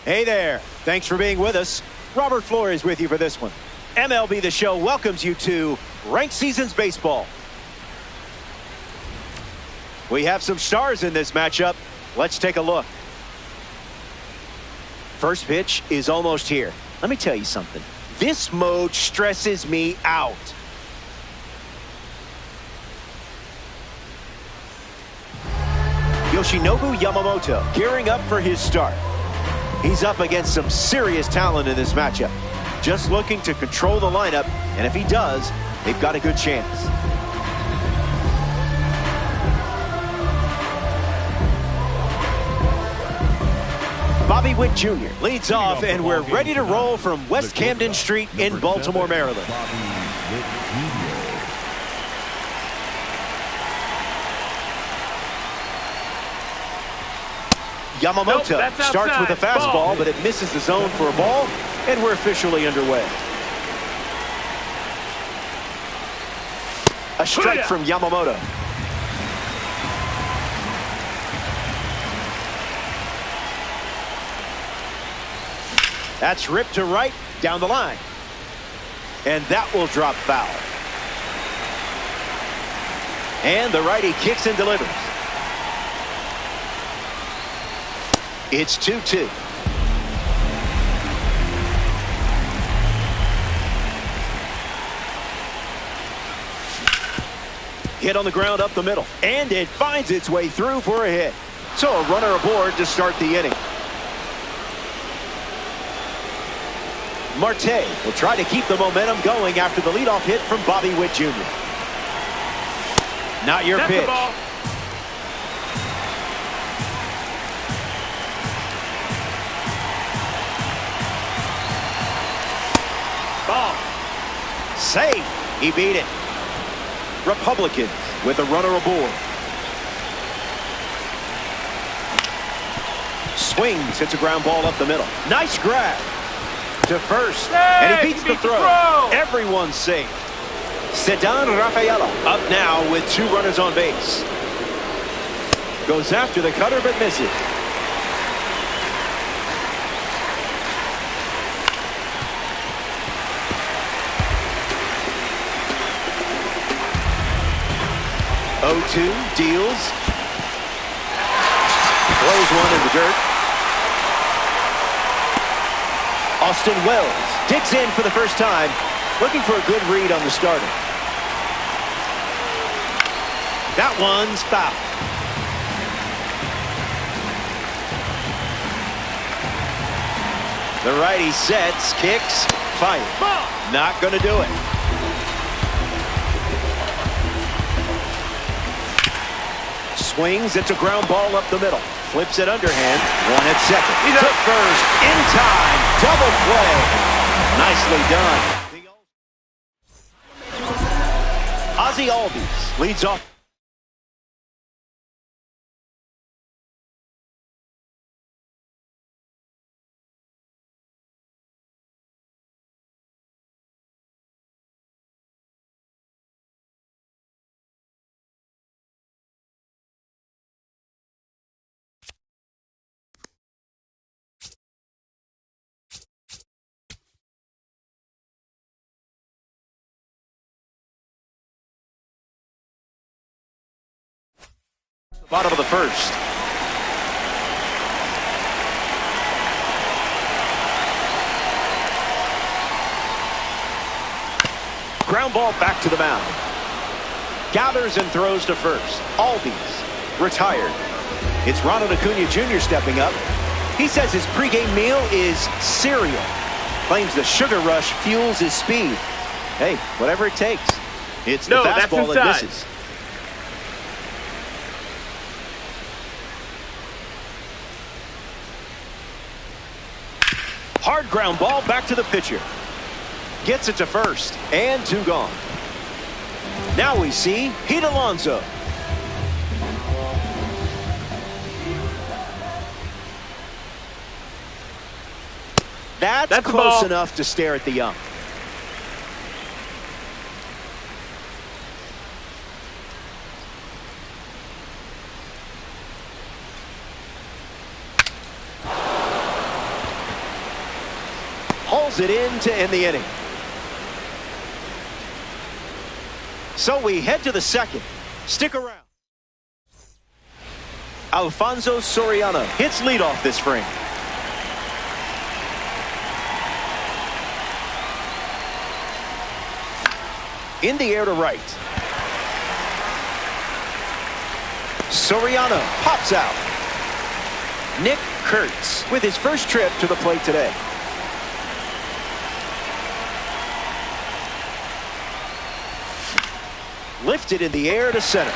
Hey there. Thanks for being with us. Robert Flores with you for this one. MLB The Show welcomes you to Ranked Seasons Baseball. We have some stars in this matchup. Let's take a look. First pitch is almost here. Let me tell you something. This mode stresses me out. Yoshinobu Yamamoto gearing up for his start. He's up against some serious talent in this matchup. Just looking to control the lineup, and if he does, they've got a good chance. Bobby Witt Jr. leads off, and we're ready to roll from West Camden Street in Baltimore, Maryland. Yamamoto starts with a fastball, but it misses the zone for a ball, and we're officially underway. A strike from Yamamoto. That's ripped to right, down the line. And that will drop foul. And the righty kicks and delivers. It's 2-2. Hit on the ground up the middle. And it finds its way through for a hit. So a runner aboard to start the inning. Marte will try to keep the momentum going after the leadoff hit from Bobby Witt Jr. Not your pitch. Ball. Safe. He beat it. Republicans with a runner aboard. Swings, hits a ground ball up the middle. Nice grab to first, and he beats the throw. Everyone's safe. Ceddanne Rafaela up now with 2 runners on base. Goes after the cutter but misses. Oh-2 deals. Throws one in the dirt. Austin Wells digs in for the first time, looking for a good read on the starter. That one's foul. The righty sets, kicks, fires. Not going to do it. Swings, it's a ground ball up the middle. Flips it underhand. One at second. He's took first in time. Double play. Nicely done. Ozzie Albies leads off. Bottom of the first. Ground ball back to the mound. Gathers and throws to first. Albies retired. It's Ronald Acuna Jr. stepping up. He says his pregame meal is cereal. Claims the sugar rush fuels his speed. Hey, whatever it takes. It's the fastball that misses. Hard ground ball back to the pitcher. Gets it to first, and 2 gone. Now we see Pete Alonso. That's close enough to stare at the ump. hauls it in to end the inning. So we head to the second. Stick around. Alfonso Soriano hits leadoff this frame. In the air to right. Soriano pops out. Nick Kurtz with his first trip to the plate today. Lifted in the air to center.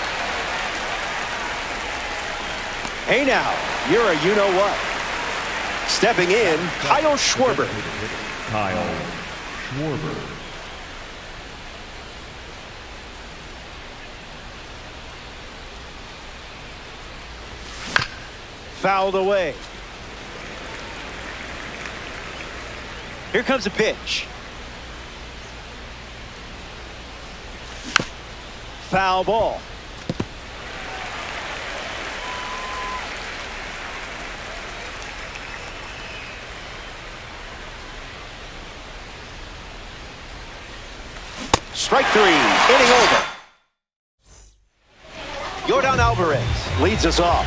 Hey now, you're a you-know-what. Stepping in, Kyle Schwarber. Kyle Schwarber. Fouled away. Here comes a pitch. Foul ball. Strike three, inning over. Yordan Alvarez leads us off.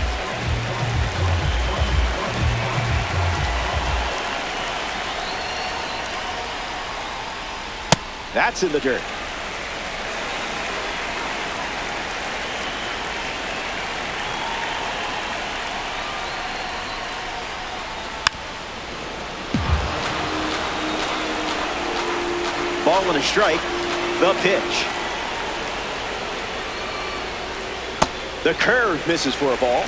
That's in the dirt. Ball and a strike. The pitch. The curve misses for a ball.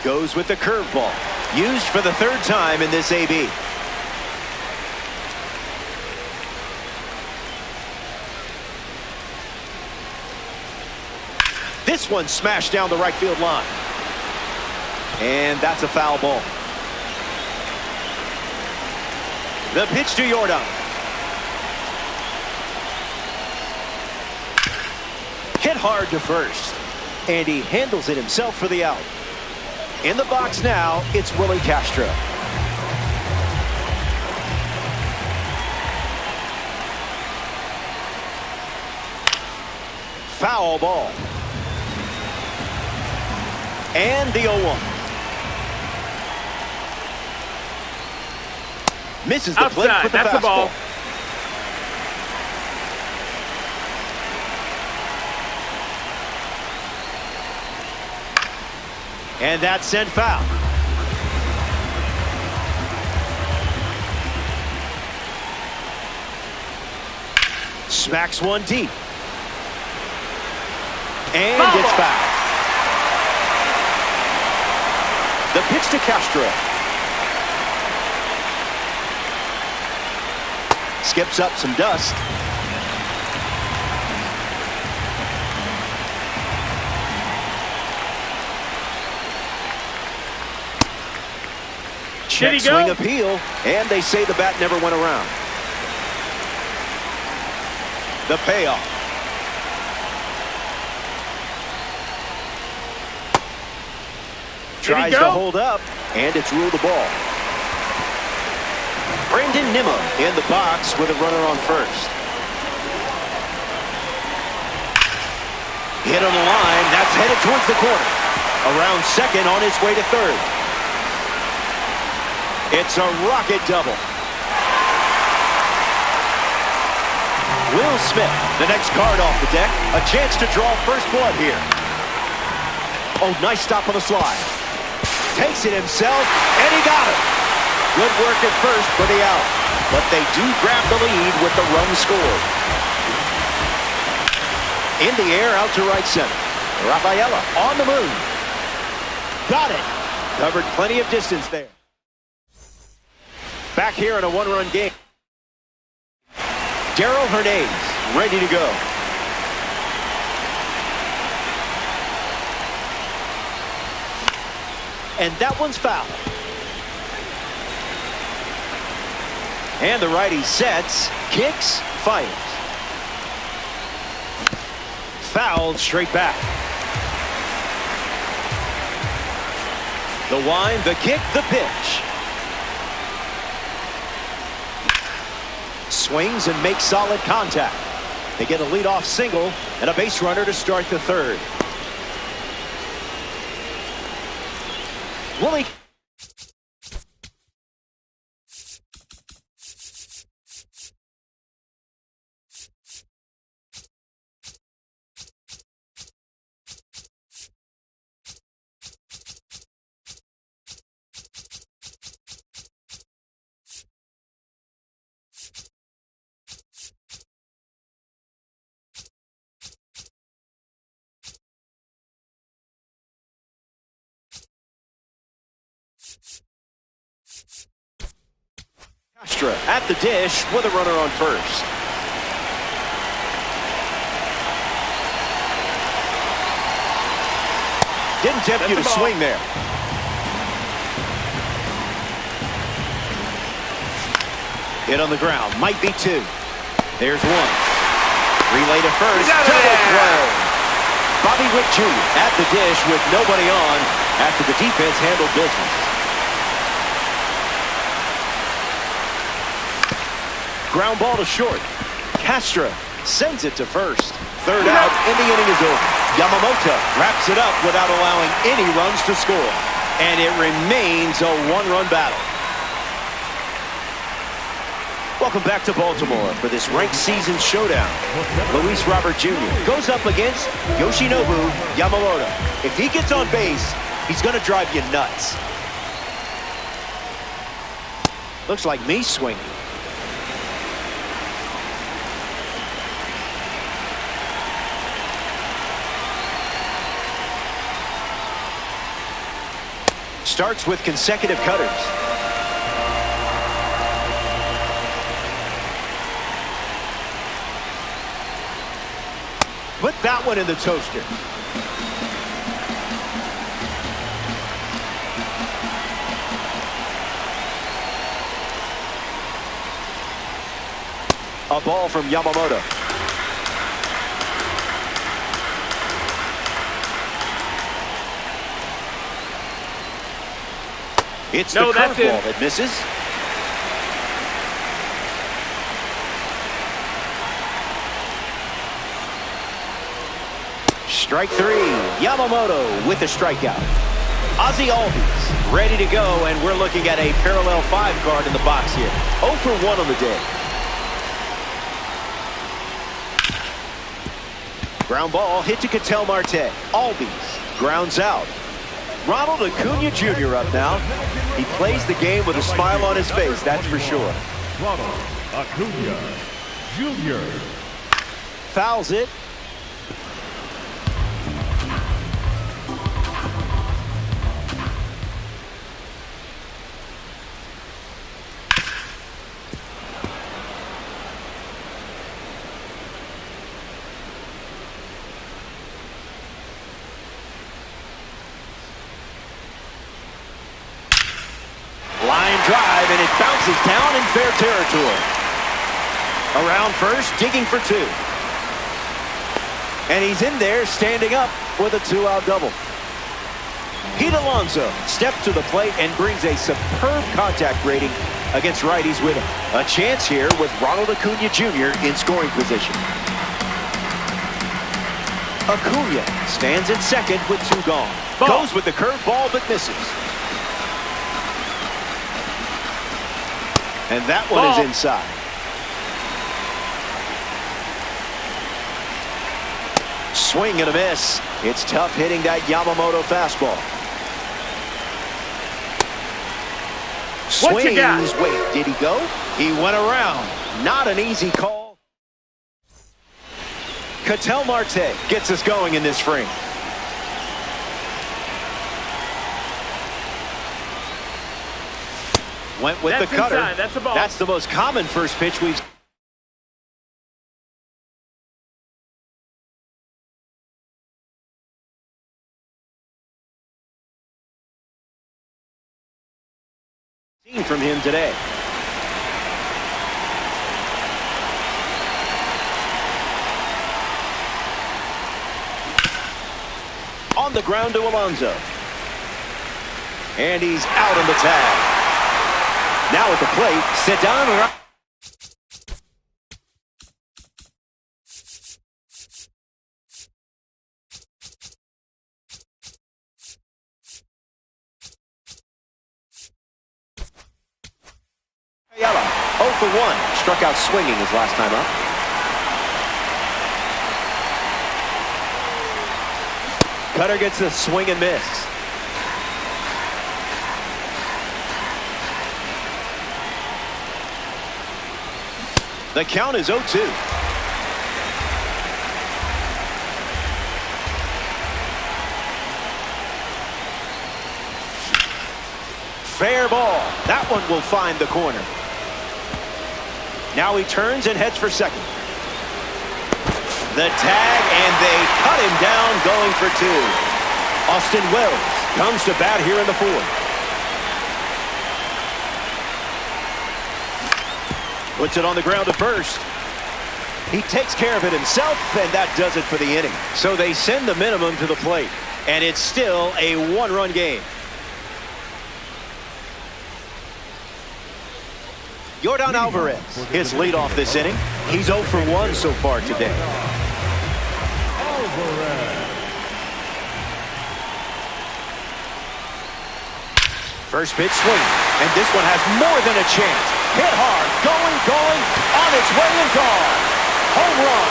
Goes with the curveball. Used for the third time in this AB. This one smashed down the right field line. And that's a foul ball. The pitch to Yordan. Hit hard to first. And he handles it himself for the out. In the box now, it's Willie Castro. Foul ball. And the 0-1. Misses the plate with the fastball. Ball. And that's sent foul. Smacks one deep. And foul it's foul. The pitch to Castro. Skips up some dust. Check swing appeal, and they say the bat never went around. The payoff. Tries to hold up, and it's ruled a ball. Brandon Nimmo in the box with a runner on first. Hit on the line, that's headed towards the corner. Around second on his way to third. It's a rocket double. Will Smith, the next card off the deck. A chance to draw first blood here. Oh, nice stop on the slide. Takes it himself, and he got it. Good work at first for the out. But they do grab the lead with the run scored. In the air, out to right center. Rafaela on the move. Got it. Covered plenty of distance there. Back here in a one-run game. Darrell Hernandez ready to go. And that one's foul. And the righty sets, kicks, fires. Fouled straight back. The wind, the kick, the pitch. Swings and makes solid contact. They get a leadoff single and a base runner to start the third. Willie. At the dish with a runner on first. Didn't tempt you to swing there. Hit on the ground. Might be two. There's one. Relay to first. Double play. Bobby Witt Jr. at the dish with nobody on after the defense handled business. Ground ball to short. Castro sends it to first. Third out, and the inning is over. Yamamoto wraps it up without allowing any runs to score. And it remains a one-run battle. Welcome back to Baltimore for this ranked season showdown. Luis Robert Jr. goes up against Yoshinobu Yamamoto. If he gets on base, he's going to drive you nuts. Looks like me swinging. Starts with consecutive cutters. Put that one in the toaster. A ball from Yamamoto. It's the curveball that misses. Strike three. Yamamoto with the strikeout. Ozzie Albies ready to go, and we're looking at a parallel 5 card in the box here. 0 for 1 on the day. Ground ball hit to Ketel Marte. Albies grounds out. Ronald Acuna Jr. up now. He plays the game with a smile on his face, that's for sure. Ronald Acuna Jr. Fouls it. Drive, and it bounces down in fair territory. Around first, digging for 2. And he's in there, standing up with a 2-out double. Pete Alonso steps to the plate and brings a superb contact rating against righties with him. A chance here with Ronald Acuna Jr. in scoring position. Acuna stands in second with 2 gone. Goes with the curveball but misses. And that one is inside. Swing and a miss. It's tough hitting that Yamamoto fastball. Swings. Wait, did he go? He went around. Not an easy call. Ketel Marte gets us going in this frame. Went with the cutter. That's a ball. That's the most common first pitch we've seen from him today. On the ground to Alonso. And he's out on the tag. Now at the plate, Cedon. Ayala, 0 for 1. Struck out swinging his last time up. Cutter gets the swing and miss. The count is 0-2. Fair ball. That one will find the corner. Now he turns and heads for second. The tag, and they cut him down going for 2. Austin Wells comes to bat here in the 4th. Puts it on the ground to first. He takes care of it himself, and that does it for the inning. So they send the minimum to the plate, and it's still a 1-run game. Yordan Alvarez, his leadoff this inning. He's 0 for 1 so far today. First pitch swing, and this one has more than a chance. Hit hard, going, on its way and gone. Home run.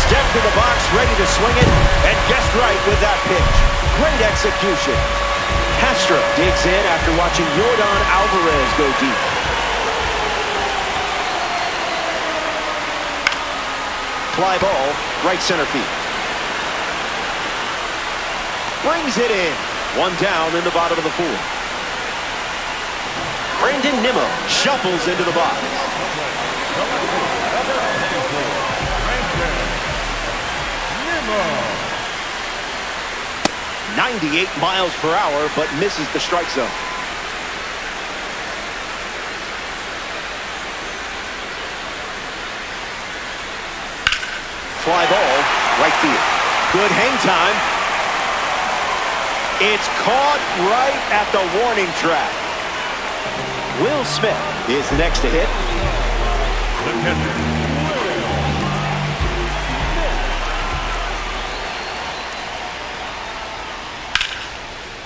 Step to the box, ready to swing it, and guessed right with that pitch. Great execution. Castro digs in after watching Yordan Alvarez go deep. Fly ball, right center field. Brings it in. 1 down in the bottom of the 4th. Brandon Nimmo shuffles into the box. 98 miles per hour, but misses the strike zone. Fly ball, right field. Good hang time. It's caught right at the warning track. Will Smith is next to hit.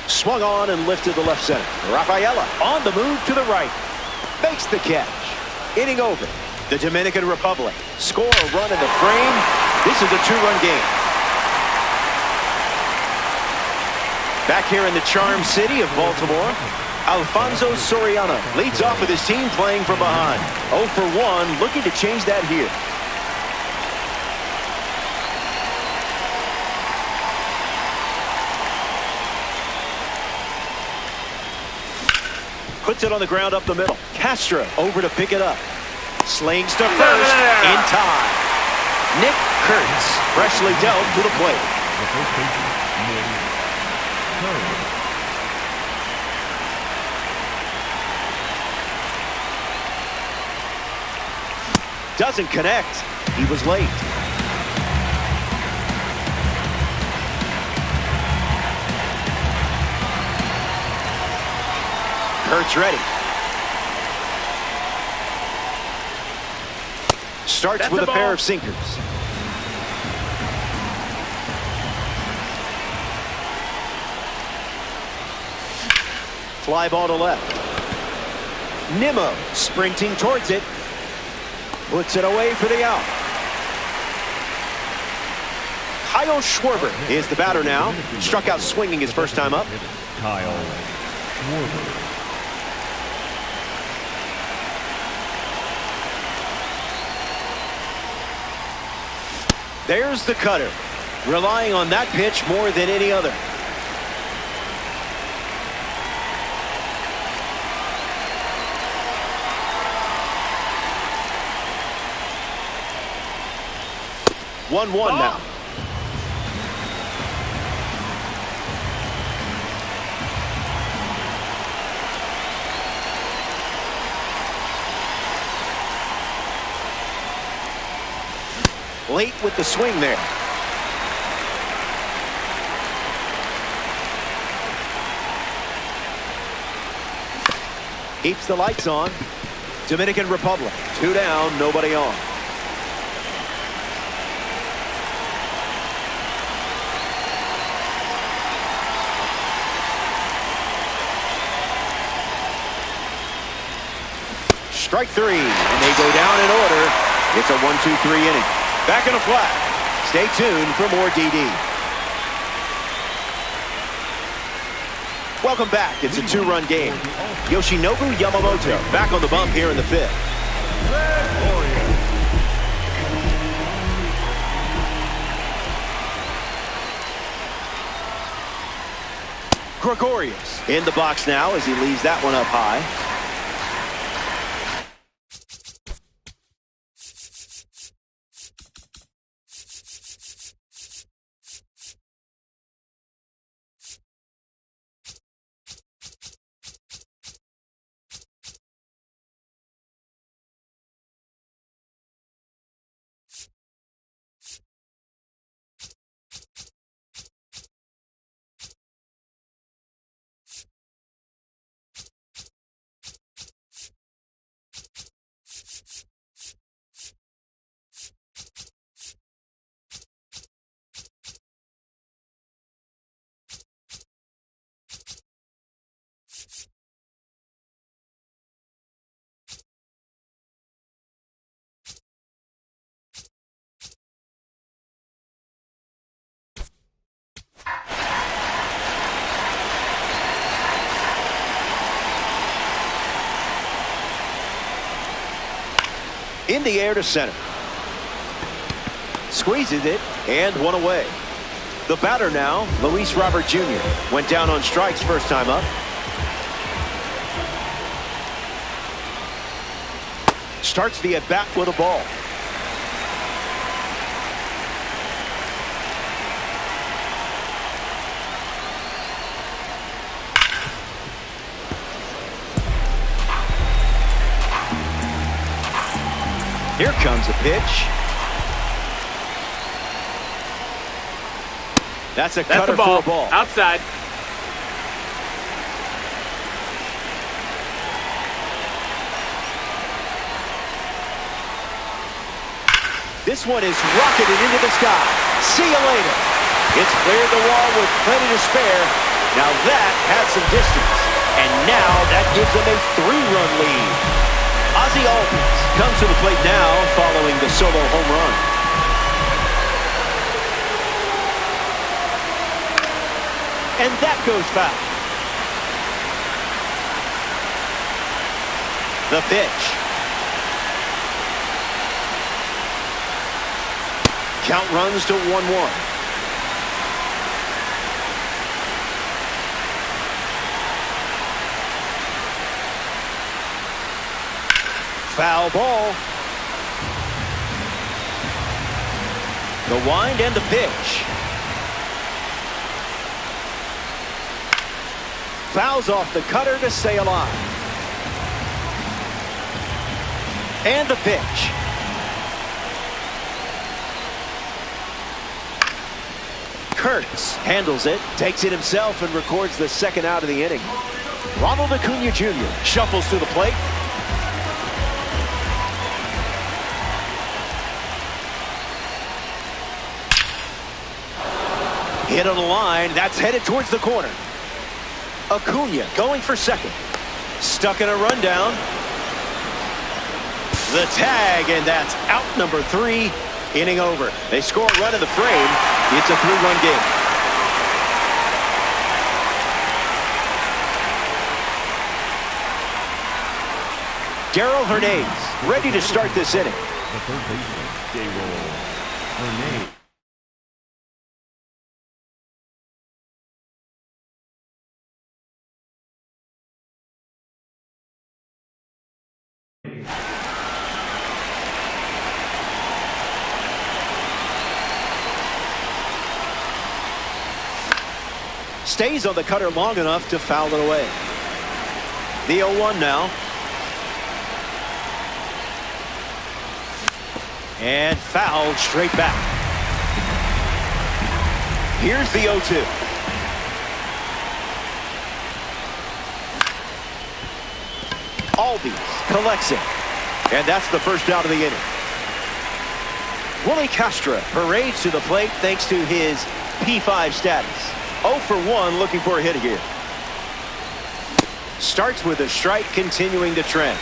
Swung on and lifted to left center. Rafaela on the move to the right. Makes the catch. Inning over. The Dominican Republic score a run in the frame. This is a 2-run game. Back here in the charm city of Baltimore, Alfonso Soriano leads off with his team playing from behind. 0 for 1, looking to change that here. Puts it on the ground up the middle. Castro over to pick it up. Slings to first in time. Nick Kurtz freshly dealt to the plate. Doesn't connect. He was late. Kurtz ready. Starts with a pair of sinkers. Fly ball to left. Nimmo sprinting towards it. Puts it away for the out. Kyle Schwarber is the batter now. Struck out swinging his first time up. Kyle Schwarber. There's the cutter, relying on that pitch more than any other. One now. Late with the swing there. Keeps the lights on. Dominican Republic. 2 down, nobody on. Strike 3, and they go down in order. It's a 1-2-3 inning. Back in a flat. Stay tuned for more DD. Welcome back. It's a 2-run game. Yoshinobu Yamamoto back on the bump here in the 5th. Gregorius in the box now as he leaves that one up high. In the air to center. Squeezes it, and one away. The batter now, Luis Robert Jr. Went down on strikes first time up. Starts the at-bat with a ball. Here comes a pitch. That's a cutter for a ball. Outside. This one is rocketed into the sky. See you later. It's cleared the wall with plenty to spare. Now that had some distance. And now that gives them a 3-run lead. Ozzie Albies comes to the plate now following the solo home run. And that goes foul. The pitch. Count runs to 1-1. Foul ball. The wind and the pitch. Fouls off the cutter to stay alive. And the pitch. Kurtz handles it, takes it himself, and records the second out of the inning. Ronald Acuna Jr. shuffles to the plate. Hit on the line. That's headed towards the corner. Acuna going for second. Stuck in a rundown. The tag, and that's out number 3. Inning over. They score a run in the frame. It's a 3-run game. Darrell Hernandez ready to start this inning. The third baseman, Darrell Hernandez. Stays on the cutter long enough to foul it away. The 0-1 now. And fouled straight back. Here's the 0-2. Albies collects it. And that's the first out of the inning. Willie Castro parades to the plate thanks to his P5 status. 0 for 1, looking for a hit here. Starts with a strike, continuing the trend.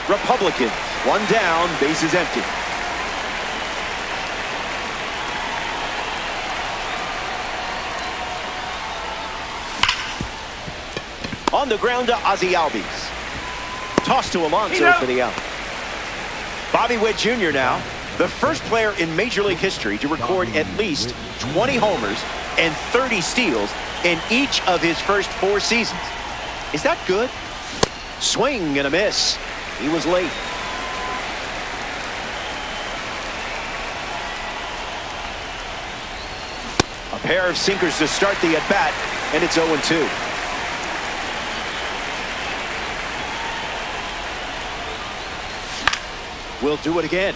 Republicans, one down, bases empty. On the ground to Ozzie Albies. Toss to Alonso for the out. Bobby Witt Jr. now, the first player in Major League history to record at least 20 homers and 30 steals in each of his first 4 seasons. Is that good? Swing and a miss. He was late. A pair of sinkers to start the at-bat, and it's 0-2. We'll do it again.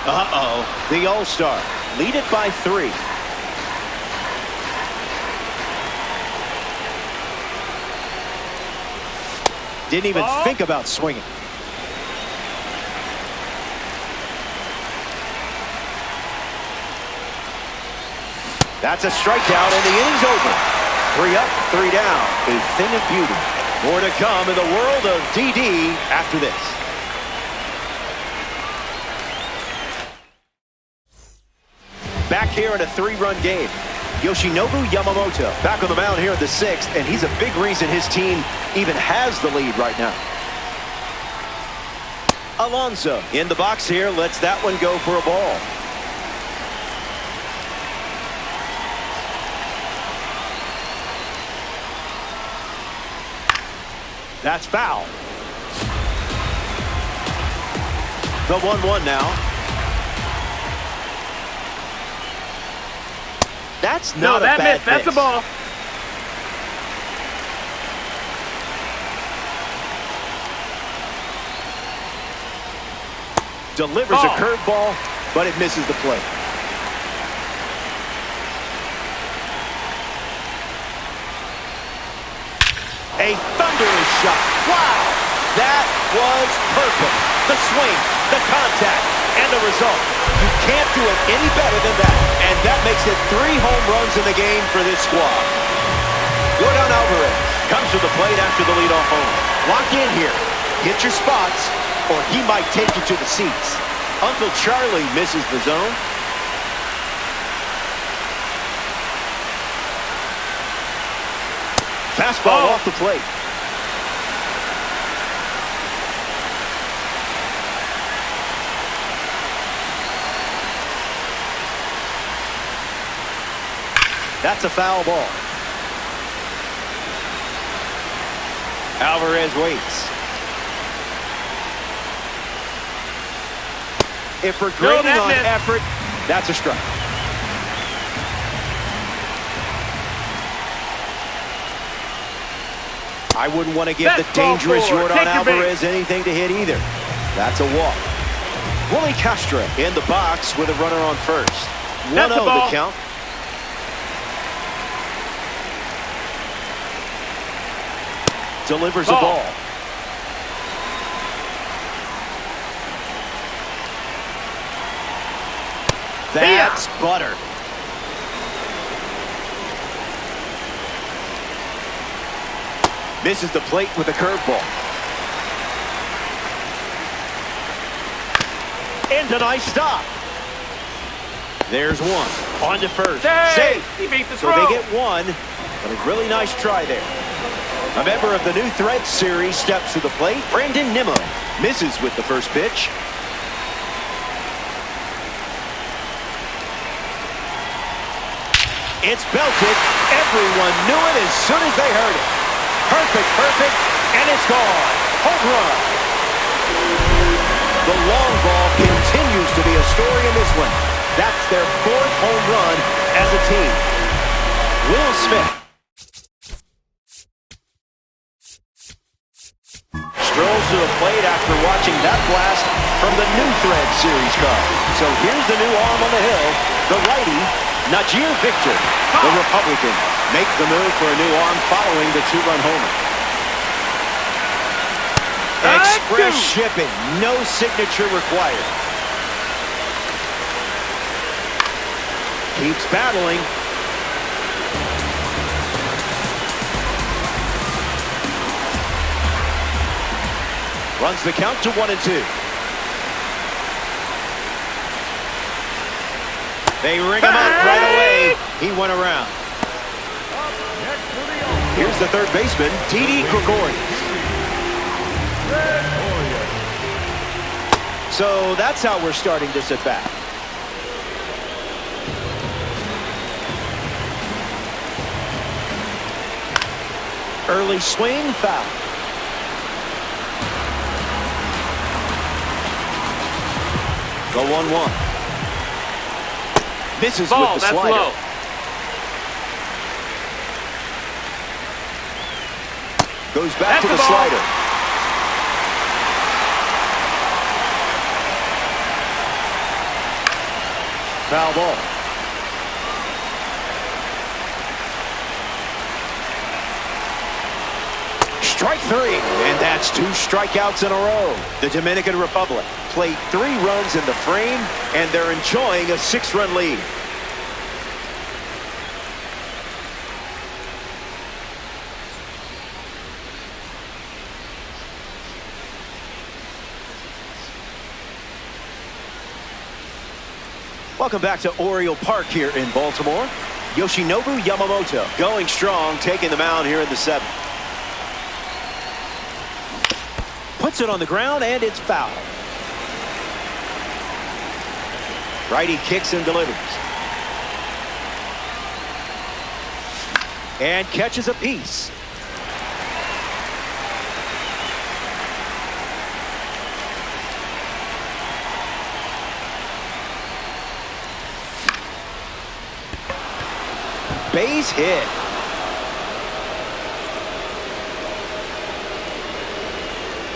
Uh-oh, the All-Star. Lead it by 3. Didn't even think about swinging. That's a strikeout, and the inning's over. 3 up, 3 down. A thing of beauty. More to come in the world of DD after this. Back here in a 3-run game. Yoshinobu Yamamoto back on the mound here in the 6th, and he's a big reason his team even has the lead right now. Alonso in the box here, lets that one go for a ball. That's foul. The 1-1 now. That's not a bad miss. That's a ball. Delivers a curveball, but it misses the plate. A thunderous shot. Wow, that was perfect. The swing, the contact, and the result. You can't do it any better than that. And that makes it 3 home runs in the game for this squad. Yordan Alvarez comes to the plate after the leadoff home. Lock in here. Hit your spots, or he might take you to the seats. Uncle Charlie misses the zone. Fastball off the plate. That's a foul ball. Alvarez waits. If we're grading on effort, that's a strike. I wouldn't want to give the dangerous Yordan Alvarez anything to hit either. That's a walk. Willie Castro in the box with a runner on first. 1-0 the count. Delivers a ball. That's butter. Misses the plate with a curveball. And a nice stop. There's one. On to first. Safe. He beat the throw. So they get one. But a really nice try there. A member of the New Threads series steps to the plate. Brandon Nimmo misses with the first pitch. It's belted. Everyone knew it as soon as they heard it. Perfect, and it's gone. Home run. The long ball continues to be a story in this one. That's their 4th home run as a team. Will Smith strolls to the plate after watching that blast from the New Thread Series card. So here's the new arm on the hill, the righty, Najir Victor. The Republican makes the move for a new arm following the two-run homer. Express shipping, no signature required. Keeps battling. Runs the count to 1-2. They ring him up right away. He went around. Here's the third baseman, Didi Gregorius. So that's how we're starting this at bat. Early swing, foul. The 1-1. Misses Ball, with the that's slider. low. Goes back That's to the the ball. slider. Foul ball. Strike three, and that's 2 strikeouts in a row. The Dominican Republic played 3 runs in the frame, and they're enjoying a 6-run lead. Welcome back to Oriole Park here in Baltimore. Yoshinobu Yamamoto going strong, taking the mound here in the 7th. Puts it on the ground, and it's foul. Righty kicks and delivers. And catches a piece. Base hit.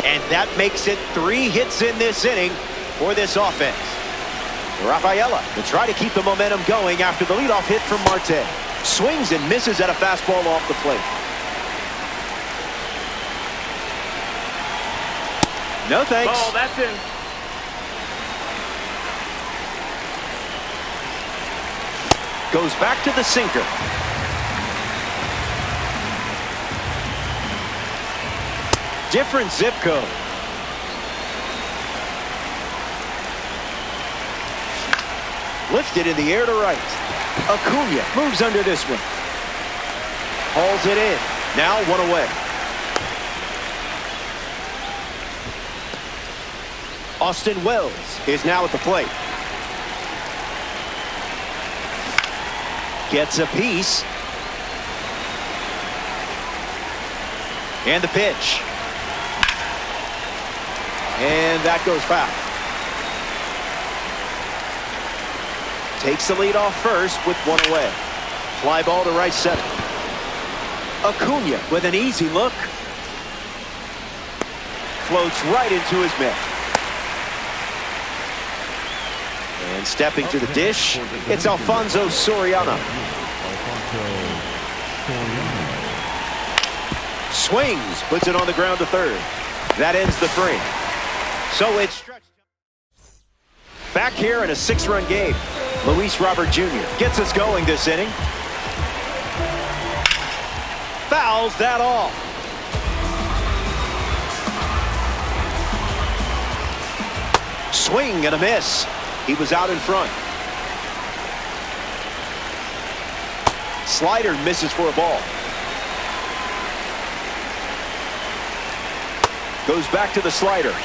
And that makes it 3 hits in this inning for this offense. Rafaela will try to keep the momentum going after the leadoff hit from Marte. Swings and misses at a fastball off the plate. No thanks. Ball, that's in. Goes back to the sinker. Different zip code. Lifted in the air to right. Acuna moves under this one. Hauls it in. Now 1 away. Austin Wells is now at the plate. Gets a piece. And the pitch. And that goes foul. Takes the lead off first with 1 away. Fly ball to right center. Acuna with an easy look. Floats right into his mitt. And stepping to the dish, it's Alfonso Soriano. Swings, puts it on the ground to third. That ends the frame. So it's stretched. Back here in a 6-run game. Luis Robert Jr. gets us going this inning. Fouls that off. Swing and a miss. He was out in front. Slider misses for a ball. Goes back to the slider.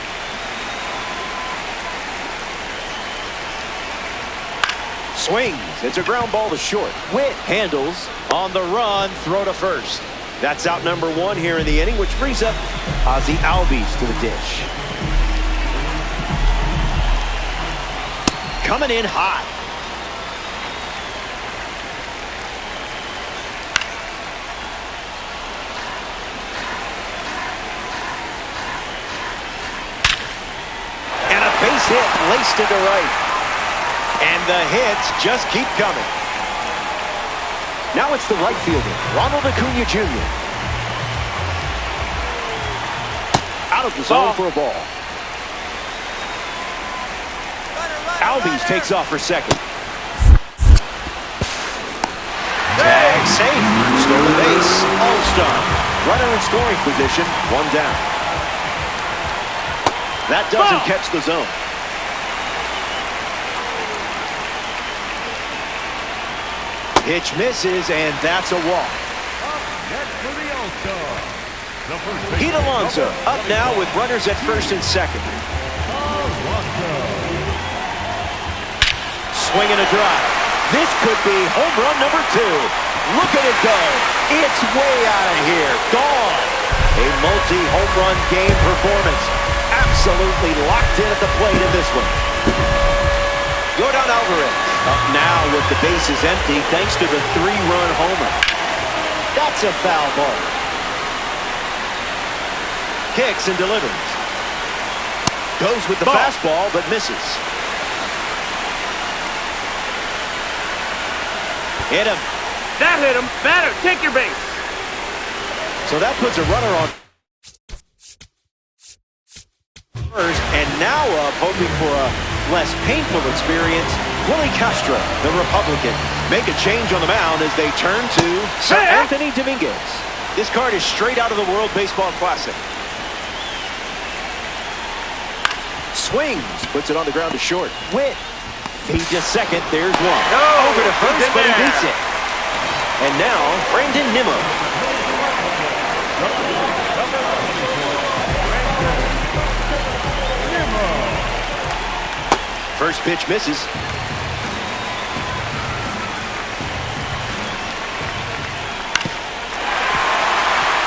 Swings. It's a ground ball to short. Witt handles on the run. Throw to first. That's out number 1 here in the inning, which brings up Ozzie Albies to the dish. Coming in hot. base hit laced into right. And the hits just keep coming. Now it's the right fielder, Ronald Acuna Jr. Out of the zone for a ball. Albies takes off for second. Tag safe. Stolen base. All-star. Runner in scoring position. One down. That doesn't catch the zone. Pitch misses, and that's a walk. Pete Alonso up now with runners at first and second. Swing and a drive. This could be home run number 2. Look at it go. It's way out of here. Gone. A multi-home run game performance. Absolutely locked in at the plate in this one. Yordan Alvarez up now with the bases empty thanks to the 3-run homer. That's a foul ball. Kicks and delivers. Goes with the fastball but misses. Hit him. That hit him. Batter, take your base. So that puts a runner on first, and now hoping for a less painful experience. Willie Castro, the Republican, make a change on the mound as they turn to Sir Anthony Dominguez. This card is straight out of the World Baseball Classic. Swings, puts it on the ground to short. Witt. Feed to second, there's one. Over to first, but he beats it. And now, Brandon Nimmo. First pitch misses.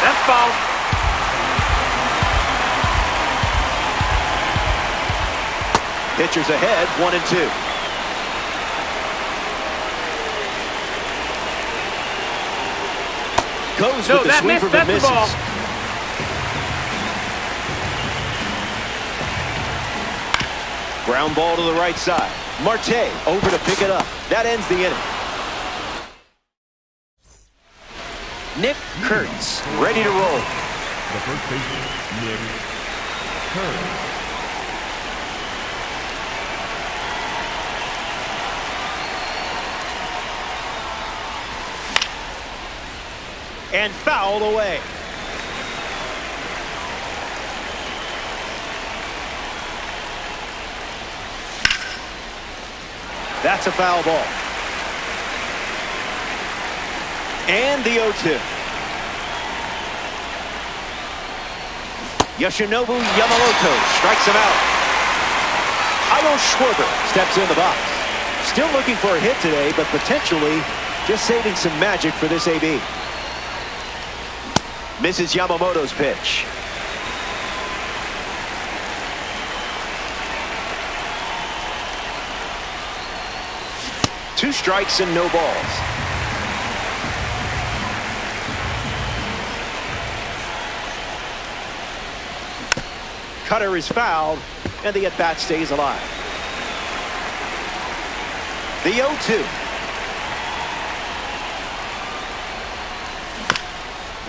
That's foul. Pitchers ahead, 1-2. Goes with the sweeper but misses. Ground ball to the right side. Marte over to pick it up. That ends the inning. Nick Kurtz ready to roll. The first baseman, Nick Kurtz. And fouled away. That's a foul ball. And the 0-2. Yoshinobu Yamamoto strikes him out. Io Schwarber steps in the box. Still looking for a hit today, but potentially just saving some magic for this AB. Misses Yamamoto's pitch. Two strikes and no balls. Cutter is fouled, and the at-bat stays alive. The 0-2.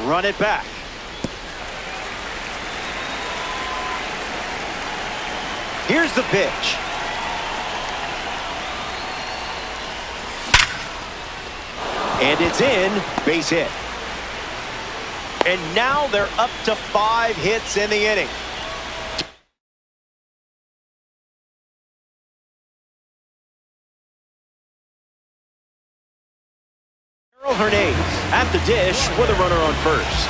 Run it back. Here's the pitch. And it's in, base hit. And now they're up to 5 hits in the inning. Hernandez at the dish with a runner on first.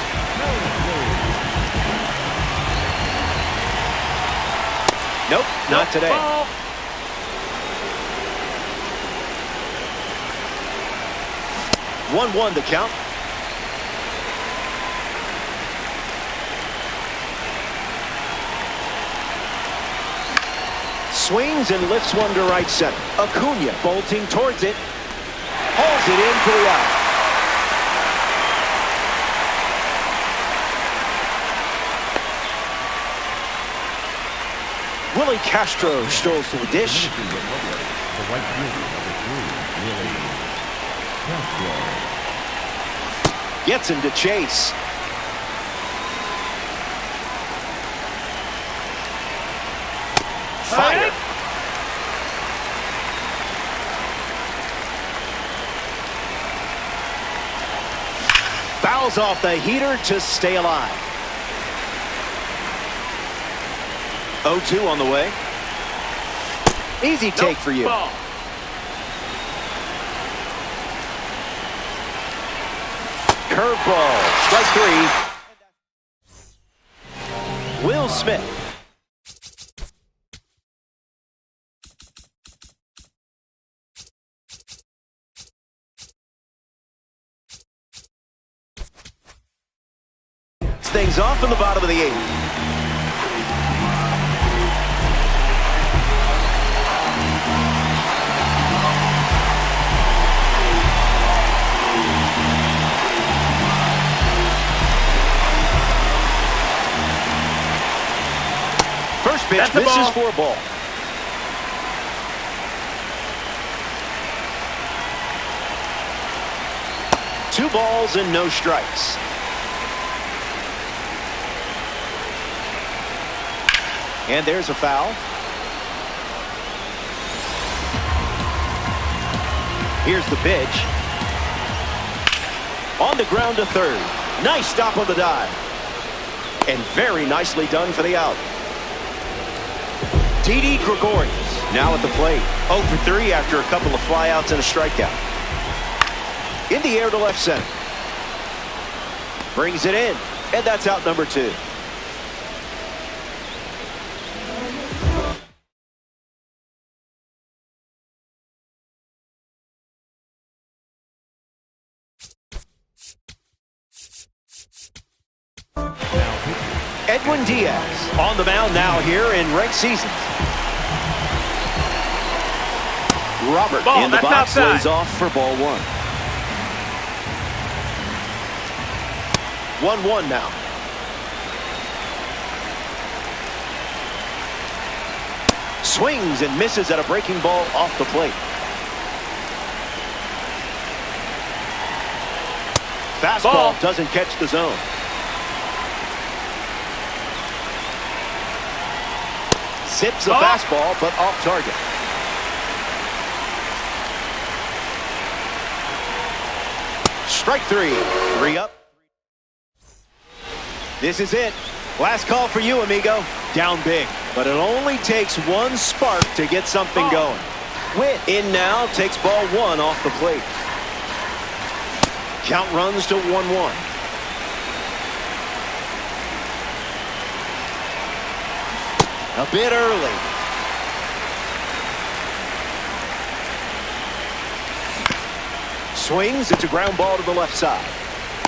Nope, not today. 1-1 the count. Swings and lifts one to right center. Acuna bolting towards it. Hauls it in for the out. Willie Castro strolls to the dish. The right fielder, number 3, Willie Castro. Gets him to chase. Fire. Fouls off the heater to stay alive. 0-2 on the way. Easy take for you. Ball. Curveball. Strike 3. Will Smith. Things off in the bottom of the 8th. First pitch misses for a ball. Two balls and no strikes. And there's a foul. Here's the pitch. On the ground to third. Nice stop on the dive. And very nicely done for the out. Didi Gregorius now at the plate. 0 for 3 after a couple of flyouts and a strikeout. In the air to left center. Brings it in. And that's out number 2. Edwin Diaz on the mound now here in ranked seasons. Robert ball, in the box outside. lays off for ball 1. 1-1 now. Swings and misses at a breaking ball off the plate. Fastball doesn't catch the zone. Zips a fastball, but off target. Strike 3. 3 up. This is it. Last call for you, amigo. Down big, but it only takes one spark to get something going. Witt in now, takes ball 1 off the plate. Count runs to 1-1. A bit early. Swings. It's a ground ball to the left side.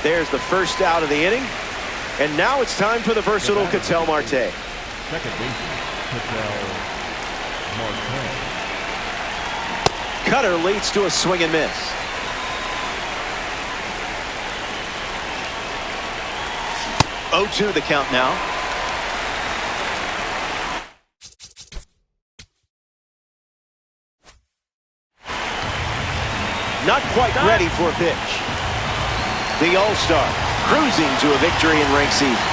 There's the first out of the inning. And now it's time for the versatile Ketel Marte. Second baseman, Ketel Marte. Cutter leads to a swing and miss. Oh, 0-2 the count now. Not quite ready for a pitch. The All-Star cruising to a victory in ranked season.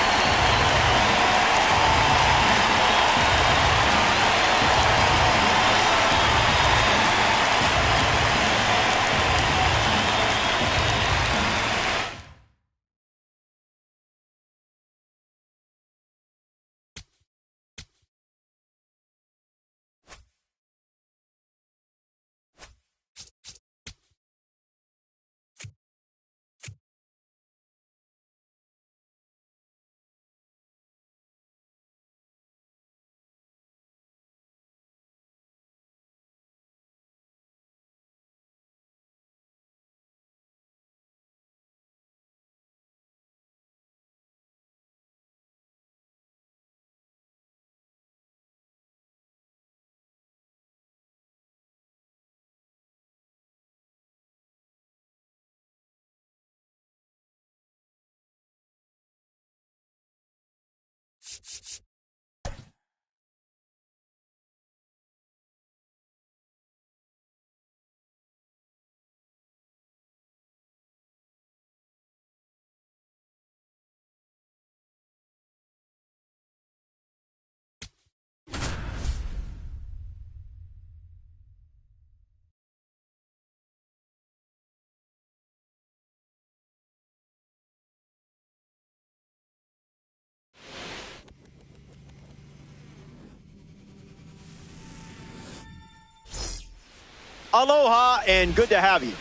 Aloha and good to have you.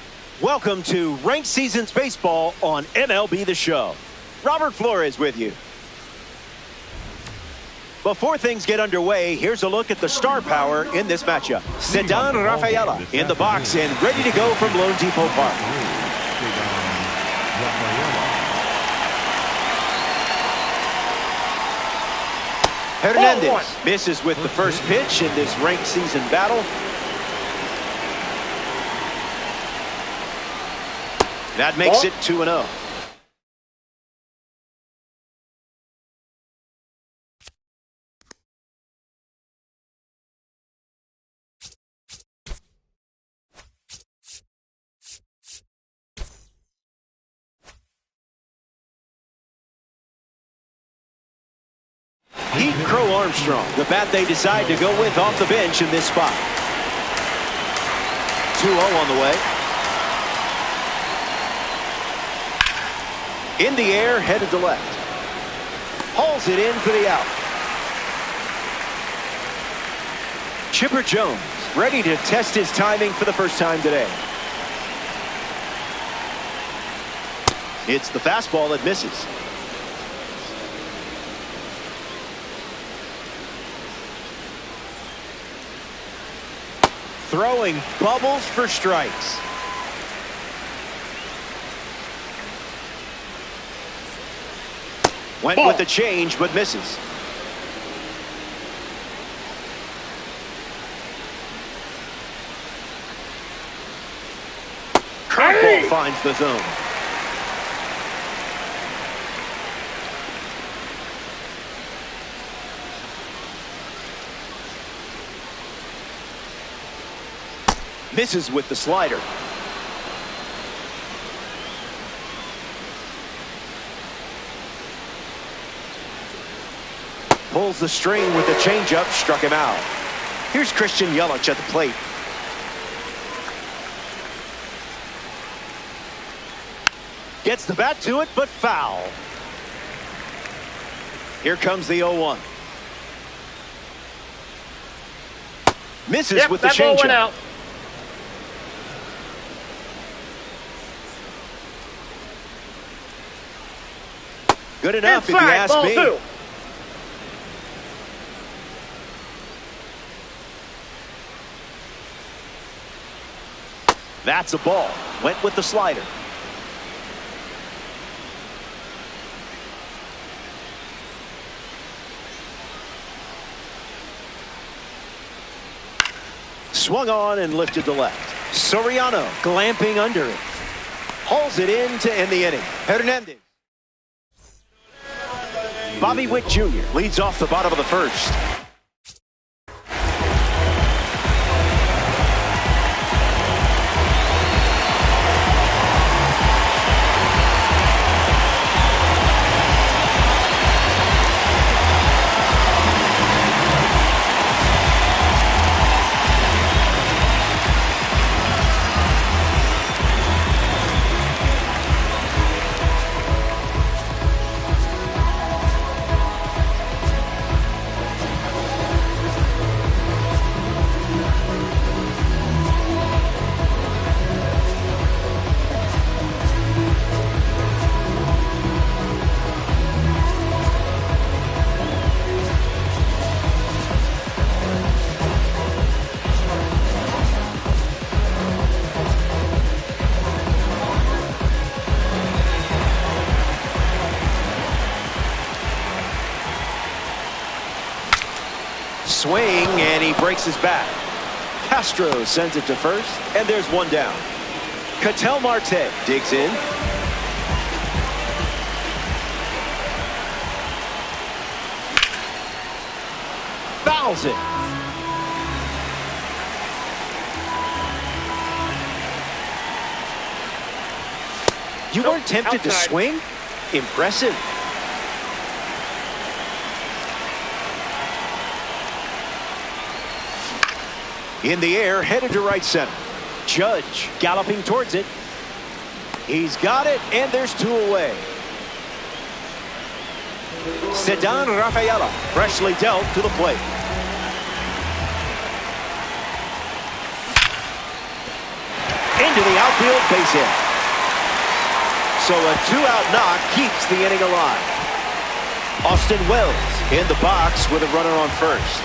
Welcome to Ranked Seasons Baseball on MLB The Show. Robert Flores with you. Before things get underway, here's a look at the star power in this matchup. Ceddanne Rafaela in the box and ready to go from Lone Depot Park. Hernandez misses with the first pitch in this ranked season battle. That makes it 2-0. Heat Crow Armstrong, the bat they decide to go with off the bench in this spot. 2-0 on the way. In the air, headed to left. Hauls it in for the out. Chipper Jones, ready to test his timing for the first time today. It's the fastball that misses. Throwing bubbles for strikes. Went with the change, but misses. Curveball finds the zone. Misses with the slider. Pulls the string with the changeup, struck him out. Here's Christian Yelich at the plate. Gets the bat to it, but foul. Here comes the 0-1. Misses with the changeup. Good enough, inside, if you ask ball me. 2. That's a ball. Went with the slider. Swung on and lifted to left. Soriano glamping under it. Hauls it in to end the inning. Hernandez. Bobby Witt Jr. leads off the bottom of the first. Swing, and he breaks his back. Castro sends it to first, and there's one down. Ketel Marte digs in. Fouls it. You weren't tempted to swing? Impressive. In the air, headed to right center. Judge galloping towards it. He's got it, and there's two away. Ceddanne Rafaela freshly dealt to the plate. Into the outfield, base hit. So a two-out knock keeps the inning alive. Austin Wells in the box with a runner on first.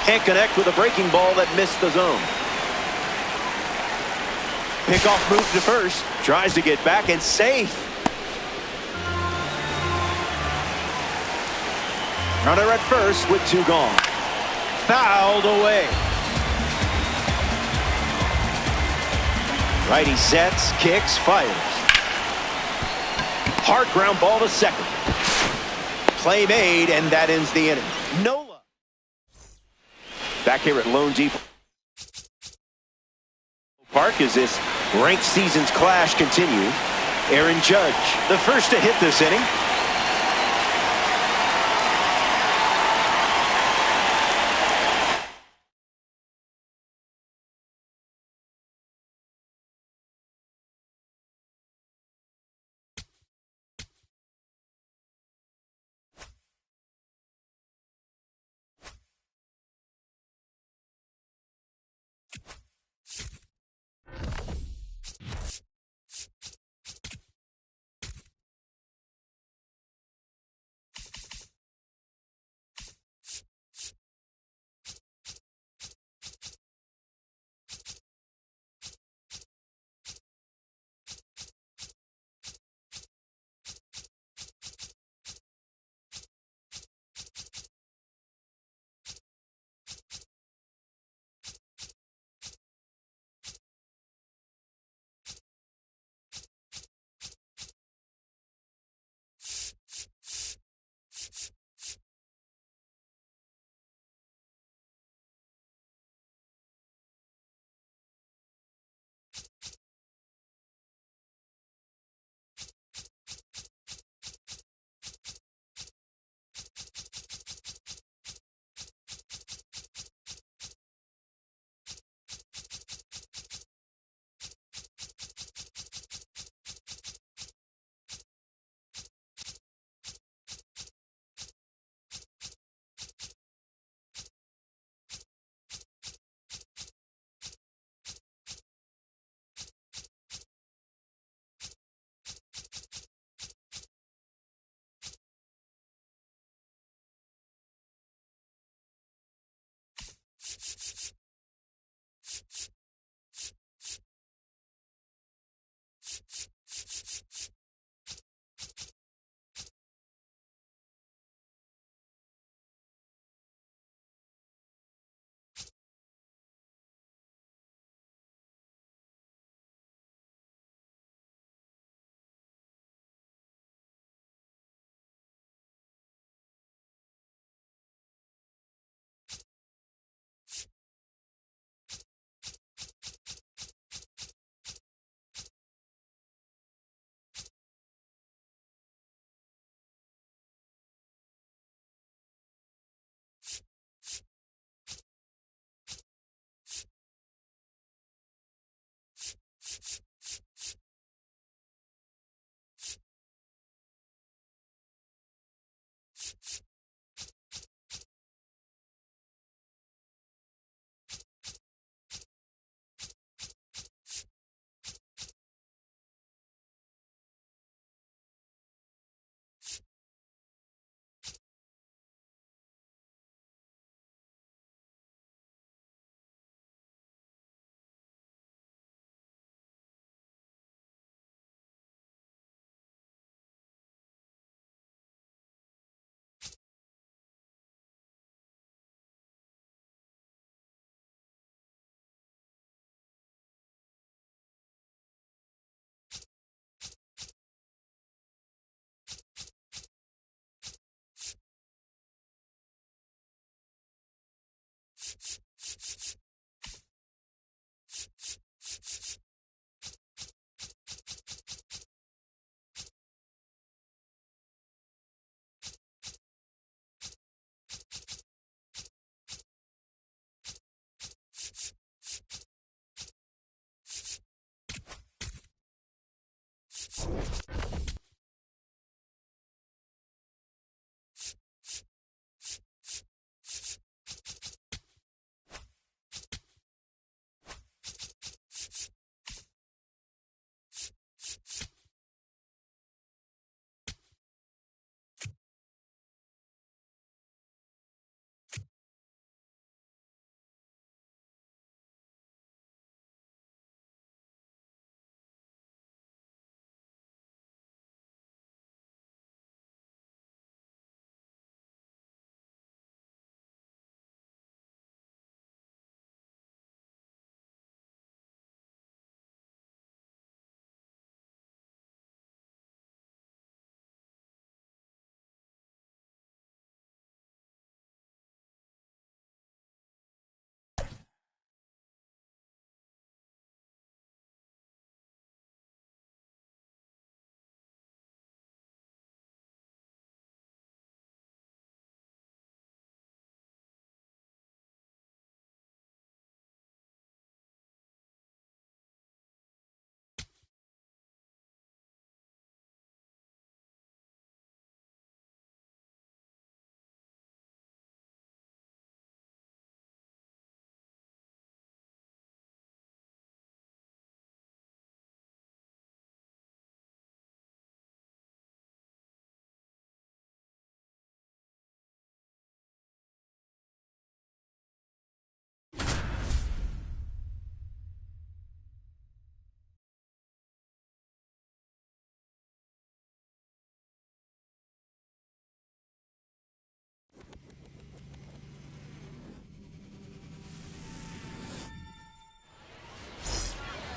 Can't connect with a breaking ball that missed the zone. Pickoff move to first. Tries to get back and safe. Runner at first with two gone. Fouled away. Righty sets, kicks, fires. Hard ground ball to second. Play made, and that ends the inning. Nola. Back here at Lone Depot Park as this ranked season's clash continue. Aaron Judge, the first to hit this inning.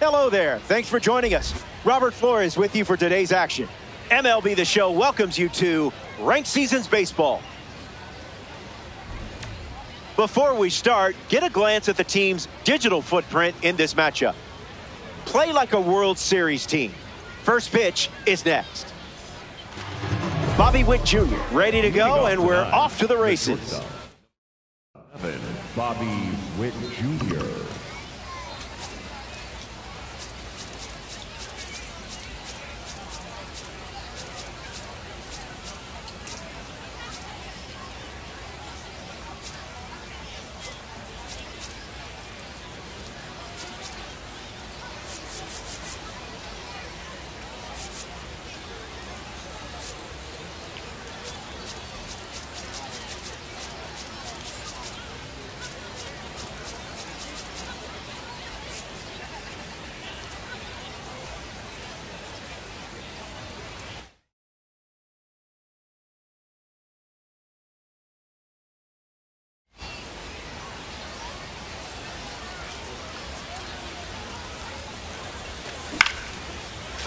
Hello there. Thanks for joining us. Robert Flores with you for today's action. MLB The Show welcomes you to Ranked Seasons Baseball. Before we start, get a glance at the team's digital footprint in this matchup. Play like a World Series team. First pitch is next. Bobby Witt Jr. ready to go, and we're off to the races. Bobby Witt Jr.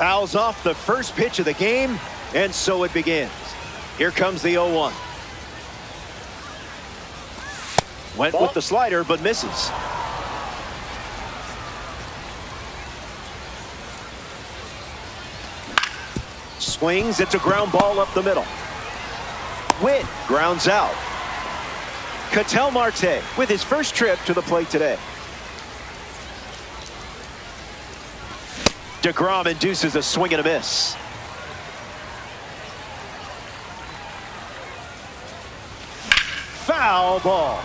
Fouls off the first pitch of the game, and so it begins. Here comes the 0-1. Went with the slider, but misses. Swings, it's a ground ball up the middle. Witt grounds out. Ketel Marte with his first trip to the plate today. DeGrom induces a swing and a miss. Foul ball.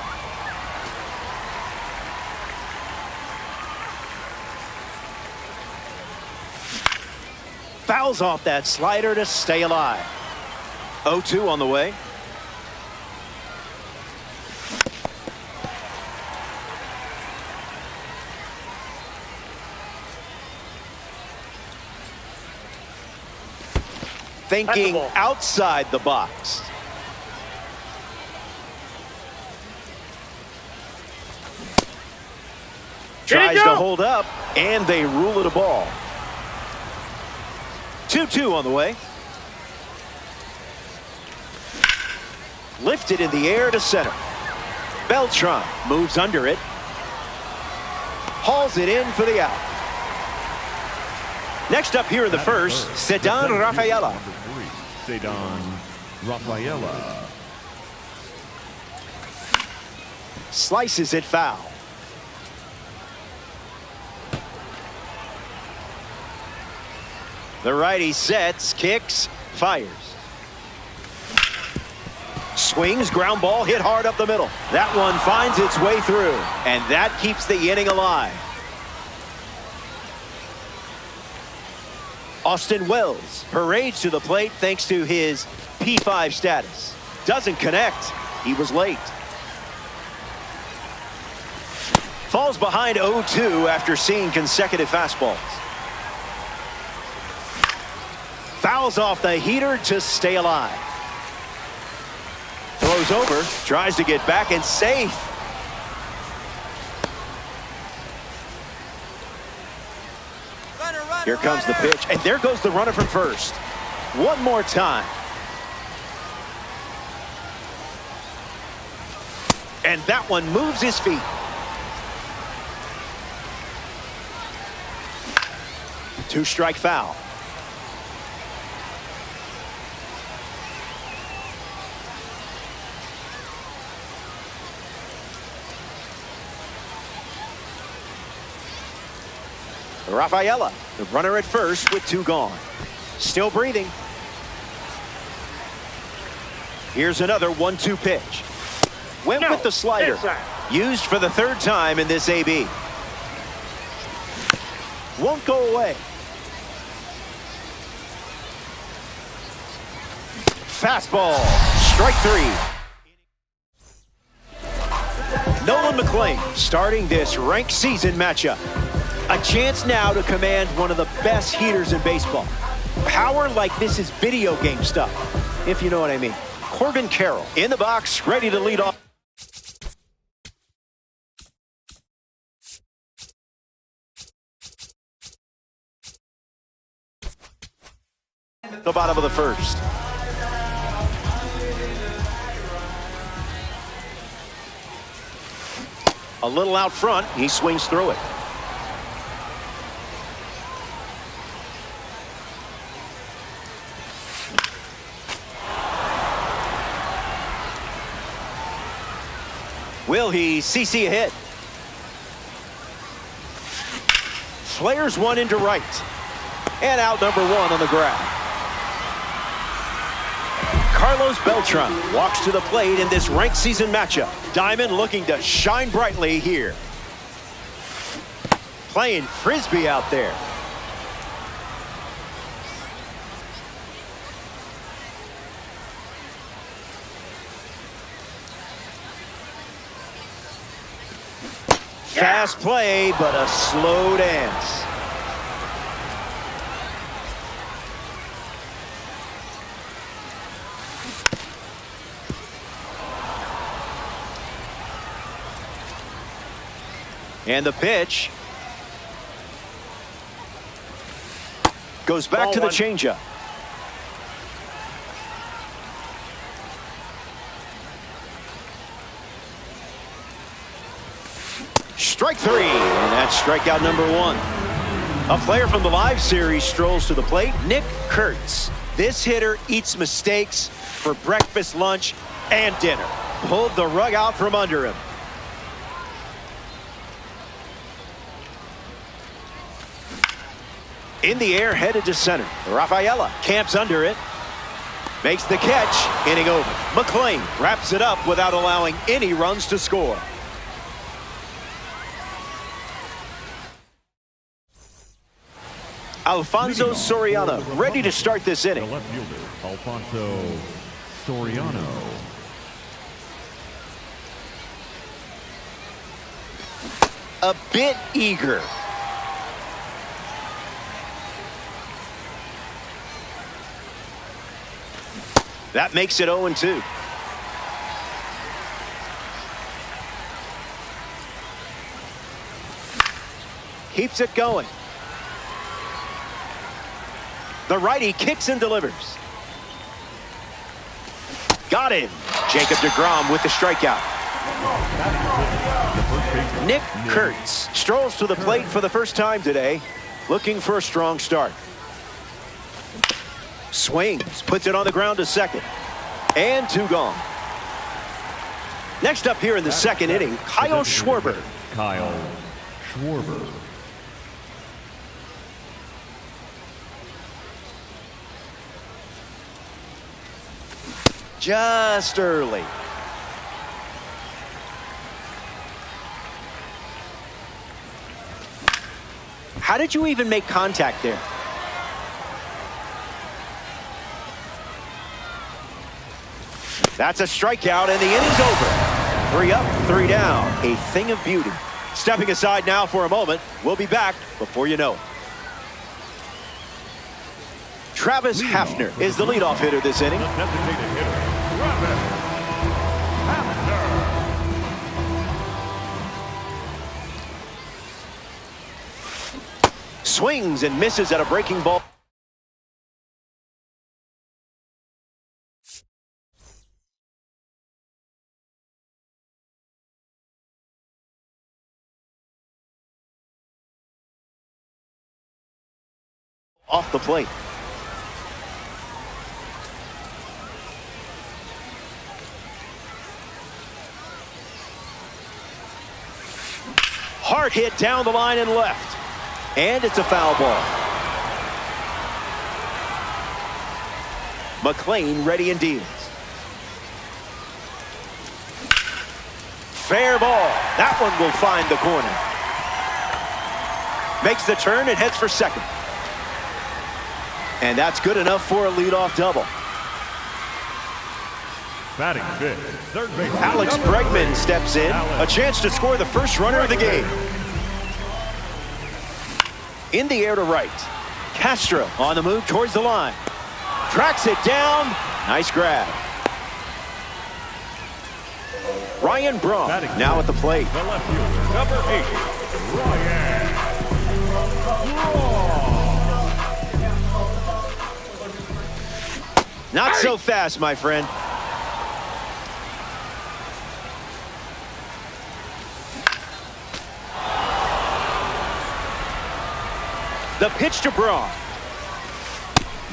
Fouls off that slider to stay alive. 0-2 on the way. Thinking outside the box. Tries to hold up, and they rule it a ball. 2-2 on the way. Lifted in the air to center. Beltran moves under it. Hauls it in for the out. Next up here in the first, Ceddanne Rafaela. Ceddanne Rafaela. Slices it foul. The righty sets, kicks, fires. Swings, ground ball, hit hard up the middle. That one finds its way through, and that keeps the inning alive. Austin Wells parades to the plate thanks to his P5 status. Doesn't connect. He was late. Falls behind 0-2 after seeing consecutive fastballs. Fouls off the heater to stay alive. Throws over, tries to get back, and safe. Here comes the pitch, and there goes the runner from first. One more time. And that one moves his feet. Two-strike foul. Rafaela, the runner at first with two gone. Still breathing. Here's another 1-2 pitch. Went with the slider. Used for the third time in this AB. Won't go away. Fastball. Strike three. Nolan McLean starting this ranked season matchup. A chance now to command one of the best heaters in baseball. Power like this is video game stuff, if you know what I mean. Corbin Carroll in the box, ready to lead off. The bottom of the first. A little out front. He swings through it. Will he CC a hit? Flares one into right. And out number one on the grab. Carlos Beltran walks to the plate in this ranked season matchup. Diamond looking to shine brightly here. Playing frisbee out there. Fast play, but a slow dance. And the pitch goes back to the changeup. Strike three, and that's strikeout number one. A player from the live series strolls to the plate, Nick Kurtz. This hitter eats mistakes for breakfast, lunch, and dinner. Pulled the rug out from under him. In the air, headed to center. Rafaela camps under it. Makes the catch, inning over. McLean wraps it up without allowing any runs to score. Alfonso Soriano ready to start this inning. The left fielder, Alfonso Soriano. A bit eager. That makes it 0-2. Keeps it going. The righty kicks and delivers. Got him. Jacob deGrom with the strikeout. Nick Kurtz strolls to the plate for the first time today, looking for a strong start. Swings, puts it on the ground to second. And two gone. Next up here in the second inning, Kyle Schwarber. Kyle Schwarber. Just early. How did you even make contact there? That's a strikeout, and the inning's over. 3 up, 3 down. A thing of beauty. Stepping aside now for a moment. We'll be back before you know it. Travis Hafner is the leadoff hitter this inning. Swings and misses at a breaking ball. Off the plate. Hard hit down the line and left. And it's a foul ball. McLean ready and deals. Fair ball. That one will find the corner. Makes the turn and heads for second. And that's good enough for a leadoff double. Batting fifth, third base. Alex Bregman steps in. A chance to score the first runner of the game. In the air to right. Castro on the move towards the line. Tracks it down. Nice grab. Ryan Braun now at the plate. The left fielder, number 8, Ryan Braun. Not so fast, my friend. The pitch to Braun.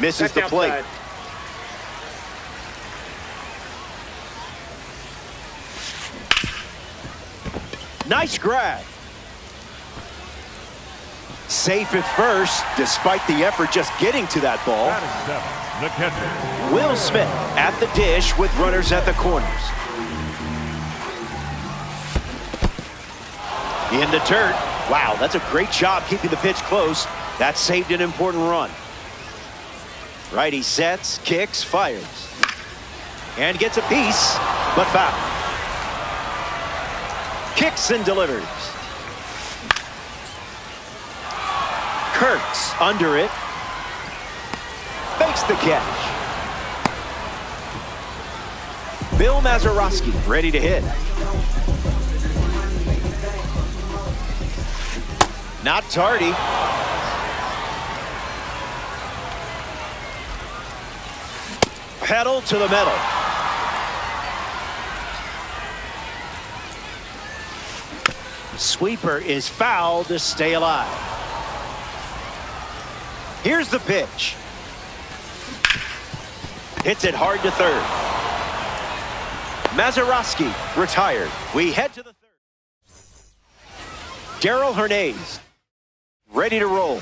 Misses the plate. Outside. Nice grab. Safe at first, despite the effort just getting to that ball. The catcher. Will Smith at the dish with runners at the corners. In the dirt. Wow, that's a great job keeping the pitch close. That saved an important run. Righty sets, kicks, fires. And gets a piece, but foul. Kicks and delivers. Kurtz under it. Fakes the catch. Bill Mazeroski ready to hit. Not tardy. Pedal to the metal. Sweeper is fouled to stay alive. Here's the pitch. Hits it hard to third. Mazeroski retired. We head to the third. Darrell Hernandez ready to roll.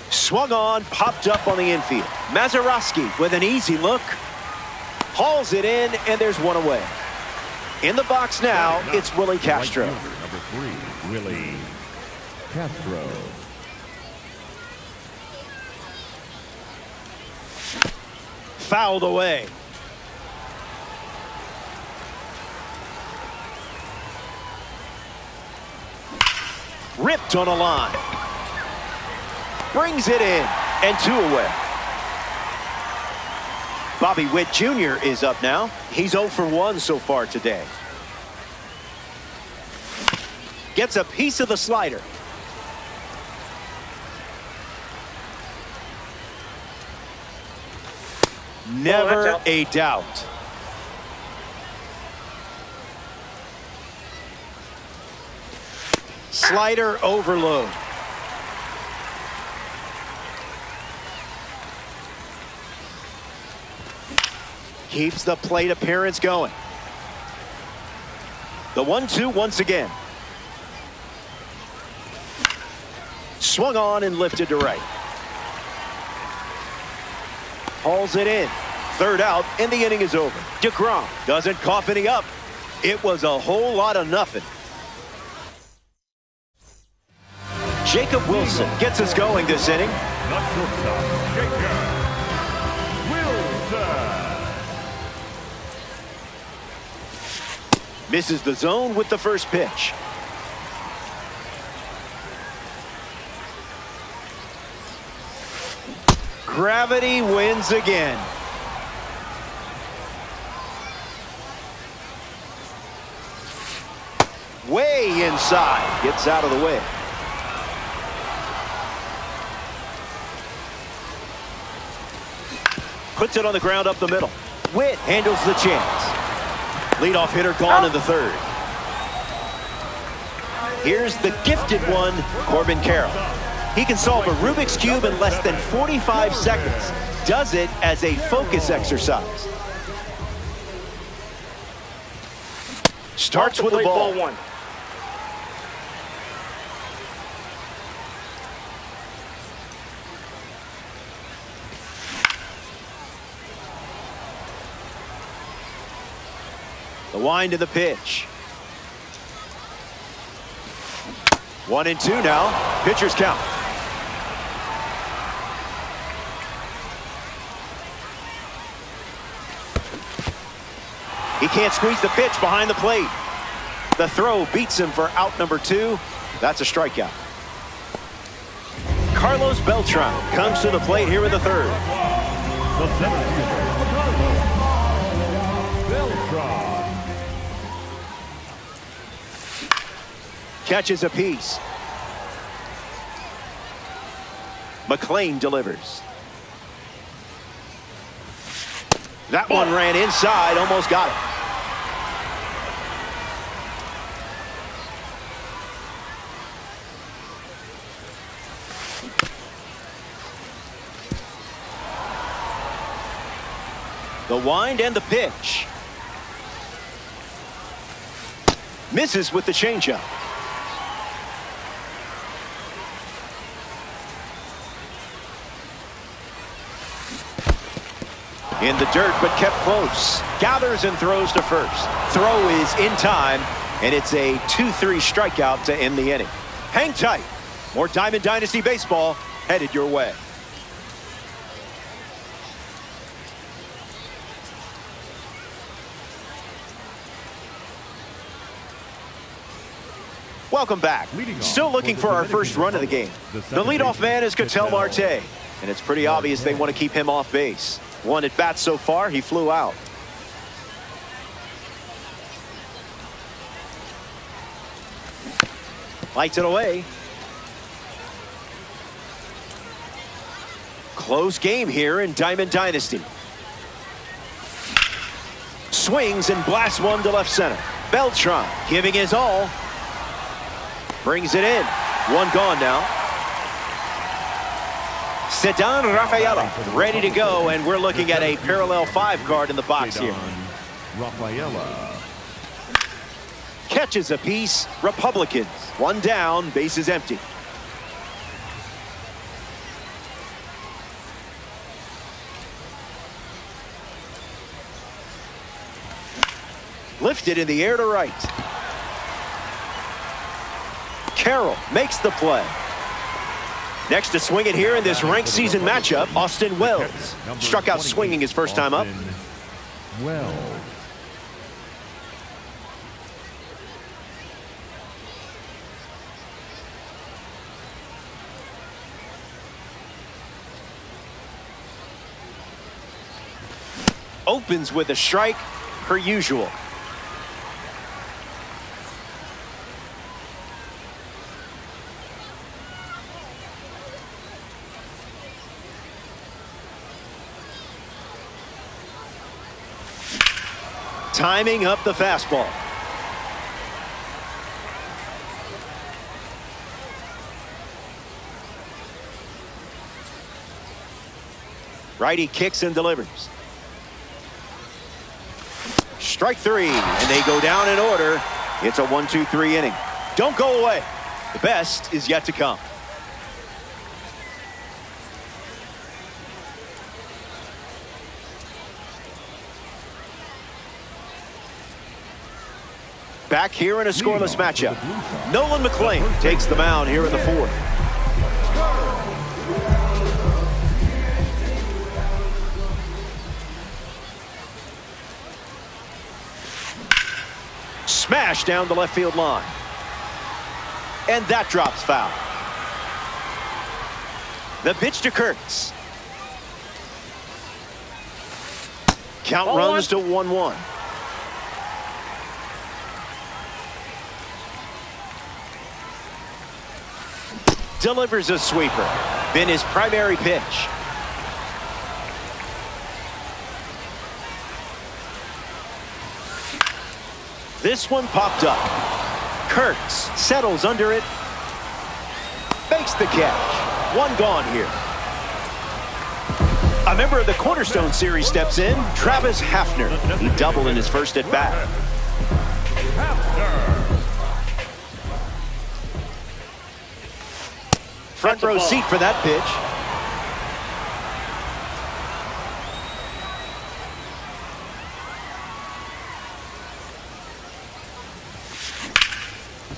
Swung on, popped up on the infield. Mazeroski with an easy look. Hauls it in, and there's one away. In the box now, it's Willie Castro. Number 3, Willie Castro. Fouled away. Ripped on a line. Brings it in, and 2 away. Bobby Witt Jr. is up now. He's 0 for 1 so far today. Gets a piece of the slider. Never a doubt. Slider overload. Keeps the plate appearance going. The 1-2 once again. Swung on and lifted to right. Hauls it in. Third out, and the inning is over. DeGrom doesn't cough any up. It was a whole lot of nothing. Jacob Wilson gets us going this inning. The shortstop, Jacob Wilson. Misses the zone with the first pitch. Gravity wins again. Way inside. Gets out of the way. Puts it on the ground up the middle. Witt handles the chance. Leadoff hitter gone in the third. Here's the gifted one, Corbin Carroll. He can solve a Rubik's Cube in less than 45 seconds. Does it as a focus exercise. Starts with a ball. 1. The wind of the pitch. 1-2 now. Pitcher's count. He can't squeeze the pitch behind the plate. The throw beats him for out number 2. That's a strikeout. Carlos Beltran comes to the plate here in the third. The center fielder, Carlos Beltran. Catches a piece. McLean delivers. That one ran inside, almost got it. The wind and the pitch. Misses with the changeup. In the dirt, but kept close. Gathers and throws to first. Throw is in time, and it's a 2-3 strikeout to end the inning. Hang tight. More Diamond Dynasty baseball headed your way. Welcome back. Still looking for our first run of the game. The leadoff man is Ketel Marte, and it's pretty obvious they want to keep him off base. One at bat so far, he flew out. Lights it away. Close game here in Diamond Dynasty. Swings and blasts one to left center. Beltran giving his all. Brings it in. One gone now. Ceddanne Rafaela ready to go, and we're looking at a parallel 5 card in the box here. Rafaela. Catches a piece. Republicans. One down. Base is empty. Lifted in the air to right. Carroll makes the play. Next to swing it here in this ranked season matchup, Austin Wells. Struck out swinging his first time up. Wells. Opens with a strike, per usual. Timing up the fastball. Righty kicks and delivers. Strike 3, and they go down in order. It's a 1-2-3 inning. Don't go away. The best is yet to come. Back here in a scoreless matchup. Nolan McLean takes the mound here in the 4th. Smash down the left field line. And that drops foul. The pitch to Kurtz. Count runs to 1-1. Delivers a sweeper. Been his primary pitch. This one popped up. Kurtz settles under it. Makes the catch. One gone here. A member of the Cornerstone Series steps in. Travis Hafner. He doubled in his first at bat. Front row seat for that pitch.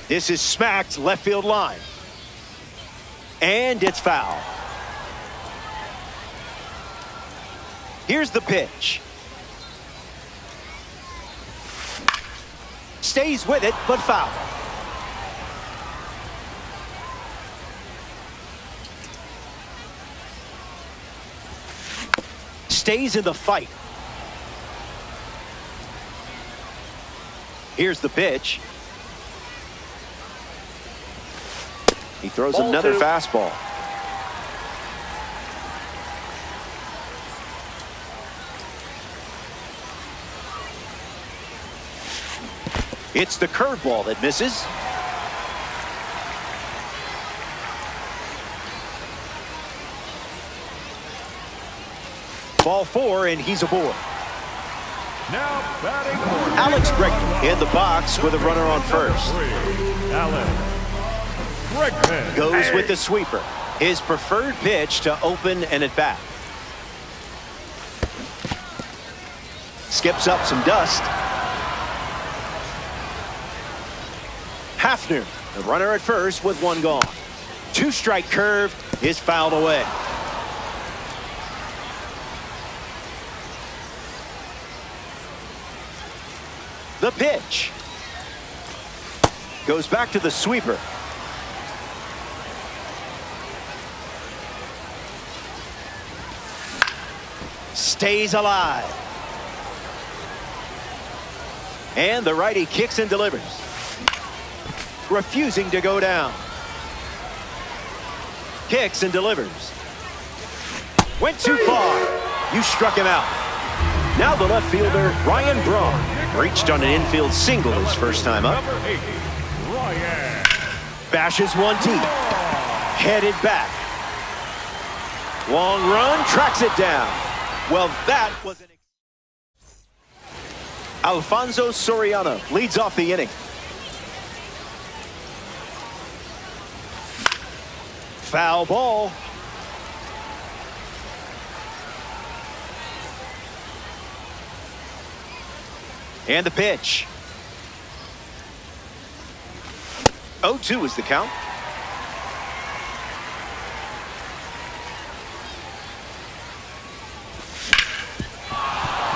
This is smacked left field line. And it's foul. Here's the pitch. Stays with it, but foul. Stays in the fight. Here's the pitch. He throws another fastball. It's the curveball that misses. Ball 4, and he's aboard. Now batting for Alex Bregman in the box with a runner on first. Alex Bregman Goes with the sweeper. His preferred pitch to open an at-bat. Skips up some dust. Hafner, the runner at first with one gone. Two-strike curve is fouled away. The pitch. Goes back to the sweeper. Stays alive. And the righty kicks and delivers. Refusing to go down. Kicks and delivers. Went too far. You struck him out. Now the left fielder, Ryan Braun, reached on an infield single his first time up. number 80, Ryan. Bashes one deep. Headed back. Long run, tracks it down. Well, that was an... Alfonso Soriano leads off the inning. Foul ball. And the pitch. 0-2 is the count.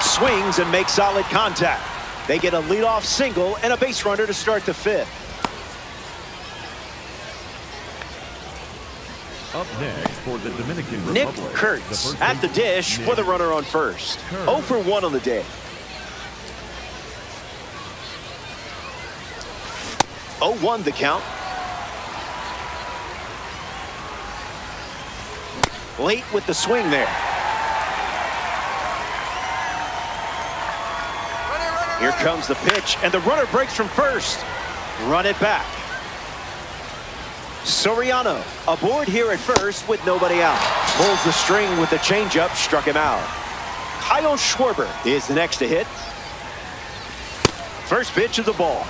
Swings and makes solid contact. They get a leadoff single and a base runner to start the fifth. Up next for the Dominican Nick Republic. Kurtz at the dish for the runner on first. 0 for 1 on the day. 0-1 the count. Late with the swing there. Here comes the pitch, and the runner breaks from first. Run it back. Soriano aboard here at first with nobody out. Pulls the string with the changeup, struck him out. Kyle Schwarber is the next to hit. First pitch of the ball.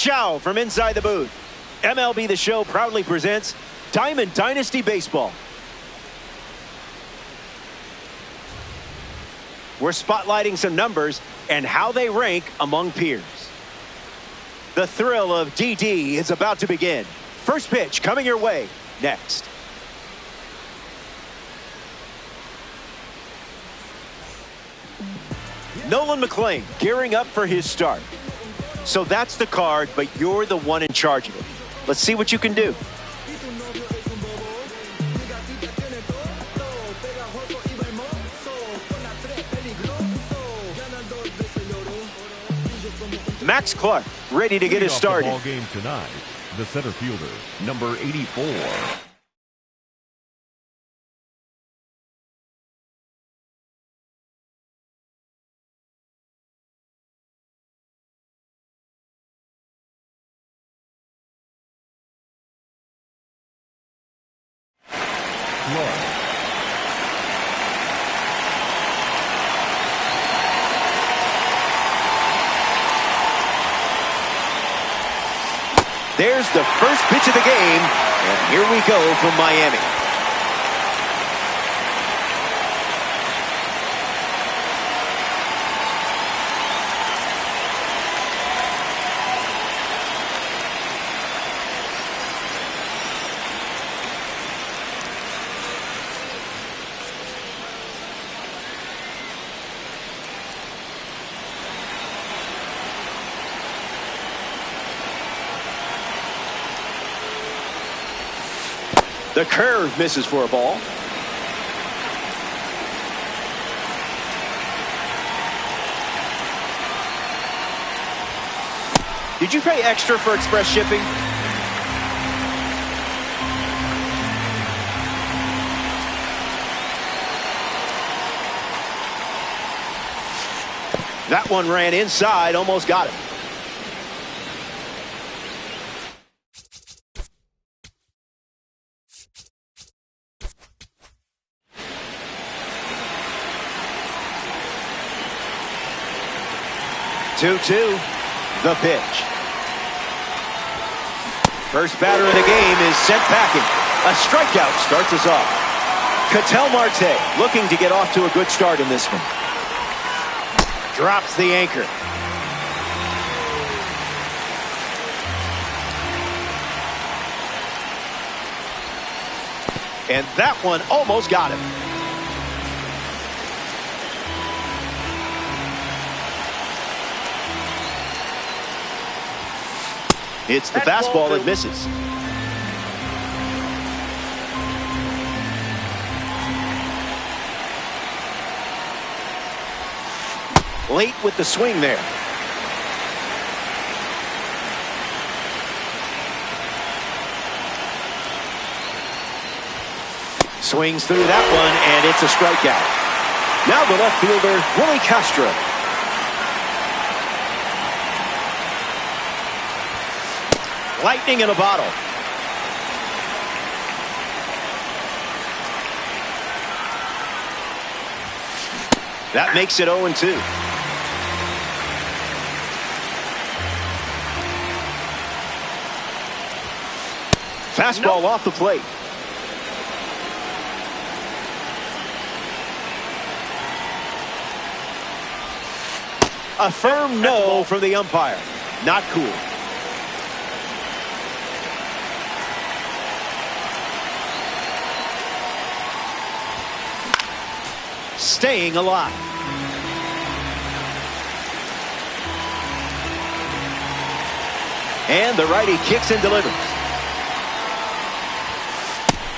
Ciao from inside the booth. MLB The Show proudly presents Diamond Dynasty Baseball. We're spotlighting some numbers and how they rank among peers. The thrill of DD is about to begin. First pitch coming your way next. Nolan McLean gearing up for his start. So that's the card, but you're the one in charge of it. Let's see what you can do. Max Clark ready to get us started. Ball game tonight. The center fielder, number 84. There's the first pitch of the game, and here we go from Miami. The curve misses for a ball. Did you pay extra for express shipping? That one ran inside, almost got it. Two-two, the pitch. First batter of the game is sent packing. A strikeout starts us off. Ketel Marte looking to get off to a good start in this one. Drops the anchor. And that one almost got him. It's the fastball that misses. Late with the swing there. Swings through that one, and it's a strikeout. Now the left fielder, Willie Castro. Lightning in a bottle. That makes it 0-2. Fastball off the plate. A firm no from the umpire. Not cool. Staying alive. And the righty kicks and delivers.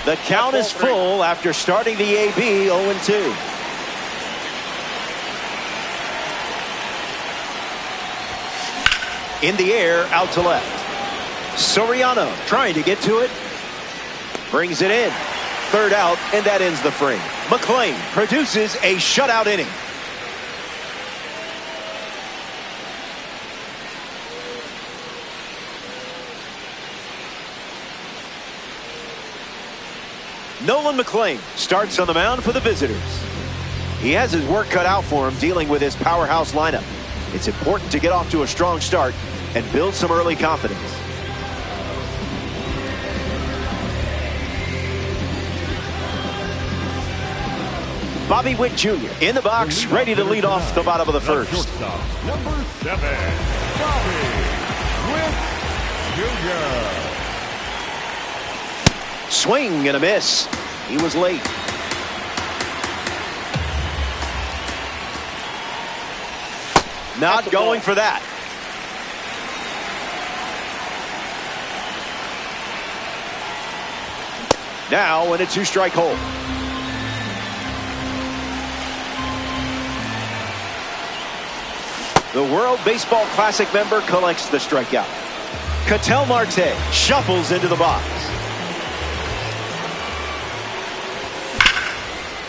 The count is full after starting the AB 0-2. In the air, out to left. Soriano trying to get to it. Brings it in. Third out, and that ends the frame. McLean produces a shutout inning. Nolan McLean starts on the mound for the visitors. He has his work cut out for him dealing with his powerhouse lineup. It's important to get off to a strong start and build some early confidence. Bobby Witt Jr. in the box, ready to lead off the bottom of the first. Shortstop, number 7, Bobby Witt Jr. Swing and a miss. He was late. Not going for that. Now in a 2-strike hole. The World Baseball Classic member collects the strikeout. Ketel Marte shuffles into the box.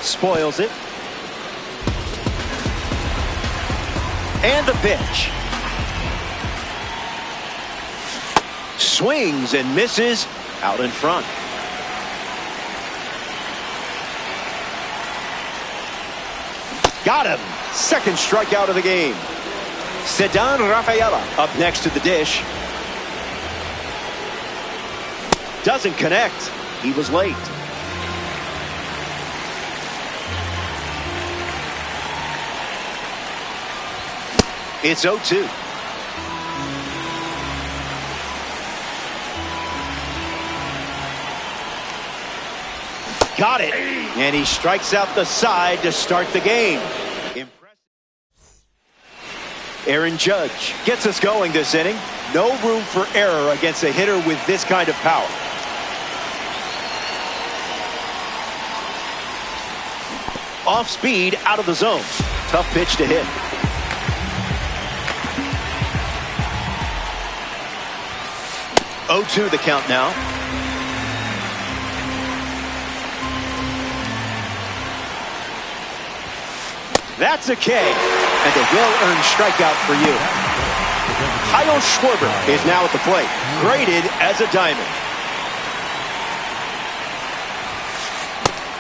Spoils it. And the pitch. Swings and misses out in front. Got him. Second strikeout of the game. Ceddanne Rafaela up next to the dish. Doesn't connect. He was late. It's 0-2. Got it. And he strikes out the side to start the game. Aaron Judge gets us going this inning. No room for error against a hitter with this kind of power. Off speed, out of the zone. Tough pitch to hit. Oh, 2 the count now. That's a K, and a well-earned strikeout for you. Kyle Schwarber is now at the plate, graded as a diamond.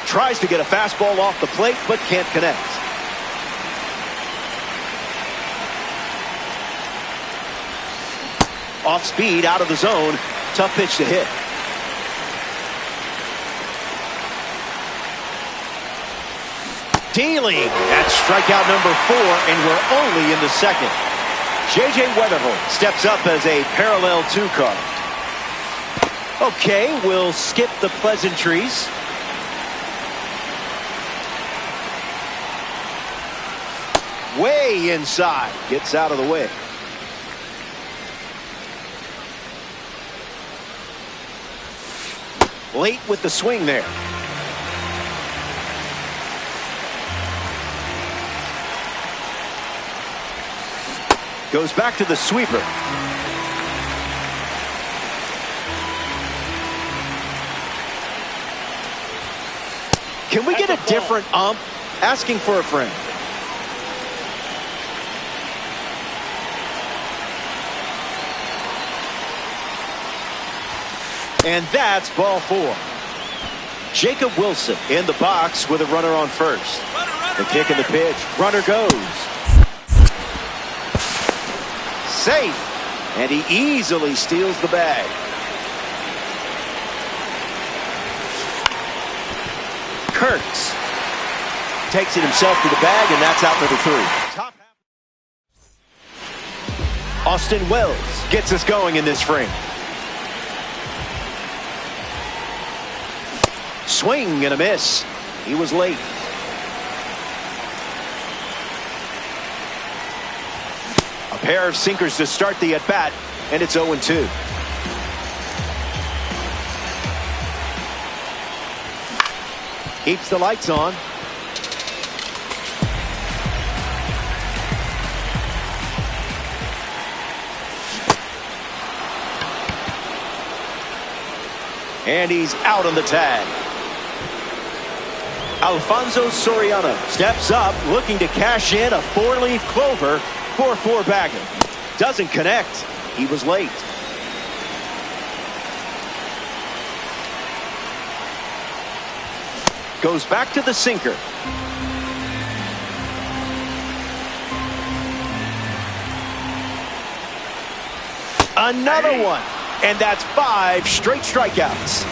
Tries to get a fastball off the plate, but can't connect. Off speed, out of the zone. Tough pitch to hit. Dealing. That's strikeout number 4, and we're only in the second. J.J. Weatherholt steps up as a parallel 2 card. Okay, we'll skip the pleasantries. Way inside. Gets out of the way. Late with the swing there. Goes back to the sweeper. Can we get a different ump? Asking for a friend. And that's ball 4. Jacob Wilson in the box with a runner on first. The kick and the pitch. Runner goes. Safe. And he easily steals the bag. Kurtz takes it himself to the bag, and that's out number 3. Austin Wells gets us going in this frame. Swing and a miss. He was late. A pair of sinkers to start the at-bat, and it's 0-2. Keeps the lights on. And he's out on the tag. Alfonso Soriano steps up, looking to cash in a 4-leaf clover for a 4-bagger. Doesn't connect. He was late. Goes back to the sinker. Another one. And that's 5 straight strikeouts.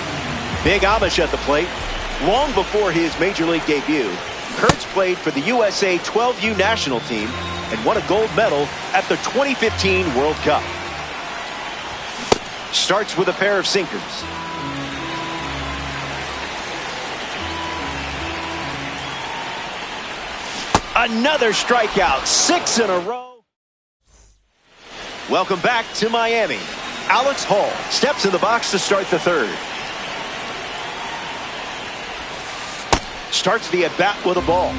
Big Amish at the plate. Long before his major league debut, Kurtz played for the USA 12U national team and won a gold medal at the 2015 World Cup. Starts with a pair of sinkers. Another strikeout, 6 in a row. Welcome back to Miami. Alex Hall steps in the box to start the third. Starts the at-bat with a ball.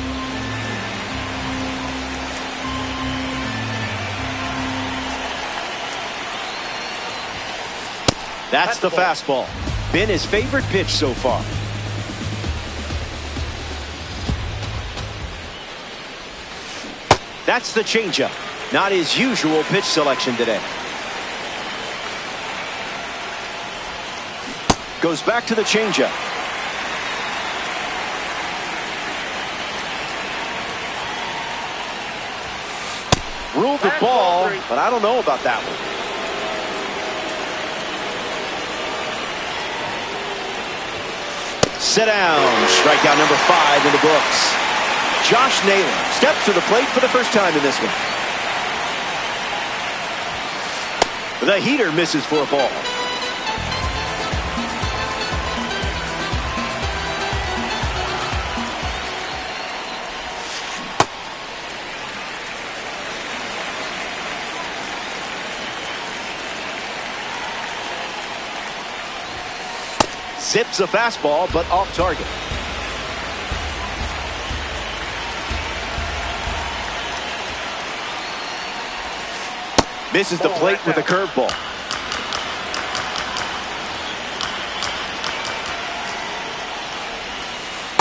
That's the fastball. Been his favorite pitch so far. That's the changeup. Not his usual pitch selection today. Goes back to the changeup. Ruled the ball, but I don't know about that one. Sit down. Strikeout number 5 in the books. Josh Naylor steps to the plate for the first time in this one. The heater misses for a ball. Zips a fastball, but off target. Misses the plate with a curveball.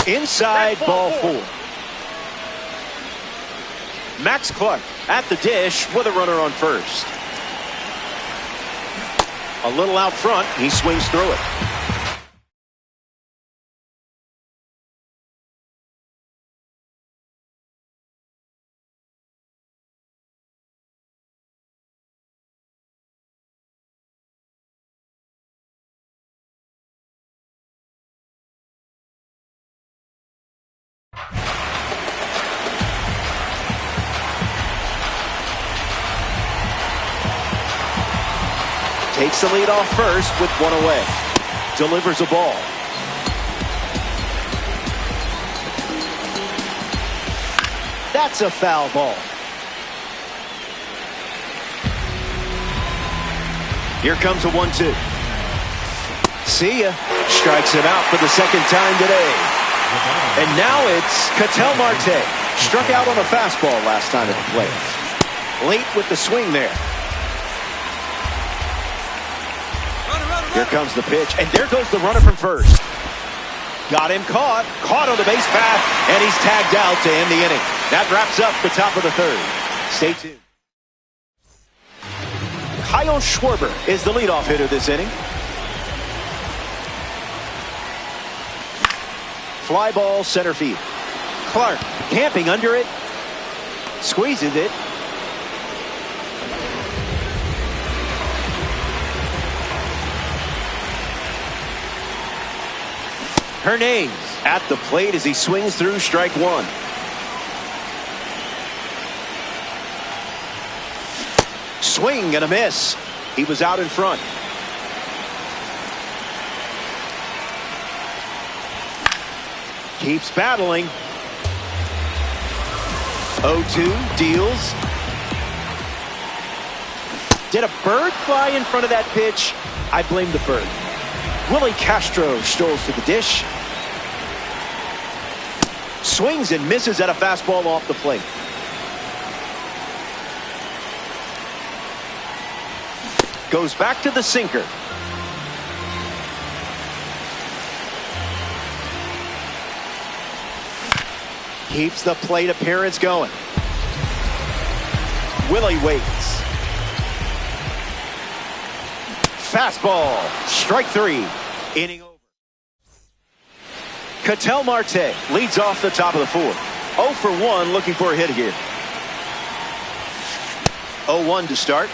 Inside, ball 4. Max Clark at the dish with a runner on first. A little out front, he swings through it. Takes the lead off first with one away. Delivers a ball. That's a foul ball. Here comes a 1-2. See ya. Strikes him out for the second time today. And now it's Ketel Marte. Struck out on a fastball last time at the plate. Late with the swing there. Here comes the pitch, and there goes the runner from first. Got him caught on the base path, and he's tagged out to end the inning. That wraps up the top of the third. Stay tuned. Kyle Schwarber is the leadoff hitter this inning. Fly ball center field. Clark camping under it. Squeezes it. Hernandez at the plate as he swings through strike 1. Swing and a miss. He was out in front. Keeps battling. 0-2 deals. Did a bird fly in front of that pitch? I blame the bird. Willie Castro strolls to the dish. Swings and misses at a fastball off the plate. Goes back to the sinker. Keeps the plate appearance going. Willie waits. Fastball. Strike 3. Inning over. Ketel Marte leads off the top of the 4th. 0 for 1 looking for a hit here. 0-1 to start.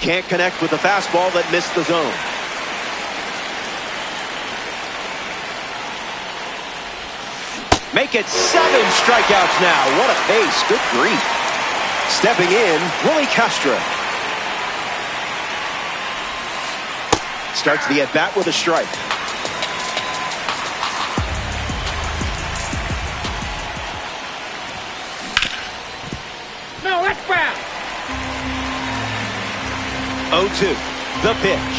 Can't connect with the fastball that missed the zone. Make it 7 strikeouts now. What a pace. Good grief. Stepping in, Willie Castro. Starts the at-bat with a strike. No, that's foul. 0-2. The pitch.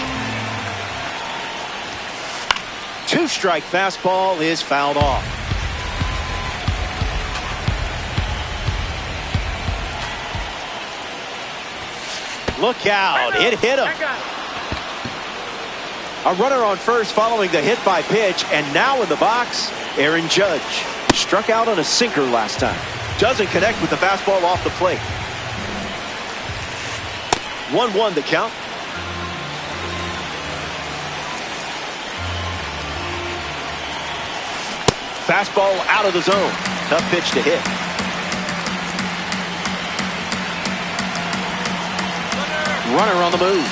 2-strike fastball is fouled off. Look out. It hit him. A runner on first following the hit by pitch, and now in the box, Aaron Judge. Struck out on a sinker last time. Doesn't connect with the fastball off the plate. 1-1 the count. Fastball out of the zone. Tough pitch to hit. Runner on the move.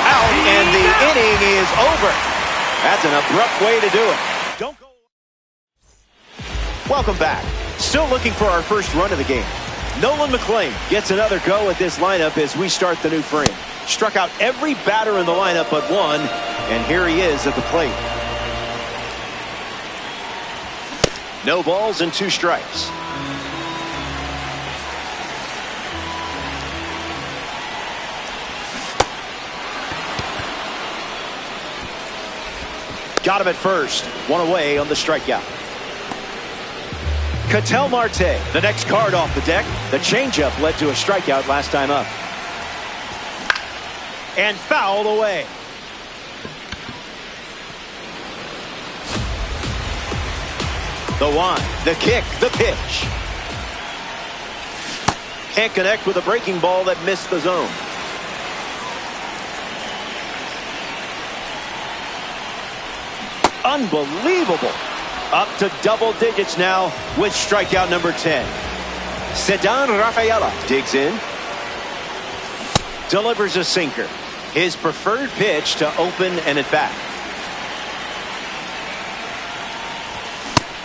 Out, and the inning is over. That's an abrupt way to do it. Don't go. Welcome back. Still looking for our first run of the game. Nolan McLean gets another go at this lineup as we start the new frame. Struck out every batter in the lineup but one, and here he is at the plate. No balls and 2 strikes. Got him at first. 1 away on the strikeout. Ketel Marte, the next card off the deck. The changeup led to a strikeout last time up. And fouled away. The wind, the kick, the pitch. Can't connect with a breaking ball that missed the zone. Unbelievable. Up to double digits now with strikeout number 10. Ceddanne Rafaela digs in. Delivers a sinker. His preferred pitch to open an at-bat.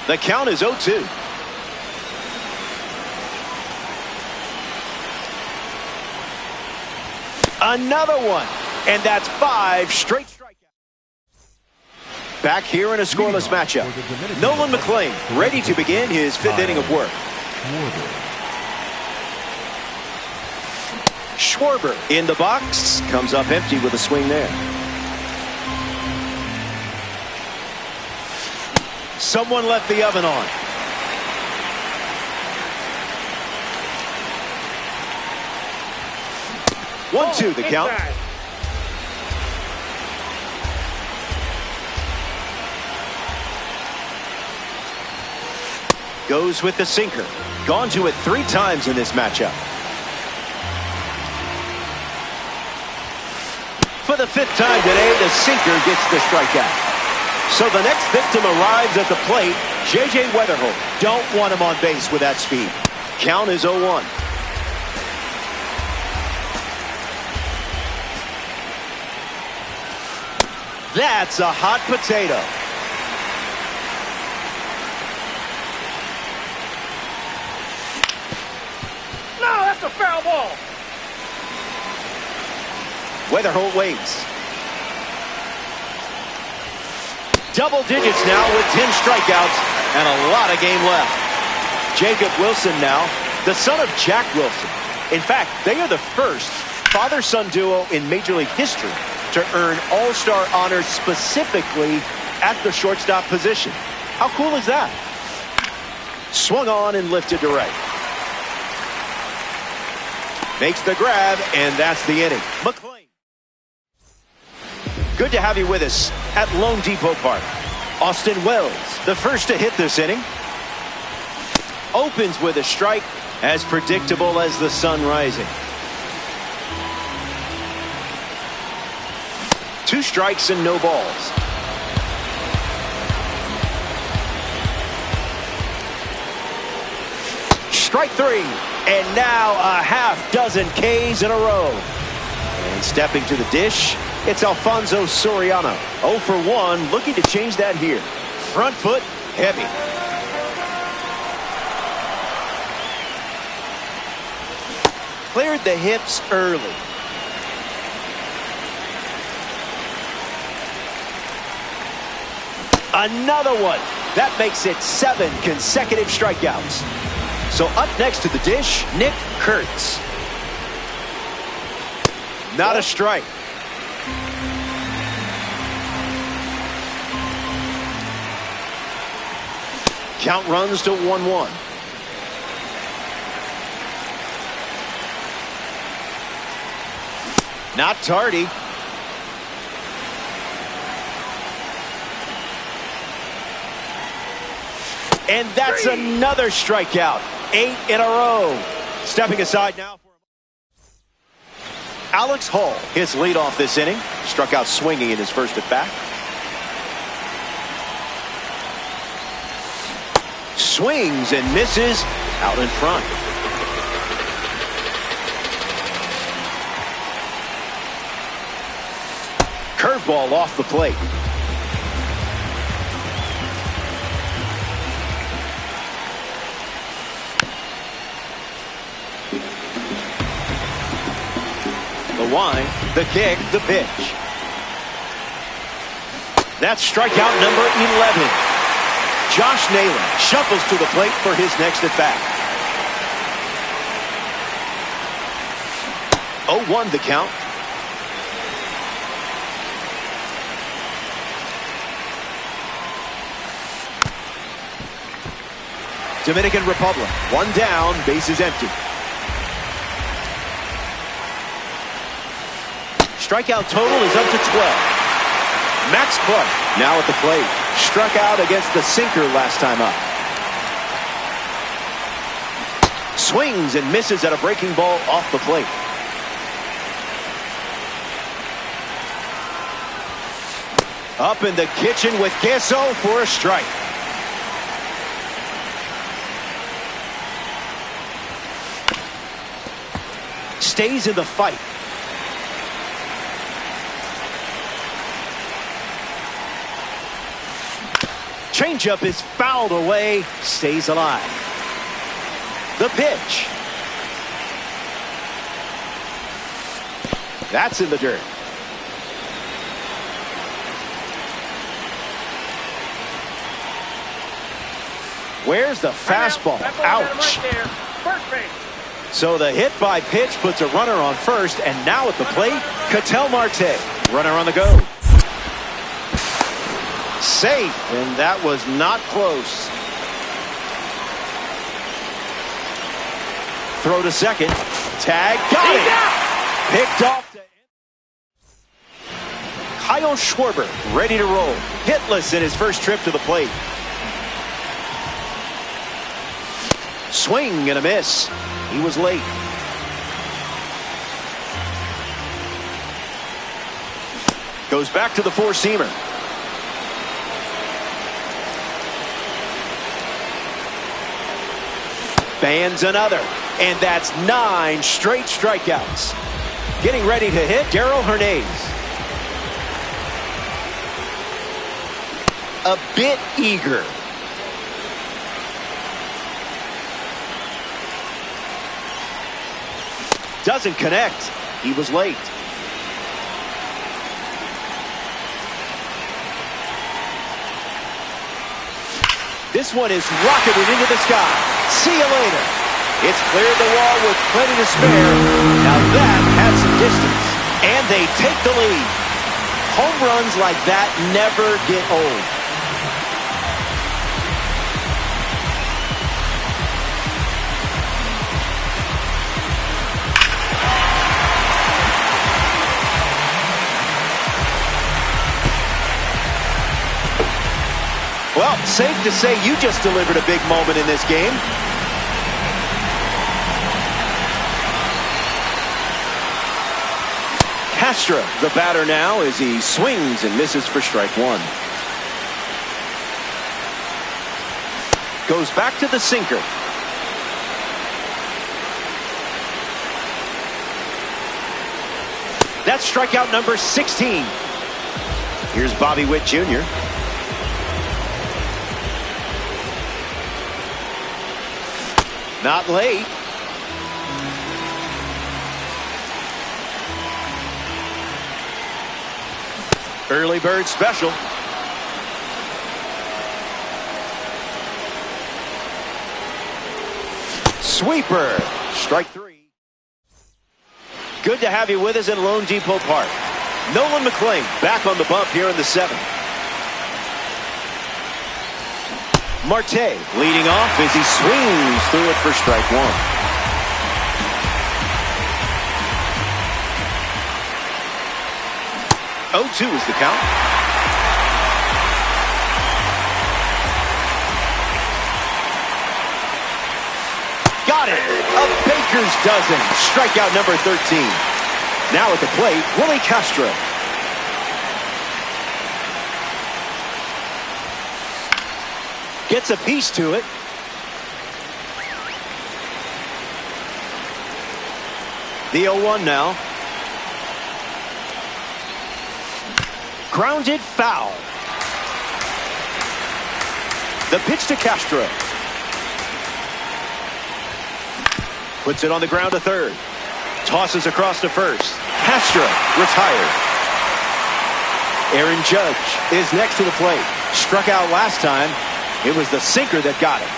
The count is 0-2. Another one. And that's 5 straight strikeouts. Back here in a scoreless matchup. Nolan McLean ready to begin his 5th inning of work. Schwarber in the box. Comes up empty with a swing there. Someone left the oven on. One, two, the count. Goes with the sinker. Gone to it 3 times in this matchup. For the 5th time today, the sinker gets the strikeout. So the next victim arrives at the plate, J.J. Weatherholt. Don't want him on base with that speed. Count is 0-1. That's a hot potato. No, that's a foul ball. Weatherholt waits. Double digits now with 10 strikeouts and a lot of game left. Jacob Wilson now, the son of Jack Wilson. In fact, they are the first father-son duo in Major League history to earn all-star honors specifically at the shortstop position. How cool is that? Swung on and lifted to right. Makes the grab, and that's the inning. McLean. Good to have you with us at Lone Depot Park. Austin Wells, the first to hit this inning. Opens with a strike, as predictable as the sun rising. 2 strikes and no balls. Strike 3. And now a half dozen Ks in a row. And stepping to the dish, it's Alfonso Soriano. 0 for 1, looking to change that here. Front foot, heavy. Cleared the hips early. Another one. That makes it 7 consecutive strikeouts. So up next to the dish, Nick Kurtz. Not a strike. Count runs to 1-1. Not tardy. And that's another strikeout. 8 in a row. Stepping aside now for Alex Hall, his leadoff this inning. Struck out swinging in his first at bat. Swings and misses out in front. Curveball off the plate. The wind, the kick, the pitch. That's strikeout number 11. Josh Naylor shuffles to the plate for his next at bat. 0-1 the count. Dominican Republic, 1 down, bases empty. Strikeout total is up to 12. Max Clark now at the plate. Struck out against the sinker last time up. Swings and misses at a breaking ball off the plate. Up in the kitchen with Queso for a strike. Stays in the fight. Changeup is fouled away. Stays alive. The pitch. That's in the dirt. Where's the fastball? Ouch. So the hit by pitch puts a runner on first, and now at the plate, Ketel Marte. Runner on the go. Safe, and that was not close. Throw to second. Tag. Got it. Picked off. Kyle Schwarber ready to roll. Hitless in his first trip to the plate. Swing and a miss. He was late. Goes back to the four-seamer. Bands another. And that's 9 straight strikeouts. Getting ready to hit Darrell Hernandez. A bit eager. Doesn't connect. He was late. This one is rocketed into the sky. See you later. It's cleared the wall with plenty to spare. Now that had some distance. And they take the lead. Home runs like that never get old. Well, safe to say you just delivered a big moment in this game. Castro, the batter now, as he swings and misses for strike one. Goes back to the sinker. That's strikeout number 16. Here's Bobby Witt Jr. Not late. Early bird special. Sweeper. Strike 3. Good to have you with us in Lone Depot Park. Nolan McClain back on the bump here in the 7th. Marte leading off as he swings through it for strike 1. 0-2 is the count. Got it. A baker's dozen. Strikeout number 13. Now at the plate, Willie Castro. Gets a piece to it. The 0-1 now. Grounded foul. The pitch to Castro. Puts it on the ground to third. Tosses across to first. Castro retired. Aaron Judge is next to the plate. Struck out last time. It was the sinker that got him.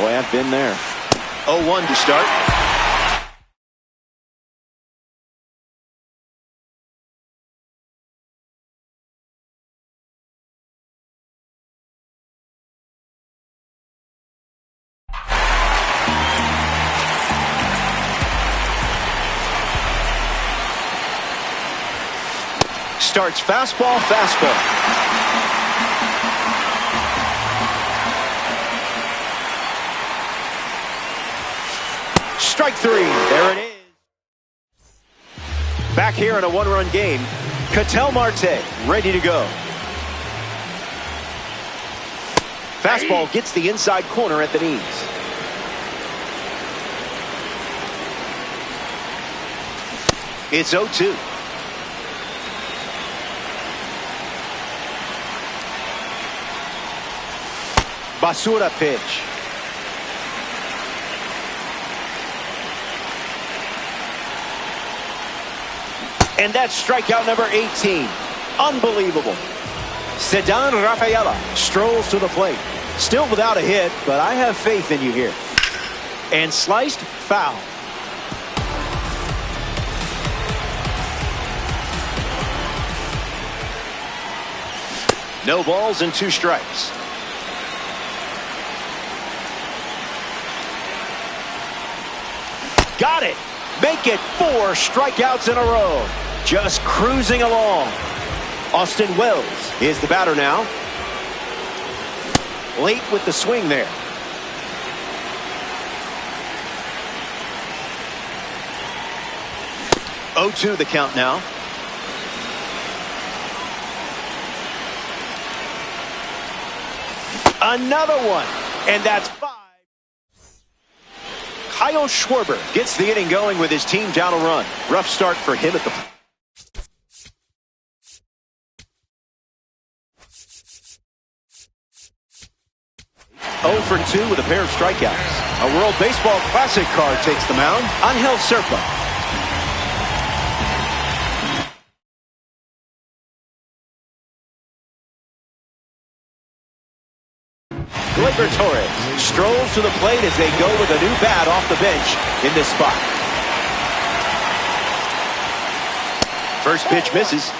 Boy, I've been there. 0-1 to start. Starts fastball, fastball. Strike 3. There it is. Back here in a one-run game. Ketel Marte ready to go. Fastball gets the inside corner at the knees. It's 0-2. Basura pitch. And that's strikeout number 18. Unbelievable. Ceddanne Rafaela strolls to the plate. Still without a hit, but I have faith in you here. And sliced foul. No balls and 2 strikes. Got it. Make it 4 strikeouts in a row. Just cruising along. Austin Wells is the batter now. Late with the swing there. Oh, 0-2 the count now. Another one. And that's 5. Kyle Schwarber gets the inning going with his team down a run. Rough start for him at the plate. 0 for 2 with a pair of strikeouts. A World Baseball Classic card takes the mound. Angel Serpa. Gleyber Torres strolls to the plate as they go with a new bat off the bench in this spot. First pitch misses.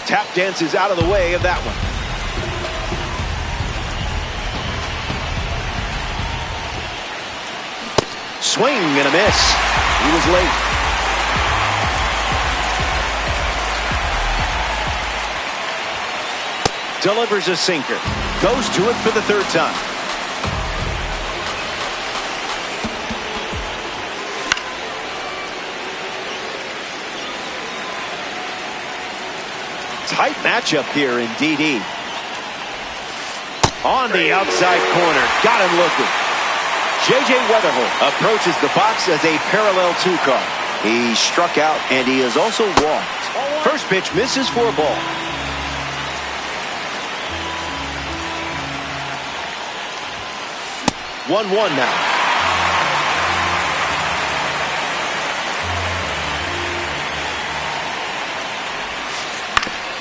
Tap dances out of the way of that one. Swing and a miss. He was late. Delivers a sinker. Goes to it for the 3rd time. Tight matchup here in DD. On the outside corner. Got him looking. J.J. Weatherholt approaches the box as a parallel 2 card. He struck out, and he has also walked. First pitch misses for a ball. One now.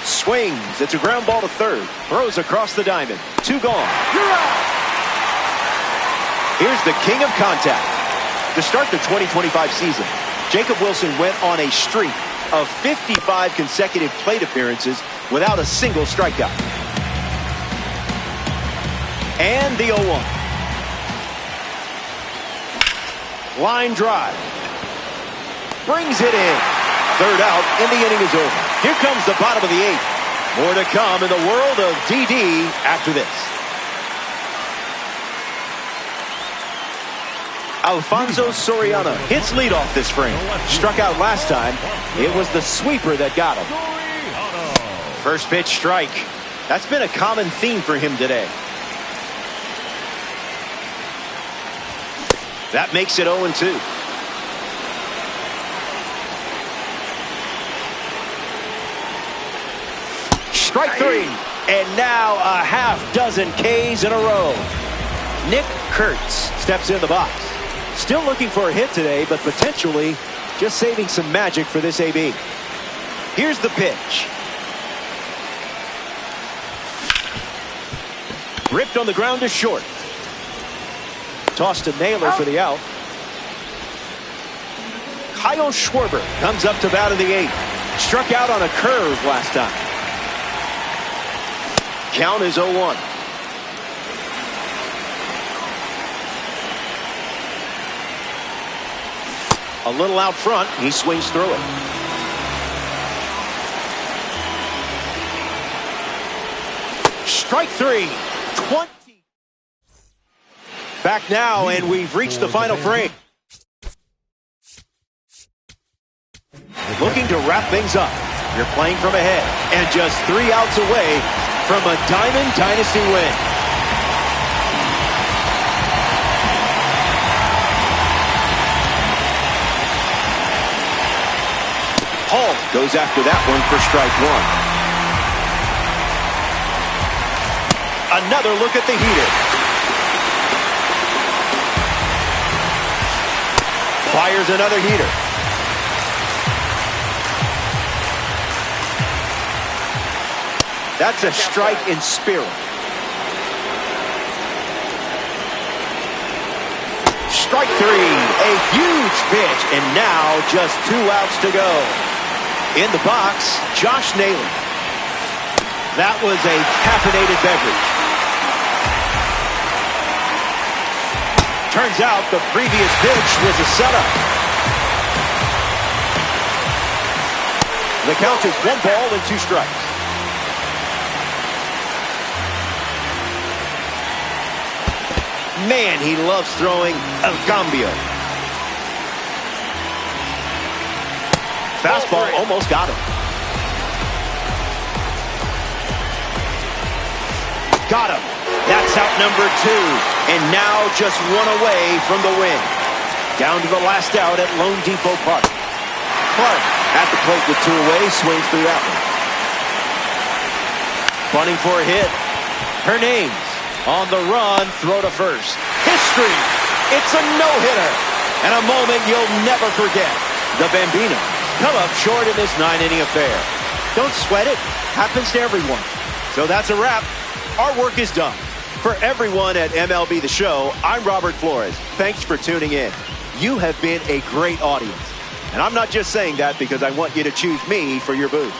Swings. It's a ground ball to third. Throws across the diamond. 2 gone. You're out. Here's the king of contact. To start the 2025 season, Jacob Wilson went on a streak of 55 consecutive plate appearances without a single strikeout. And the 0-1. Line drive. Brings it in. Third out, and the inning is over. Here comes the bottom of the 8th. More to come in the world of DD after this. Alfonso Soriano hits leadoff this frame. Struck out last time. It was the sweeper that got him. First pitch strike. That's been a common theme for him today. That makes it 0-2. Strike 3. And now a half dozen Ks in a row. Nick Kurtz steps in the box. Still looking for a hit today, but potentially just saving some magic for this AB. Here's the pitch. Ripped on the ground to short. Tossed to Naylor for the out. Kyle Schwarber comes up to bat in the 8th. Struck out on a curve last time. Count is 0-1. A little out front. He swings through it. Strike 3. 20. Back now, and we've reached the final frame. Looking to wrap things up. You're playing from ahead, and just 3 outs away from a Diamond Dynasty win. Hall goes after that one for strike 1. Another look at the heater. Fires another heater. That's a strike in spirit. Strike 3. A huge pitch, and now just 2 outs to go. In the box, Josh Naylor. That was a caffeinated beverage. Turns out the previous pitch was a setup. The count is 1 ball and 2 strikes. Man, he loves throwing El Cambio. Fastball almost got him. Got him. That's out number 2. And now just 1 away from the win. Down to the last out at Lone Depot Park. Clark at the plate with 2 away. Swings through that one. Bunting for a hit. Hernandez on the run. Throw to first. History. It's a no-hitter. And a moment you'll never forget. The Bambino come up short in this 9-inning affair. Don't sweat it. Happens to everyone. So that's a wrap. Our work is done. For everyone at MLB The Show, I'm Robert Flores. Thanks for tuning in. You have been a great audience. And I'm not just saying that because I want you to choose me for your booth.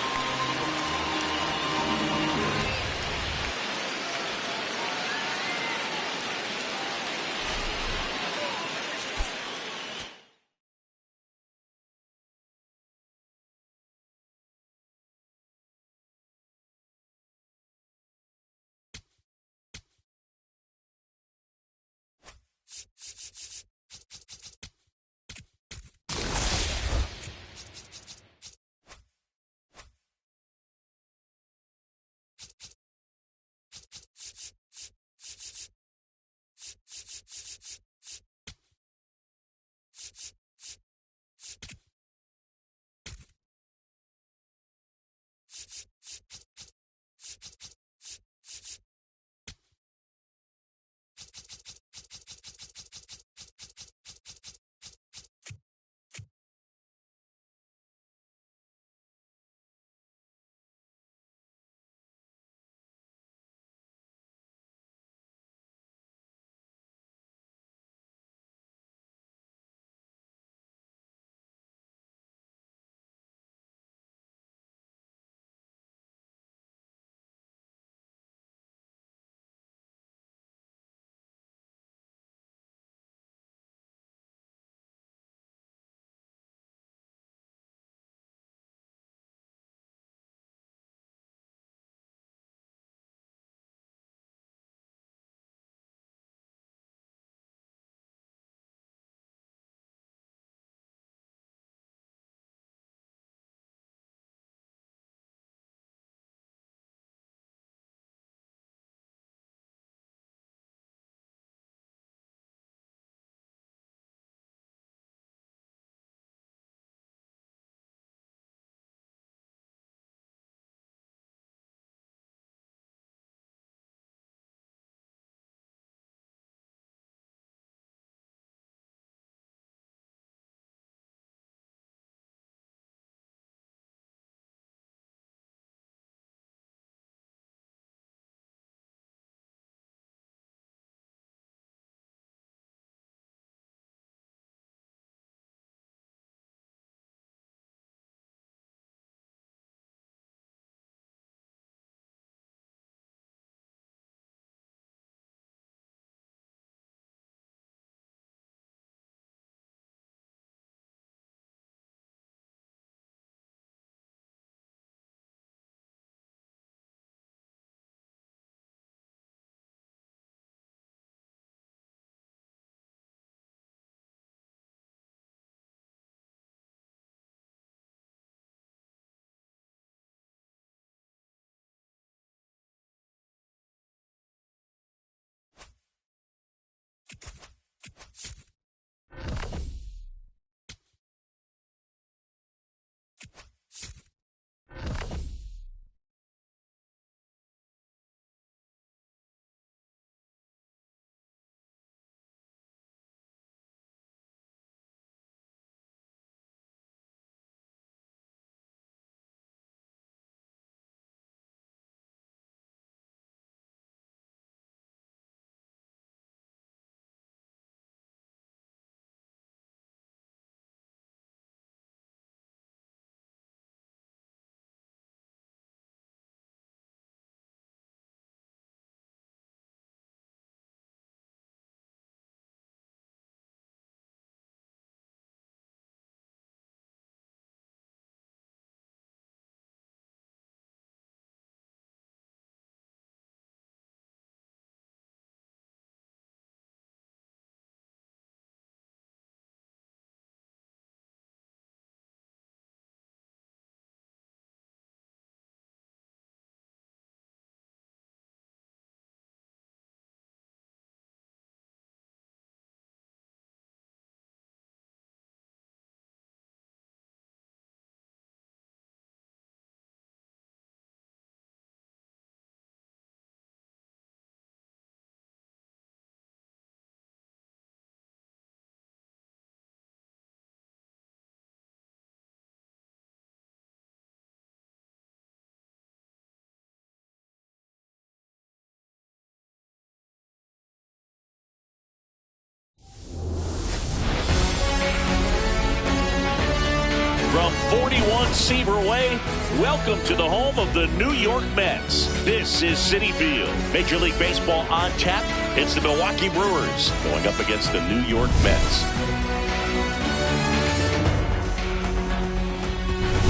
From 41 Seaver Way, welcome to the home of the New York Mets. This is Citi Field. Major League Baseball on tap. It's the Milwaukee Brewers going up against the New York Mets.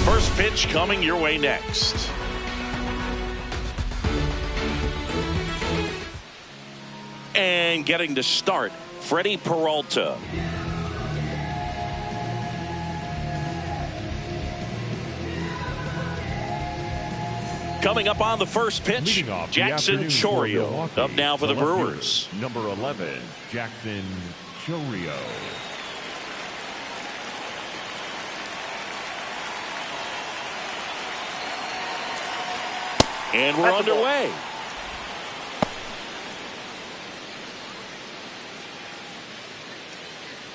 First pitch coming your way next. And getting to start, Freddie Peralta. Coming up on the first pitch, Jackson Chourio up now for the Brewers. Number 11, Jackson Chourio. And we're underway.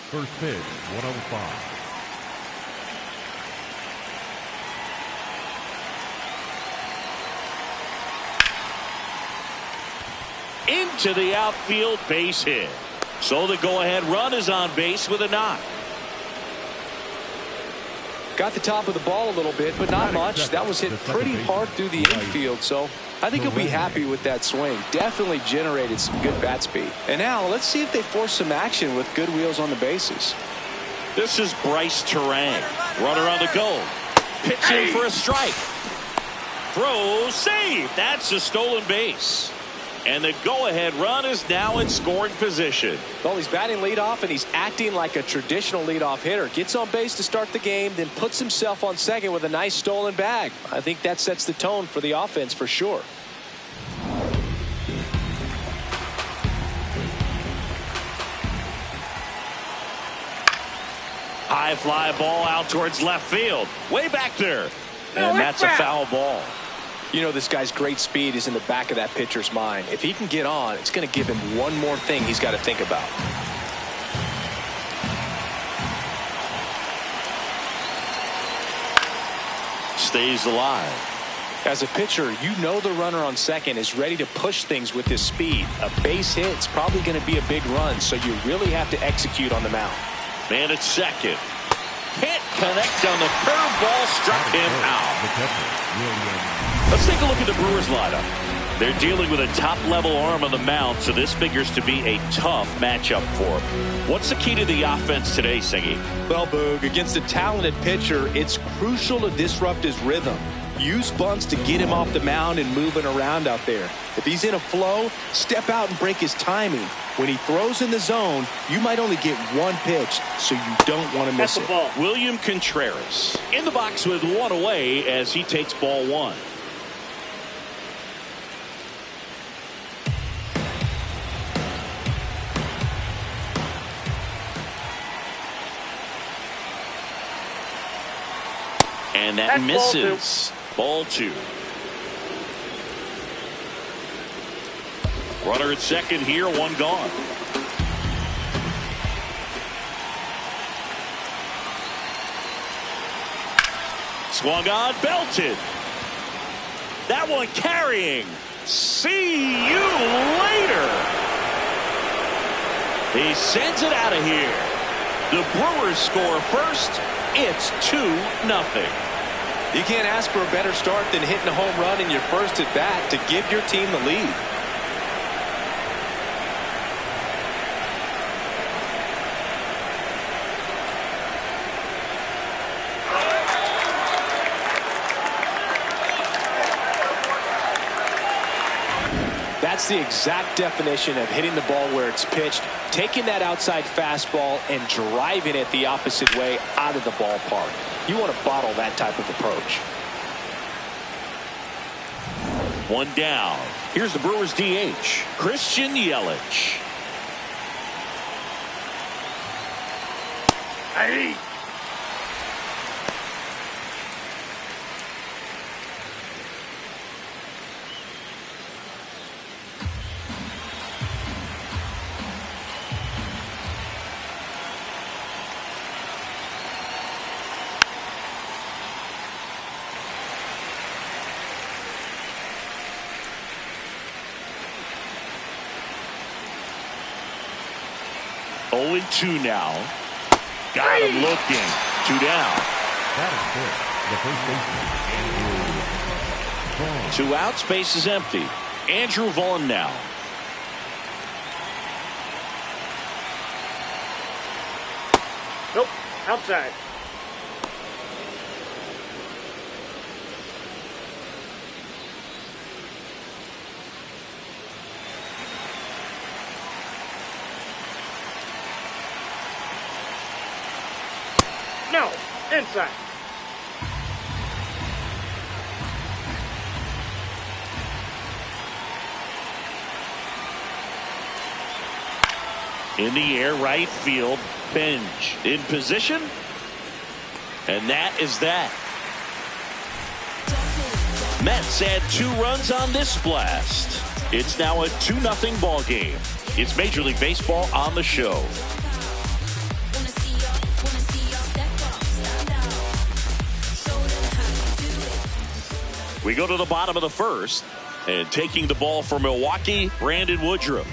First pitch, 105. Into the outfield, base hit. So the go-ahead run is on base with a knock. Got the top of the ball a little bit, but not much. That was hit pretty hard through the infield, so I think he'll be happy with that swing. Definitely generated some good bat speed. And now let's see if they force some action with good wheels on the bases. This is Bryce Terang. Runner on the go. Pitching for a strike. Throw, save. That's a stolen base. And the go-ahead run is now in scoring position. Well, he's batting leadoff, and he's acting like a traditional leadoff hitter. Gets on base to start the game, then puts himself on second with a nice stolen bag. I think that sets the tone for the offense for sure. High fly ball out towards left field. Way back there. And that's a foul ball. You know, this guy's great speed is in the back of that pitcher's mind. If he can get on, it's going to give him one more thing he's got to think about. Stays alive. As a pitcher, you know the runner on second is ready to push things with his speed. A base hit's probably going to be a big run, so you really have to execute on the mound. Man at second. Can't connect on the curveball, struck him out. Let's take a look at the Brewers lineup. They're dealing with a top-level arm on the mound, so this figures to be a tough matchup for him. What's the key to the offense today, Singy? Well, Boog, against a talented pitcher, it's crucial to disrupt his rhythm. Use bunts to get him off the mound and moving around out there. If he's in a flow, step out and break his timing. When he throws in the zone, you might only get one pitch, so you don't want to miss it. William Contreras in the box with one away as he takes ball one. And that misses. Ball two. Runner at second here, one gone. Swung on, belted. That one carrying. See you later. He sends it out of here. The Brewers score first. It's 2-0. You can't ask for a better start than hitting a home run in your first at bat to give your team the lead. That's the exact definition of hitting the ball where it's pitched, taking that outside fastball and driving it the opposite way out of the ballpark. You want to bottle that type of approach. One down. Here's the Brewers DH, Christian Yelich. Hey. Oh, 2 now. Got him looking. 2 down. That is good. The first baseman, Andrew Vaughn. 2 outs, base is empty. Andrew Vaughn now. Nope. Outside. No. Inside. In the air, right field. Bench in position. And that is that. Mets add 2 runs on this blast. It's now a 2-0 ball game. It's Major League Baseball on the show. We go to the bottom of the first, and taking the ball for Milwaukee, Brandon Woodruff.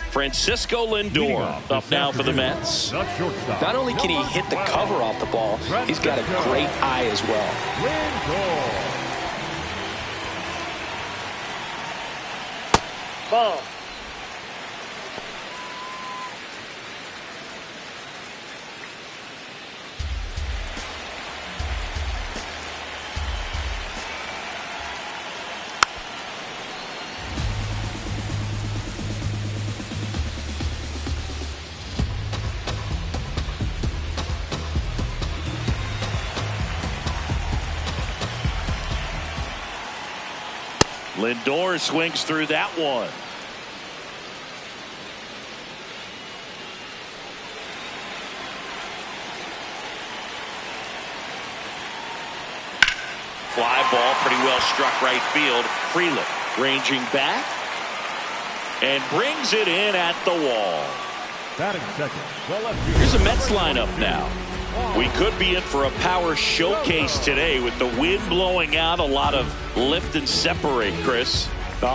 Francisco Lindor up now for the Mets. Not only can he hit the cover off the ball, he's got a great eye as well. Ball. Lindor swings through that one. Fly ball pretty well struck right field. Freeland ranging back and brings it in at the wall. Batting second. Here's a Mets lineup now. We could be in for a power showcase today with the wind blowing out, a lot of lift and separate, Chris.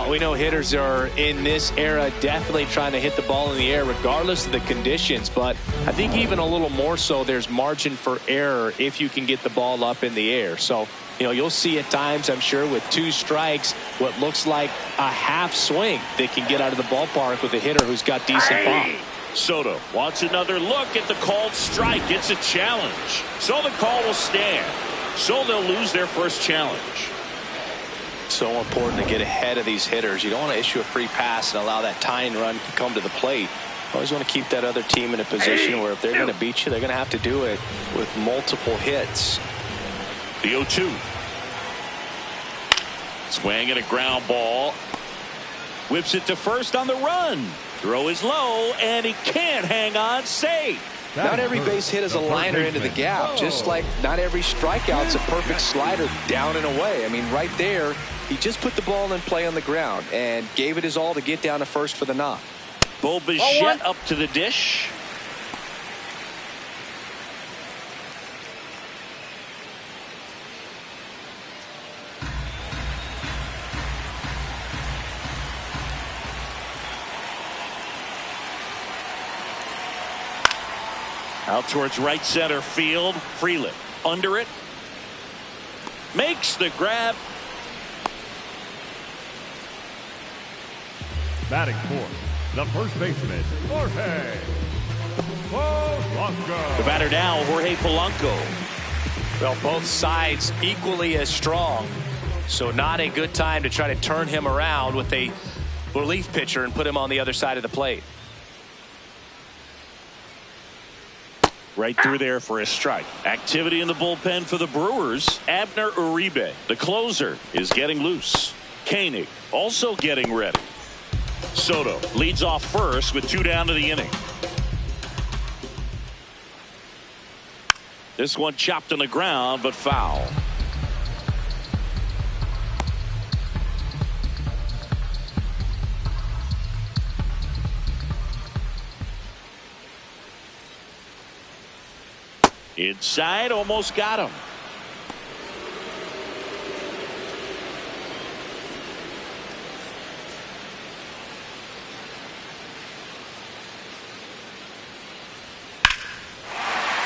We know hitters are in this era definitely trying to hit the ball in the air regardless of the conditions, but I think even a little more so there's margin for error if you can get the ball up in the air. So, you know, you'll see at times, I'm sure, with 2 strikes, what looks like a half swing that can get out of the ballpark with a hitter who's got decent pop. Soto wants another look at the called strike. It's a challenge. So the call will stand. So they'll lose their first challenge. So important to get ahead of these hitters. You don't want to issue a free pass and allow that tying run to come to the plate. You always want to keep that other team in a position where if they're going to beat you, they're going to have to do it with multiple hits. The 0-2. Swing and a ground ball. Whips it to first on the run. Throw is low, and he can't hang on safe. Not every base hit is a liner into the gap, just like not every strikeout's a perfect slider down and away. I mean, right there, he just put the ball in play on the ground and gave it his all to get down to first for the knock. Bo Bichette up to the dish. Out towards right center field. Freeland under it. Makes the grab. Batting fourth, the first baseman, Jorge Polanco. The batter now, Jorge Polanco. Well, both sides equally as strong, so not a good time to try to turn him around with a relief pitcher and put him on the other side of the plate. Right through there for a strike. Activity in the bullpen for the Brewers. Abner Uribe, the closer, is getting loose. Koenig also getting ready. Soto leads off first with 2 down to the inning. This one chopped on the ground, but foul. Inside, almost got him.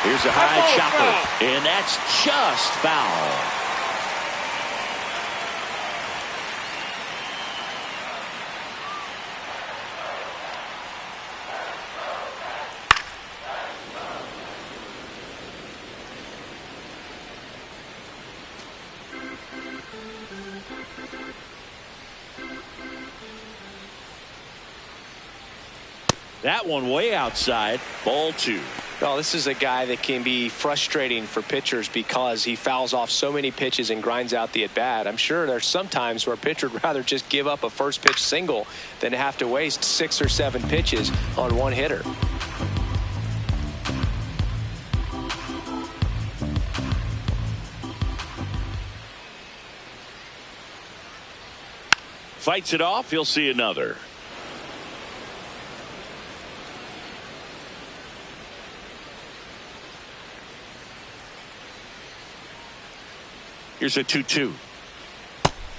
Here's a high chopper, and that's just foul. That one way outside. Ball 2. Well, this is a guy that can be frustrating for pitchers because he fouls off so many pitches and grinds out the at-bat. I'm sure there's some times where a pitcher would rather just give up a first pitch single than to have to waste 6 or 7 pitches on one hitter. Fights it off. He'll see another. Here's a 2-2.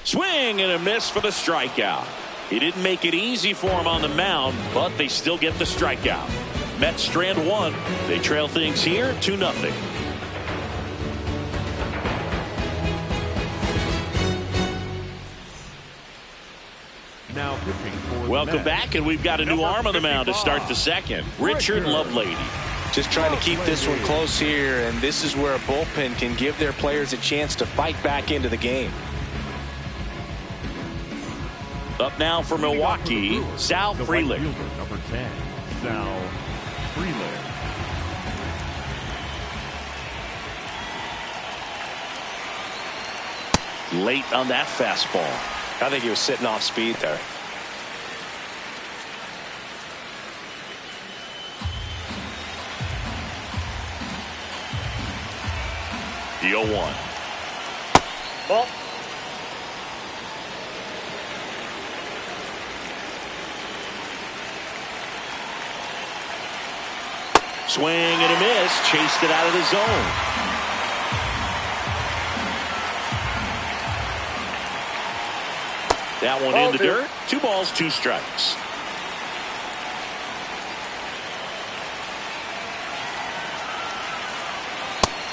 Swing and a miss for the strikeout. He didn't make it easy for him on the mound, but they still get the strikeout. Mets strand 1. They trail things here 2-0. Now pitching for Welcome back, and we've got a new arm on the mound to start the second. Richard Lovelady. Just trying to keep this one close here, and this is where a bullpen can give their players a chance to fight back into the game. Up now for Milwaukee, Sal Freeland. Number 10, Sal Freeland. Late on that fastball. I think he was sitting off speed there. The 0-1. Ball. Swing and a miss. Chased it out of the zone. That one in the dirt. 2 balls, 2 strikes.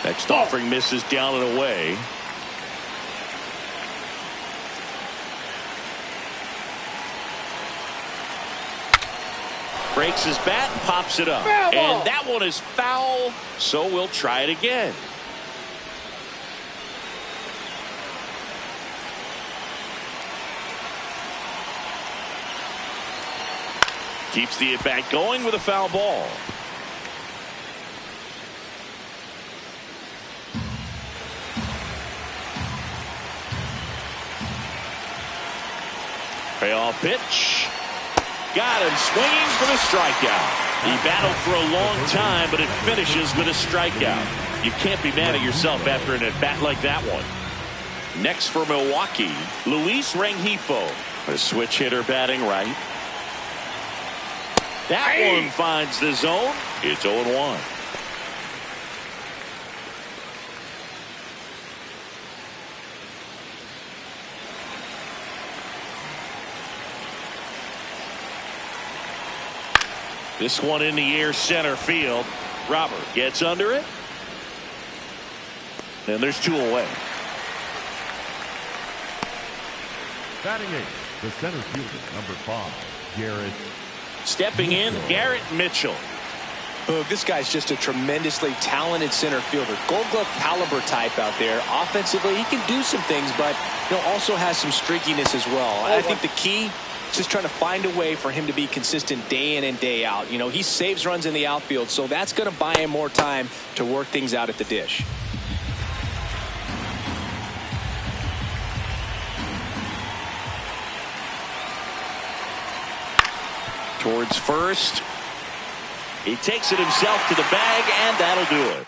Next offering misses down and away. Breaks his bat and pops it up. And that one is foul, so we'll try it again. Keeps the at-bat going with a foul ball. Payoff pitch. Got him swinging for the strikeout. He battled for a long time, but it finishes with a strikeout. You can't be mad at yourself after an at-bat like that one. Next for Milwaukee, Luis Rengifo, a switch hitter batting right. That one finds the zone. It's 0-1. This one in the air, center field. Robert gets under it. And there's 2 away. Batting 8, the center fielder, number 5, Garrett. Stepping in, Garrett Mitchell. Boog, this guy's just a tremendously talented center fielder. Gold Glove caliber type out there. Offensively, he can do some things, but he'll also has some streakiness as well. I think the key is just trying to find a way for him to be consistent day in and day out. You know, he saves runs in the outfield, so that's going to buy him more time to work things out at the dish. Towards first. He takes it himself to the bag, and that'll do it.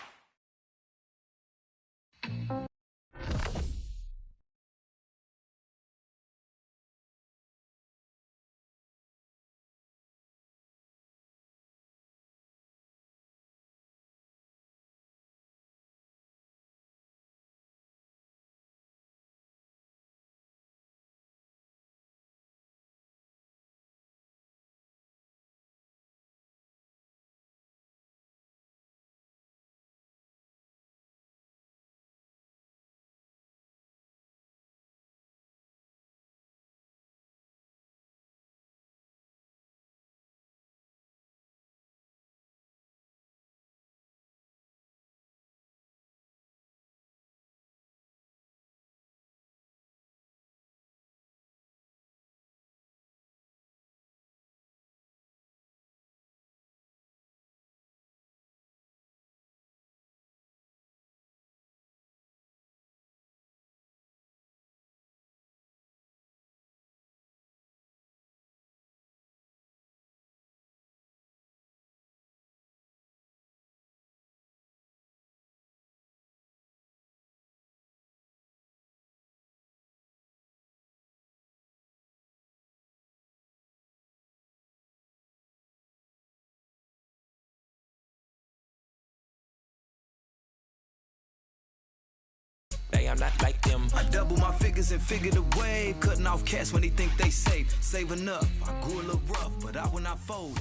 I'm not like them. I double my figures and figure the wave. Cutting off cats when they think they safe. Saving up. I grew a little rough, but I will not fold.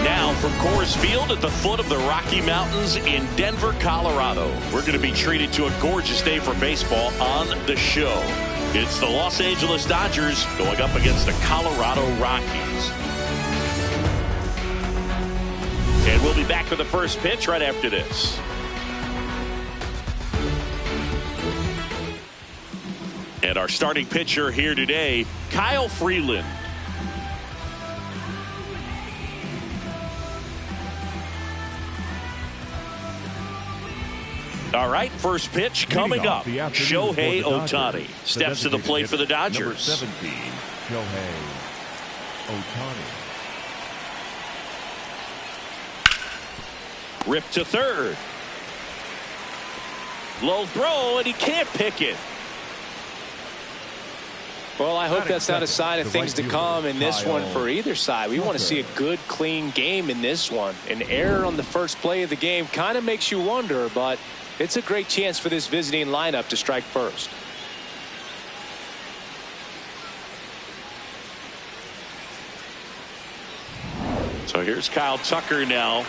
Now from Coors Field at the foot of the Rocky Mountains in Denver, Colorado. We're going to be treated to a gorgeous day for baseball on the show. It's the Los Angeles Dodgers going up against the Colorado Rockies. And we'll be back for the first pitch right after this. And our starting pitcher here today, Kyle Freeland. All right, first pitch coming up. Shohei Ohtani steps to the plate for the Dodgers. Number 17, Shohei Ohtani. Ripped to third. Low throw, and he can't pick it. Well, I hope that's not a sign of things to come in this one for either side. We want to see a good, clean game in this one. An error on the first play of the game kind of makes you wonder, but it's a great chance for this visiting lineup to strike first. So here's Kyle Tucker now.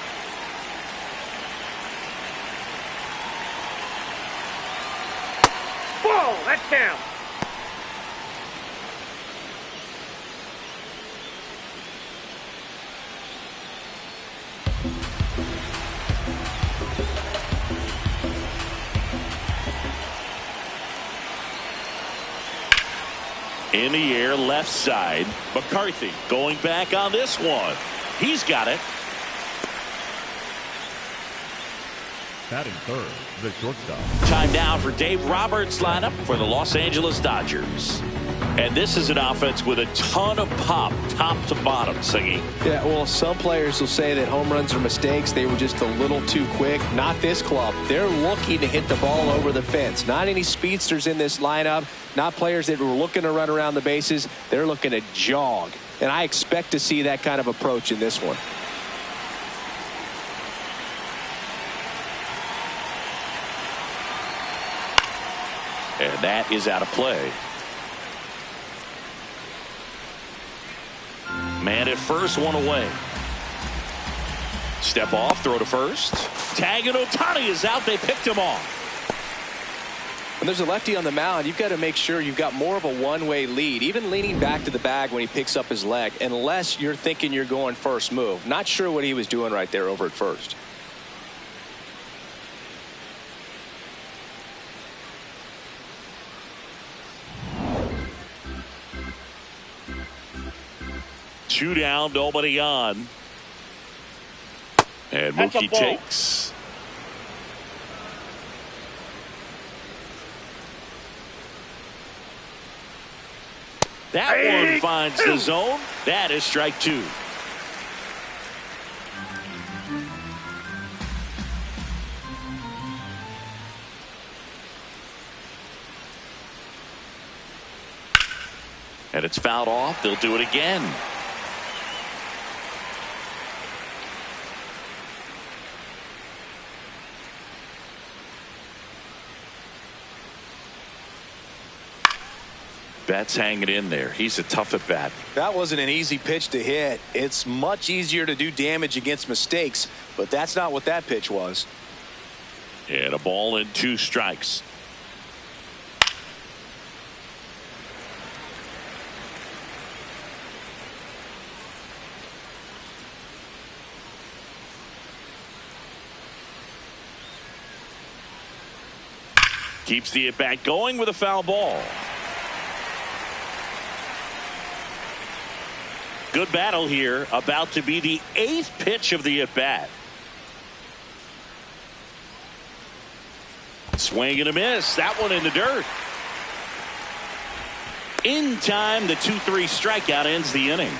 Whoa, that's down. In the air, left side. McCarthy going back on this one. He's got it. Batting third, the shortstop. Time now for Dave Roberts' lineup for the Los Angeles Dodgers. And this is an offense with a ton of pop, top to bottom, Singy. Yeah, well, some players will say that home runs are mistakes. They were just a little too quick. Not this club. They're looking to hit the ball over the fence. Not any speedsters in this lineup. Not players that were looking to run around the bases. They're looking to jog. And I expect to see that kind of approach in this one. And that is out of play. Man at first, one away. Step off, throw to first. Tag and Ohtani is out. They picked him off. When there's a lefty on the mound, you've got to make sure you've got more of a one-way lead, even leaning back to the bag when he picks up his leg, unless you're thinking you're going first move. Not sure what he was doing right there over at first. Two down, nobody on. And Mookie takes. That one finds the zone. That is strike two. And it's fouled off. They'll do it again. Betts hanging in there. He's a tough at bat. That wasn't an easy pitch to hit. It's much easier to do damage against mistakes, but that's not what that pitch was. And a ball and two strikes. Keeps the at bat going with a foul ball. Good battle here. About to be the 8th pitch of the at-bat. Swing and a miss. That one in the dirt. In time, the 2-3 strikeout ends the inning.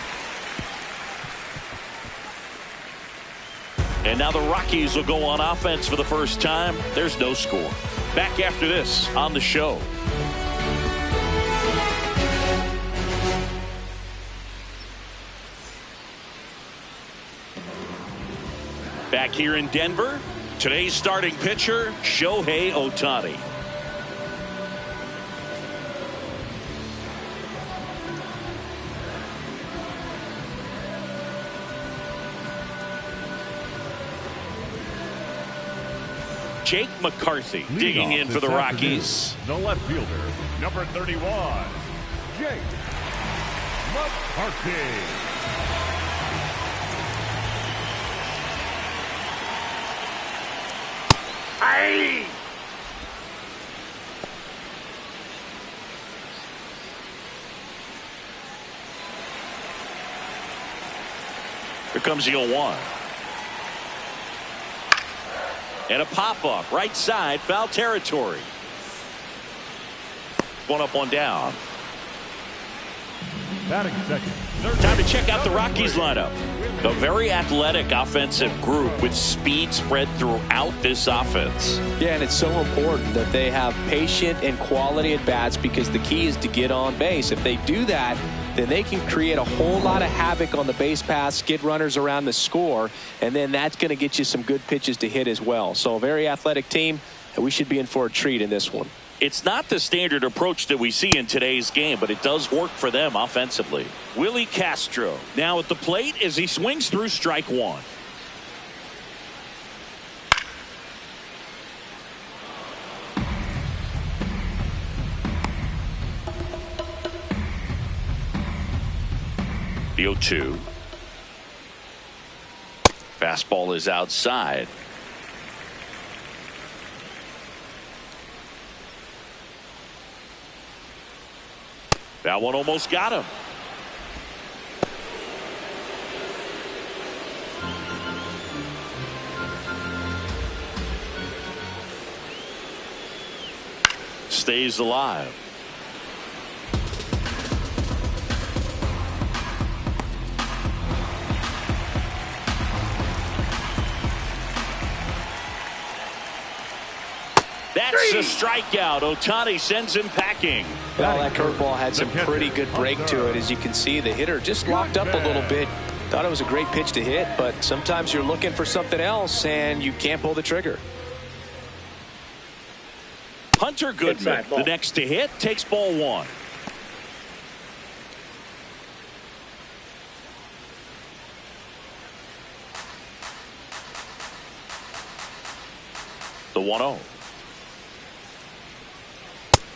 And now the Rockies will go on offense for the first time. There's no score. Back after this on the show. Back here in Denver, today's starting pitcher, Shohei Ohtani. Jake McCarthy digging in for the Rockies. The left fielder, number 31, Jake McCarthy. Here comes the 0-1. And a pop-up right side, foul territory. One up, one down. Batting second. Time to check out the Rockies lineup. A very athletic offensive group with speed spread throughout this offense. Yeah, and it's so important that they have patient and quality at bats, because the key is to get on base. If they do that, then they can create a whole lot of havoc on the base paths, skid runners around the score, and then that's going to get you some good pitches to hit as well. So a very athletic team, and we should be in for a treat in this one. It's not the standard approach that we see in today's game, but it does work for them offensively. Willie Castro now at the plate as he swings through strike one. The 0-2. Fastball is outside. That one almost got him. stays alive. That's a strikeout. Ohtani sends him packing. Well, that curveball had some pretty good break to it. As you can see, the hitter just locked up a little bit. Thought it was a great pitch to hit, but sometimes you're looking for something else and you can't pull the trigger. Hunter Goodman, the next to hit, takes ball 1. The 1-0.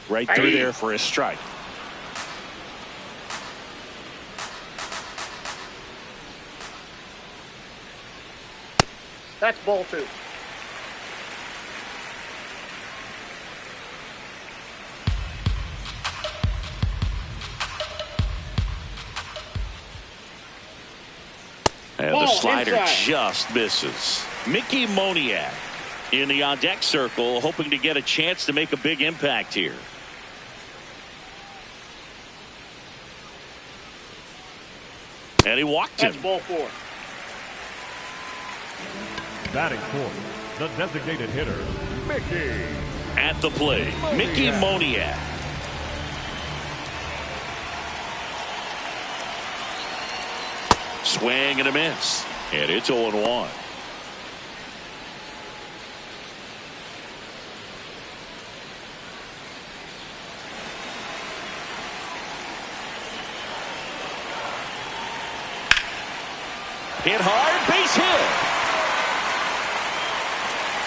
Right through there for a strike. That's ball 2. And the slider just misses. Mickey Moniak in the on-deck circle, hoping to get a chance to make a big impact here. And he walked him. That's ball 4. Batting fourth, the designated hitter, Mickey. At the plate, Mickey Moniak. Swing and a miss. And it's 0-1. Hit hard, base hit.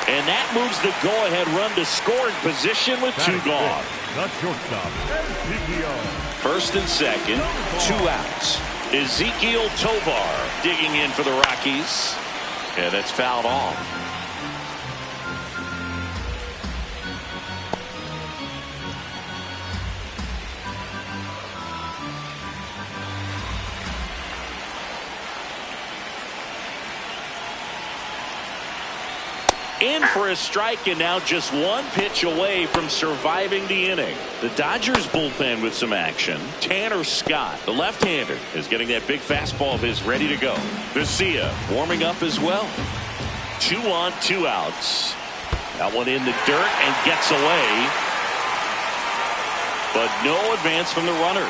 And that moves the go-ahead run to scoring position with 2 gone. The shortstop, Ezekiel. First and second, 2 outs. Ezekiel Tovar digging in for the Rockies. And that's fouled off. In for a strike, and now just 1 pitch away from surviving the inning. The Dodgers bullpen with some action. Tanner Scott, the left-hander, is getting that big fastball of his ready to go. Garcia warming up as well. 2 on, 2 outs. That one in the dirt and gets away. But no advance from the runners.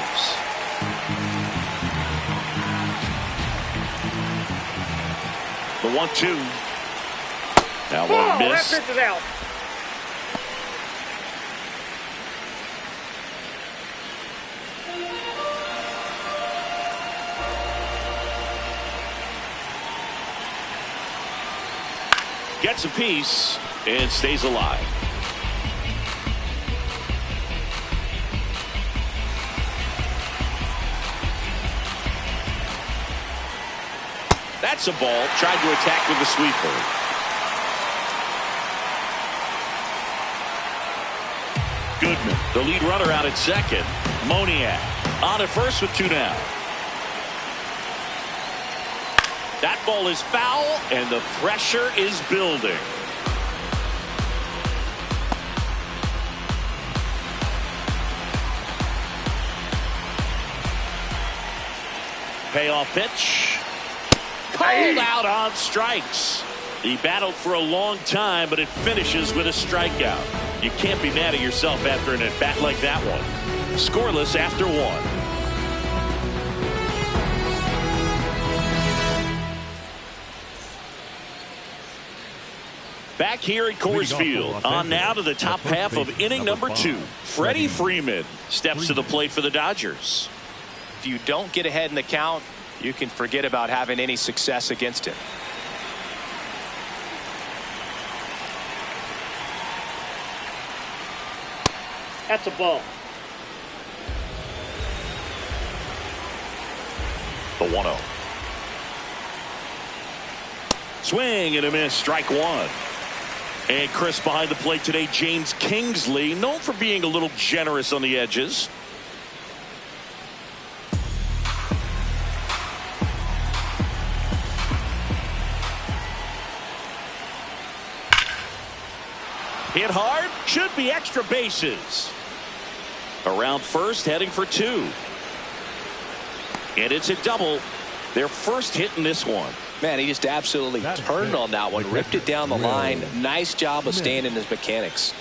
The 1-2. That one missed. That pitch is out. Gets a piece and stays alive. That's a ball. Tried to attack with the sweeper. Goodman, the lead runner out at second. Moniak on at first with 2 down. That ball is foul, and the pressure is building. Payoff pitch. Called out on strikes. He battled for a long time, but it finishes with a strikeout. You can't be mad at yourself after an at-bat like that one. Scoreless after 1. Back here at Coors Field, on now to the top half of inning number 2. Freddie Freeman steps to the plate for the Dodgers. If you don't get ahead in the count, you can forget about having any success against him. That's a ball. The 1-0. Swing and a miss, strike 1. And Chris behind the plate today, James Kingsley, known for being a little generous on the edges. Hit hard. Should be extra bases. Around first, heading for 2. And it's a double. Their first hit in this one. Man, he just absolutely turned on that one. Ripped it down the line. Nice job of staying in his mechanics.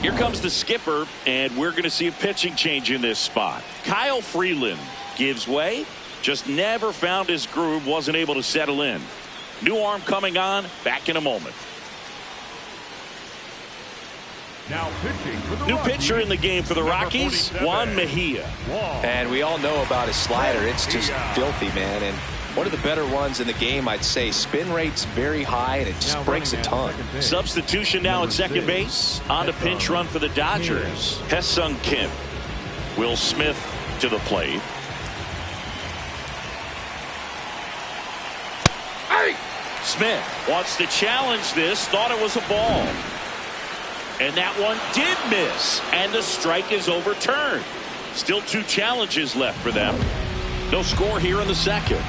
Here comes the skipper, and we're going to see a pitching change in this spot. Kyle Freeland gives way. Just never found his groove, wasn't able to settle in. New arm coming on, back in a moment. Now pitching for the New Rockies. pitcher in the game for the Rockies, Juan Mejia. And we all know about his slider. It's just filthy, man. And one of the better ones in the game, I'd say. Spin rate's very high, and it just breaks a ton. Substitution now at second base. On a pinch run for the Dodgers. Hesung Kim. Will Smith to the plate. Smith wants to challenge this. Thought it was a ball. And that one did miss. And the strike is overturned. Still 2 challenges left for them. No score here in the second.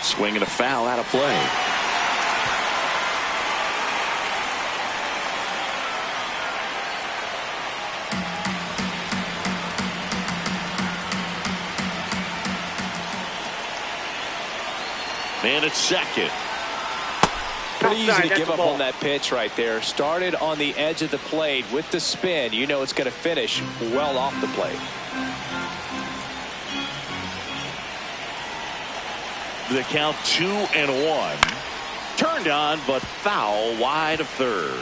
Swing and a foul out of play. Man at second. Pretty easy to give up on that pitch right there. Started on the edge of the plate with the spin. You know it's going to finish well off the plate. The count 2-1. Turned on, but foul wide of third.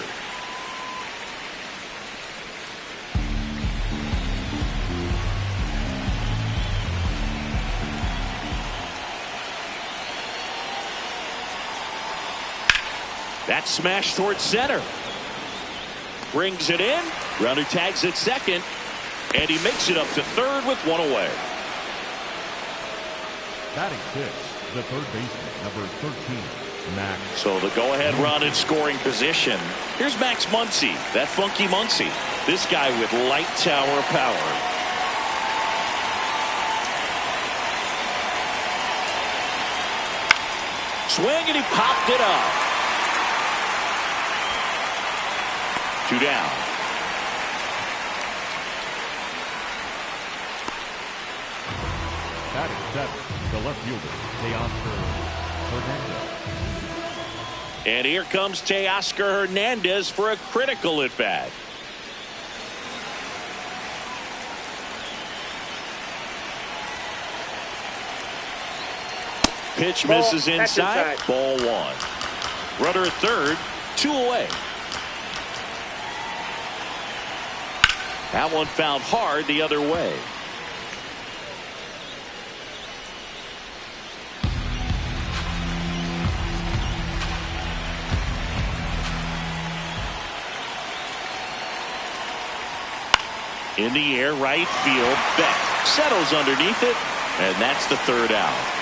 That smash towards center. Brings it in. Runner tags at second. And he makes it up to third with 1 away. Batting 6, the third baseman, number 13, Max. So the go-ahead run in scoring position. Here's Max Muncy, that funky Muncy. This guy with light tower power. Swing, and he popped it up. 2 down. Batting 7, the left fielder, Teoscar Hernandez. And here comes Teoscar Hernandez for a critical at bat. Pitch misses inside. Ball 1. Runner at third. 2 away. That one fouled hard the other way. In the air, right field. Beck settles underneath it, and that's the third out.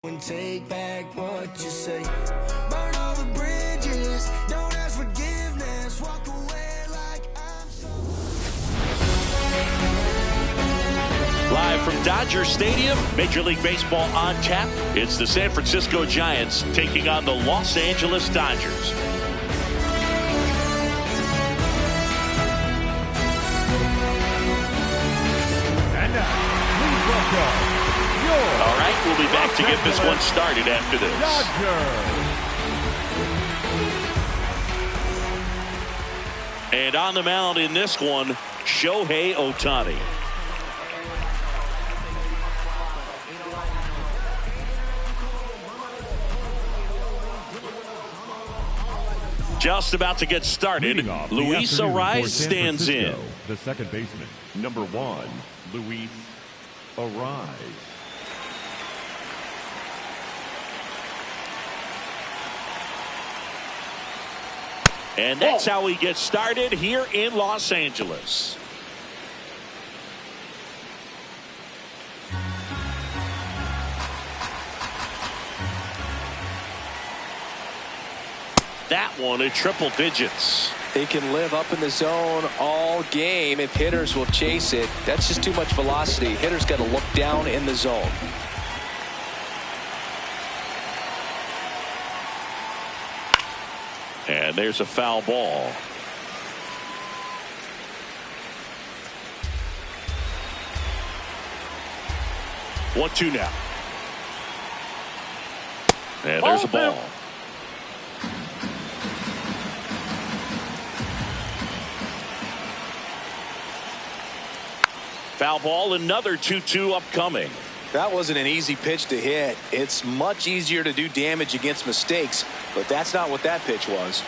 And take back what you say. Burn all the bridges. Don't ask forgiveness. Walk away like I'm so. Live from Dodger Stadium, Major League Baseball on tap. It's the San Francisco Giants taking on the Los Angeles Dodgers. And now, please welcome All right, we'll be back to get this one started after this. Dodgers. And on the mound in this one, Shohei Ohtani. Just about to get started. Luis Arraez stands in. The second baseman, number 1, Luis Arraez. And that's how we get started here in Los Angeles. That one at triple digits. They can live up in the zone all game if hitters will chase it. That's just too much velocity. Hitters got to look down in the zone. And there's a foul ball. One-two now. And there's a ball. Foul ball, another 2-2 upcoming. That wasn't an easy pitch to hit. It's much easier to do damage against mistakes, but that's not what that pitch was.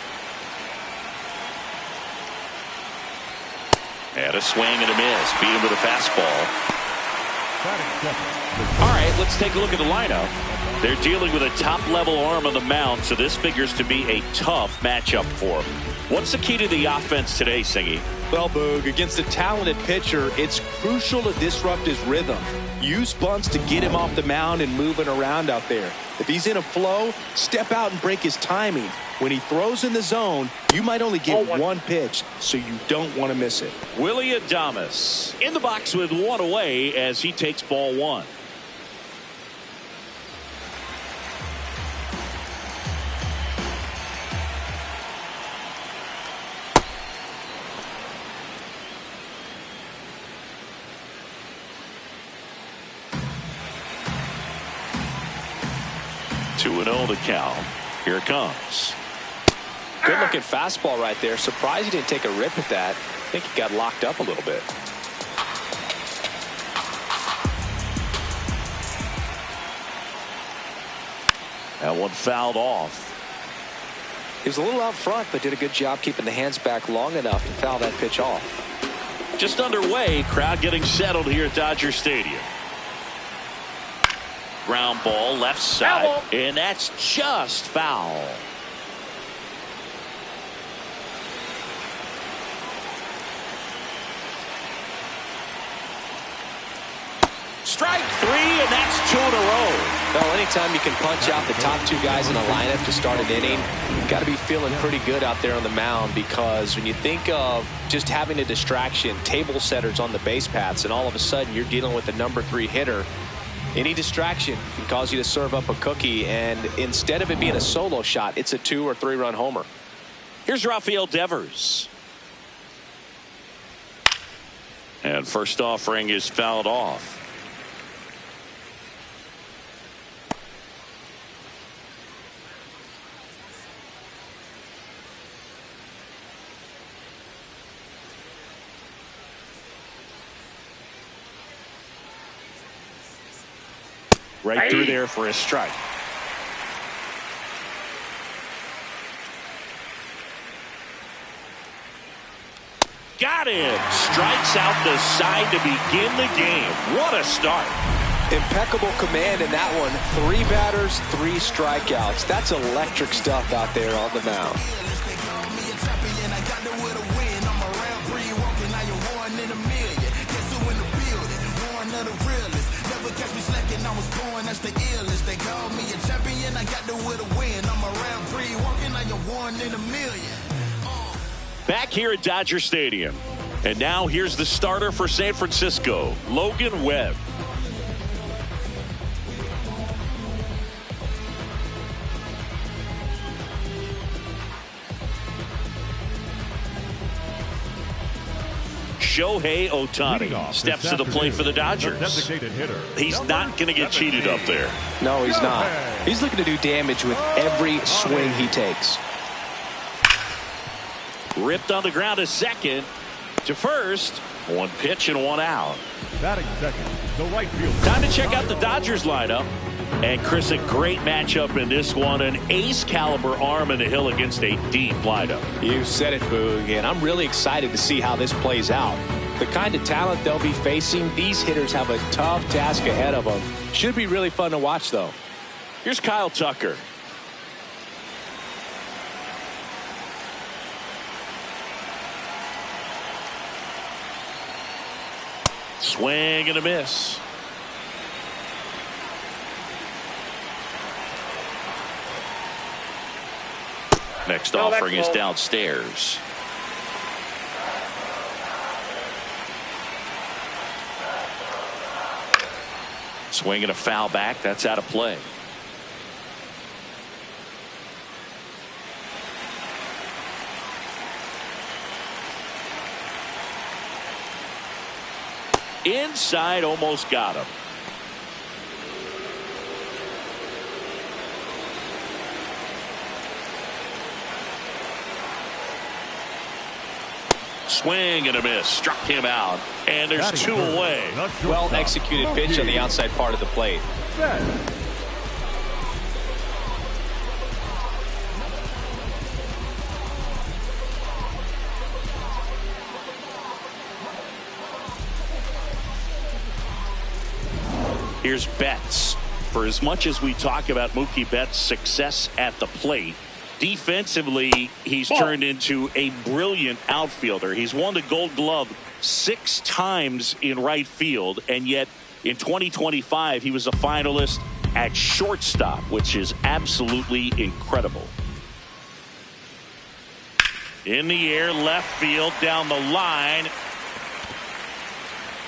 And a swing and a miss. Beat him with a fastball. All right, let's take a look at the lineup. They're dealing with a top-level arm on the mound, so this figures to be a tough matchup for him. What's the key to the offense today, Singy? Well, Boog, against a talented pitcher, it's crucial to disrupt his rhythm. Use bunts to get him off the mound and moving around out there. If he's in a flow, step out and break his timing. When he throws in the zone, you might only get one pitch, so you don't want to miss it. Willy Adames in the box with one away as he takes ball one. Two and 0 to count. Here it comes. Good looking fastball right there. Surprised he didn't take a rip at that. I think he got locked up a little bit. That one fouled off. He was a little out front, but did a good job keeping the hands back long enough to foul that pitch off. Just underway. Crowd getting settled here at Dodger Stadium. Ground ball left side, and that's just foul. Strike three, and that's 2 in a row. Well, anytime you can punch out the top two guys in a lineup to start an inning, you've got to be feeling pretty good out there on the mound, because when you think of just having a distraction, table setters on the base paths, and all of a sudden you're dealing with a number 3 hitter, any distraction can cause you to serve up a cookie, and instead of it being a solo shot, it's a 2 or 3 run homer. Here's Rafael Devers. And first offering is fouled off. Right through there for a strike. Got him. Strikes out the side to begin the game. What a start. Impeccable command in that one. 3 batters, 3 strikeouts. That's electric stuff out there on the mound. catch me slacking, I was born, that's the illest. They call me a champion, I got the will to win. I'm a round three, walking like a 1 in a million. Back here at Dodger Stadium. And now here's the starter for San Francisco, Logan Webb. Shohei Ohtani steps to the plate for the Dodgers. He's not going to get cheated up there. No, he's not. He's looking to do damage with every swing he takes. Ripped on the ground to second. To first. One pitch and one out. Batting second, the right fielder. Time to check out the Dodgers lineup. And Chris, a great matchup in this one. An ace caliber arm in the hill against a deep lineup. You said it, Boog, and I'm really excited to see how this plays out. The kind of talent they'll be facing, these hitters have a tough task ahead of them. Should be really fun to watch, though. Here's Kyle Tucker. Swing and a miss. Next offering is downstairs. Swing and a foul back. That's out of play. Inside, almost got him. Swing and a miss. Struck him out. And there's two away. Well executed pitch on the outside part of the plate. Here's Betts. For as much as we talk about Mookie Betts' success at the plate, defensively, he's turned into a brilliant outfielder. He's won the Gold Glove 6 times in right field, and yet in 2025, he was a finalist at shortstop, which is absolutely incredible. In the air, left field, down the line.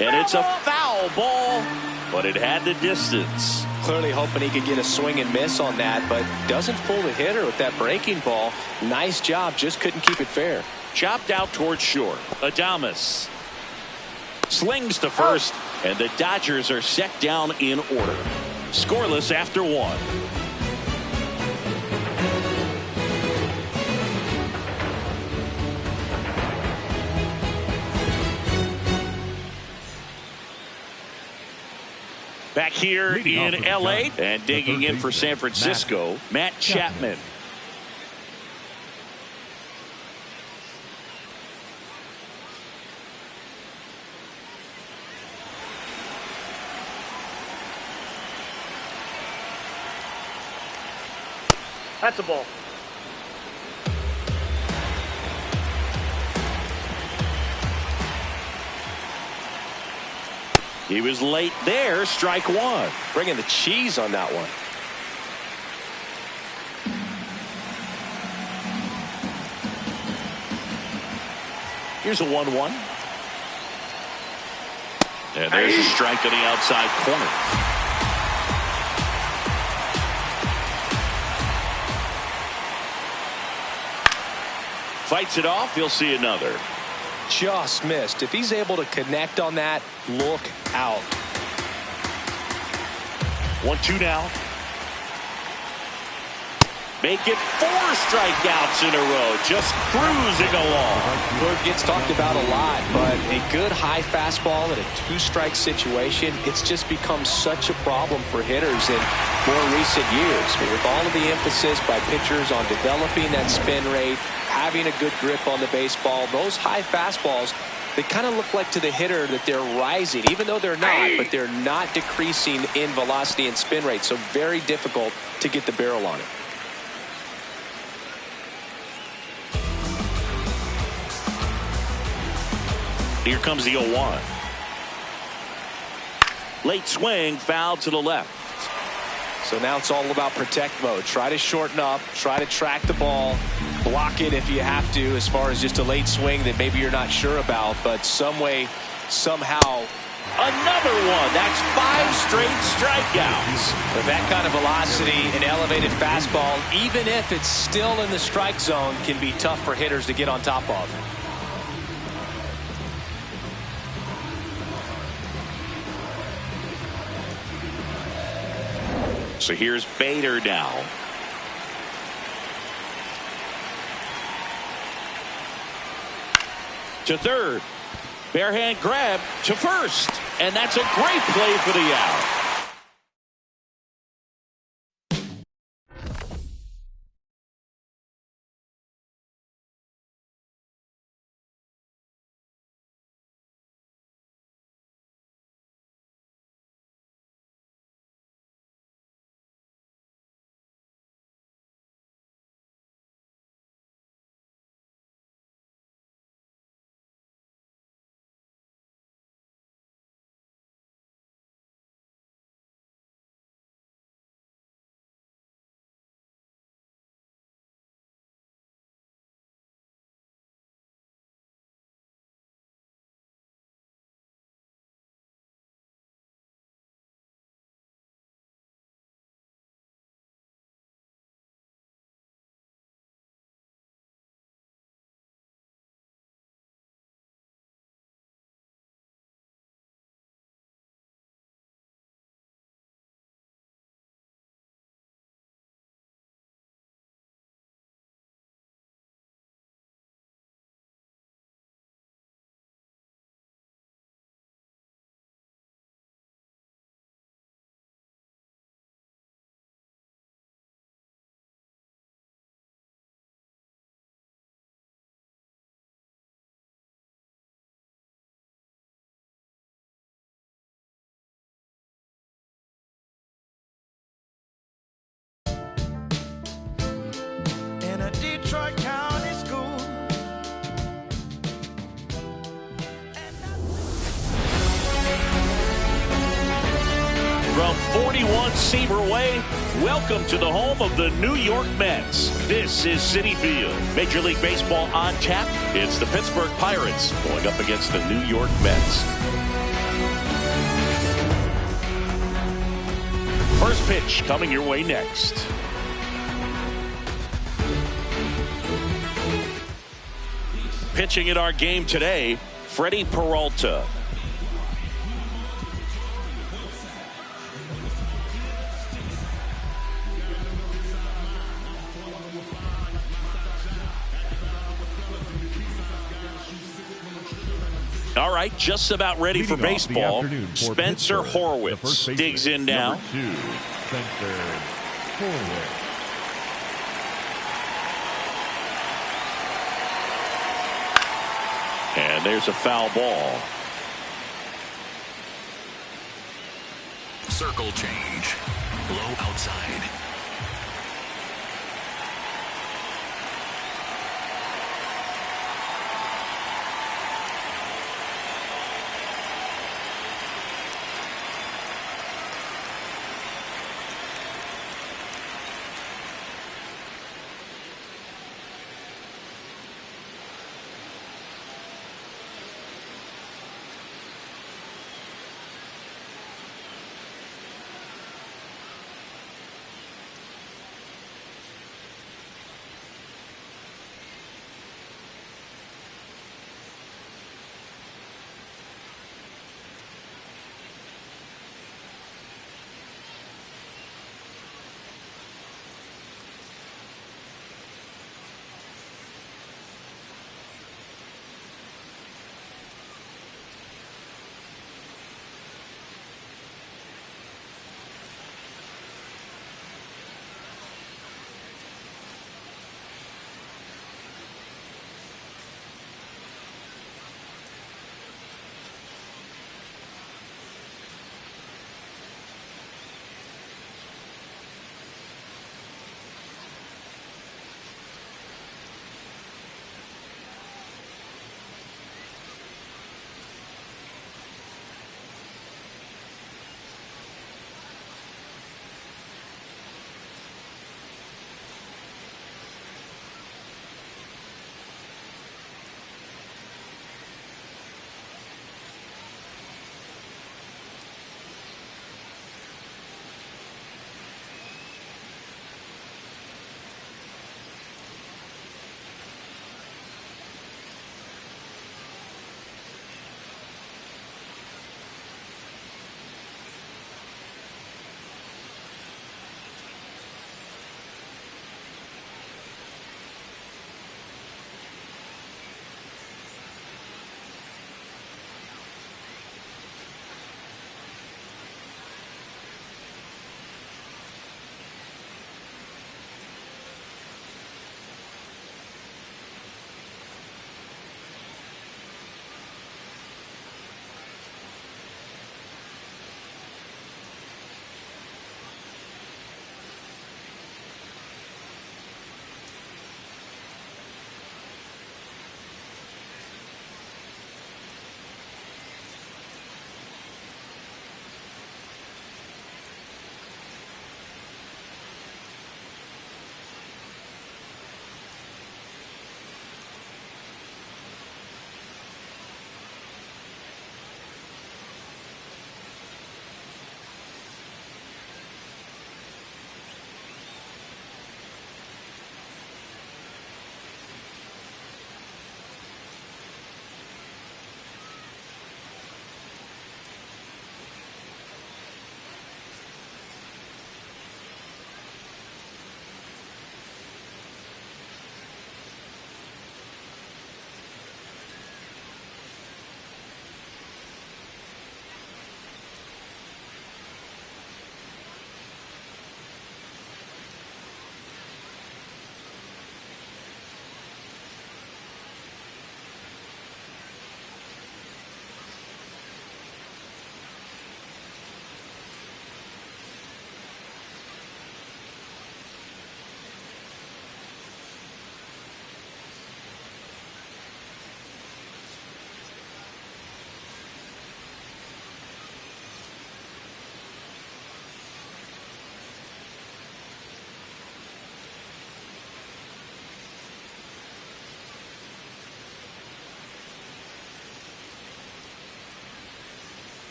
And it's a foul ball, but it had the distance. Clearly hoping he could get a swing and miss on that, but doesn't fool the hitter with that breaking ball. Nice job, just couldn't keep it fair. Chopped out towards short. Adames slings to first, and the Dodgers are set down in order. Scoreless after 1. Back here in L.A. and digging in for San Francisco, Matt Chapman. That's a ball. He was late there. Strike 1. Bringing the cheese on that one. Here's a 1-1. And there's a strike to the outside corner. Fights it off. You'll see another. Just missed. If he's able to connect on that, look out. 1-2 now. Make it 4 strikeouts in a row. Just cruising along. Berg gets talked about a lot, but a good high fastball in a 2-strike situation, it's just become such a problem for hitters in more recent years. With all of the emphasis by pitchers on developing that spin rate, having a good grip on the baseball, those high fastballs, they kind of look like to the hitter that they're rising, even though they're not, but they're not decreasing in velocity and spin rate. So very difficult to get the barrel on it. Here comes the 0-1. Late swing, foul to the left. So now it's all about protect mode. Try to shorten up, try to track the ball, block it if you have to, as far as just a late swing that maybe you're not sure about, but some way, somehow. Another one. That's 5 straight strikeouts. With that kind of velocity, an elevated fastball, even if it's still in the strike zone, can be tough for hitters to get on top of. So here's Bader now. To third. Barehand grab to first. And that's a great play for the out. From 41 Seaver Way, welcome to the home of the New York Mets. This is Citi Field. Major League Baseball on tap. It's the Pittsburgh Pirates going up against the New York Mets. First pitch coming your way next. Pitching in our game today, Freddie Peralta. All right, just about ready for baseball. Spencer Horwitz digs in now. Spencer Horwitz. And there's a foul ball. Circle change. Low outside.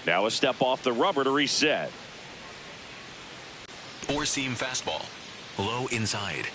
Now a step off the rubber to reset. Four-seam fastball. Low inside.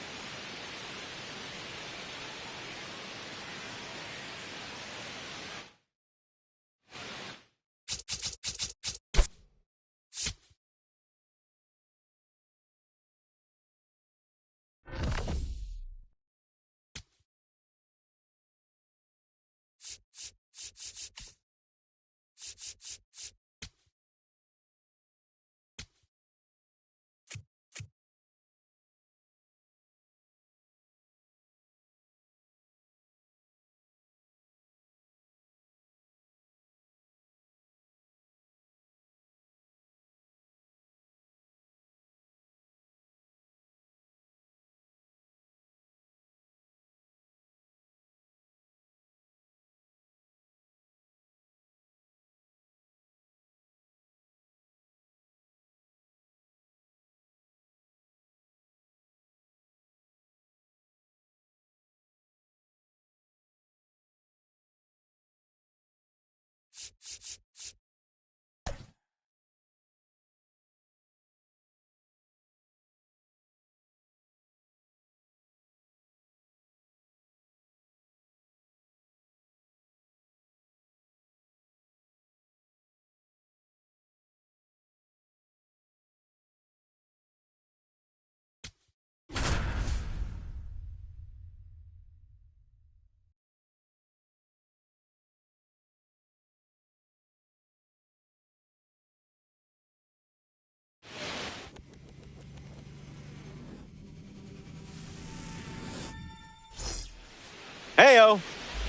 Heyo,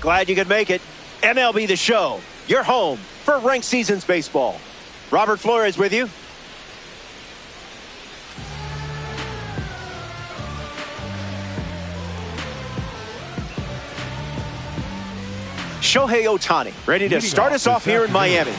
glad you could make it. MLB The Show, your home for ranked seasons baseball. Robert Flores with you. Shohei Ohtani ready to start us off here in Miami.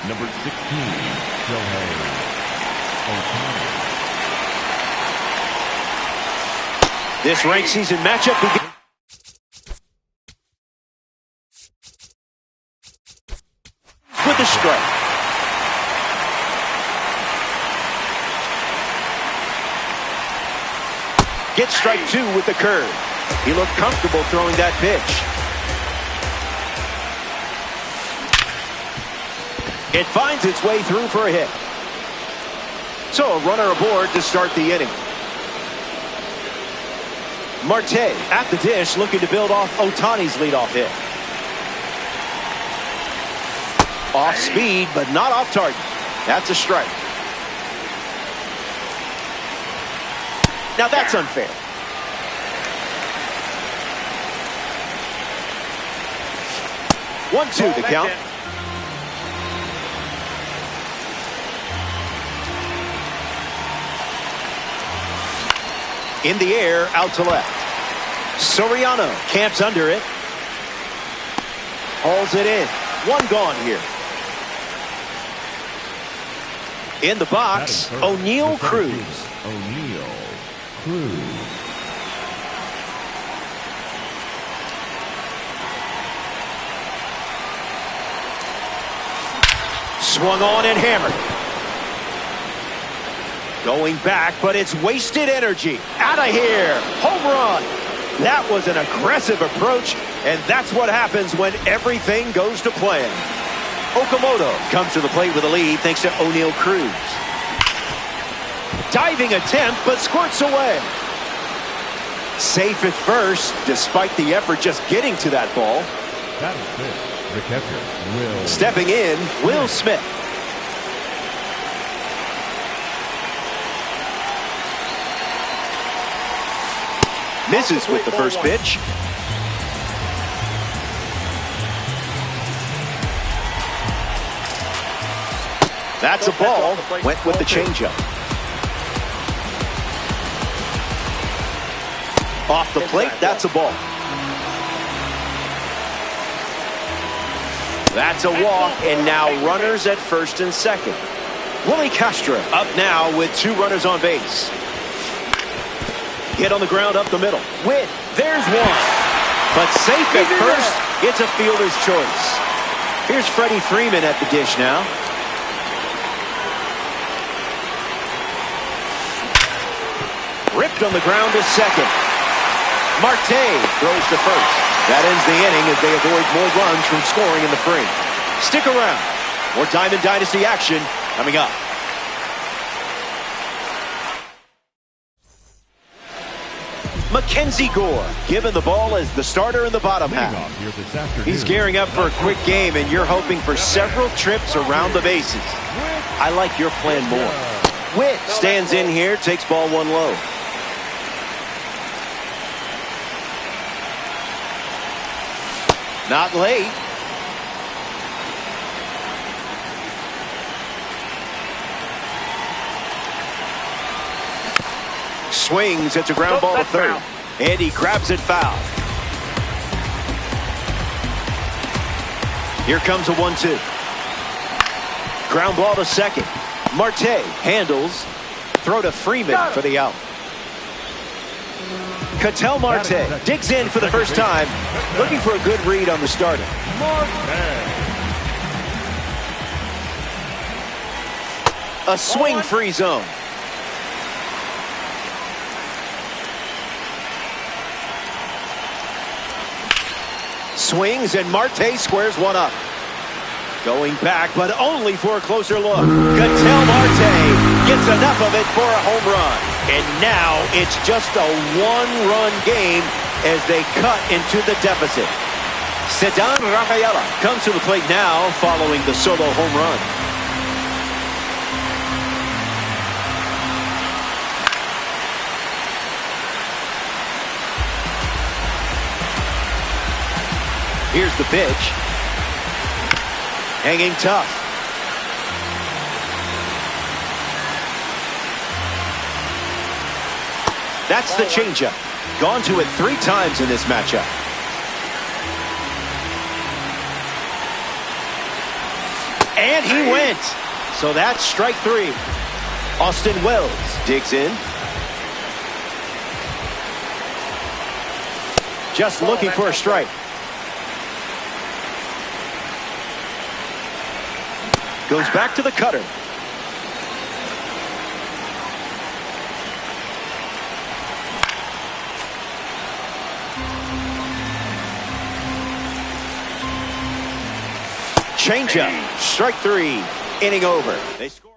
Number 16, Shohei Ohtani. This ranked season matchup begins with a strike. Gets strike two with the curve. He looked comfortable throwing that pitch. It finds its way through for a hit. So a runner aboard to start the inning. Marte at the dish looking to build off Ohtani's leadoff hit. Off speed, but not off target. That's a strike. Now that's unfair. One-two the count. In the air, out to left. Soriano camps under it. Hauls it in. One gone here. In the box, O'Neal Cruz. O'Neal Cruz. Swung on and hammered. Going back, but it's wasted energy. Out of here. Home run. That was an aggressive approach, and that's what happens when everything goes to plan. Okamoto comes to the plate with a lead thanks to O'Neal Cruz. Diving attempt, but squirts away. Safe at first, despite the effort just getting to that ball. That is it. The catcher, Will. Stepping in, Will Smith. Misses with the first pitch. That's a ball. Went with the changeup. Off the plate, that's a ball. That's a walk, and now runners at first and second. Willie Castro up now with 2 runners on base. Hit on the ground up the middle. Witt, there's one. But safe at first, it's a fielder's choice. Here's Freddie Freeman at the dish now. Ripped on the ground to second. Marte throws to first. That ends the inning as they avoid more runs from scoring in the frame. Stick around. More Diamond Dynasty action coming up. Mackenzie Gore given the ball as the starter in the bottom half. He's gearing up for a quick game, and you're hoping for several trips around the bases. I like your plan more. Witt stands in here, takes ball 1 low. Not late. Swings, it's a ground ball to third. And he grabs it foul. Here comes a 1-2. Ground ball to second. Marte handles. Throw to Freeman for the out. Ketel Marte digs in for the first time, looking for a good read on the starter. A swing-free zone. Swings, and Marte squares one up. Going back, but only for a closer look. Ketel Marte gets enough of it for a home run. And now it's just a 1-run game as they cut into the deficit. Ceddanne Rafaela comes to the plate now following the solo home run. Here's the pitch. Hanging tough. That's the changeup. Gone to it 3 times in this matchup. And he went. So that's strike 3. Austin Wells digs in. Just looking for a strike. Goes back to the cutter. Changeup. Strike 3. Inning over. They score.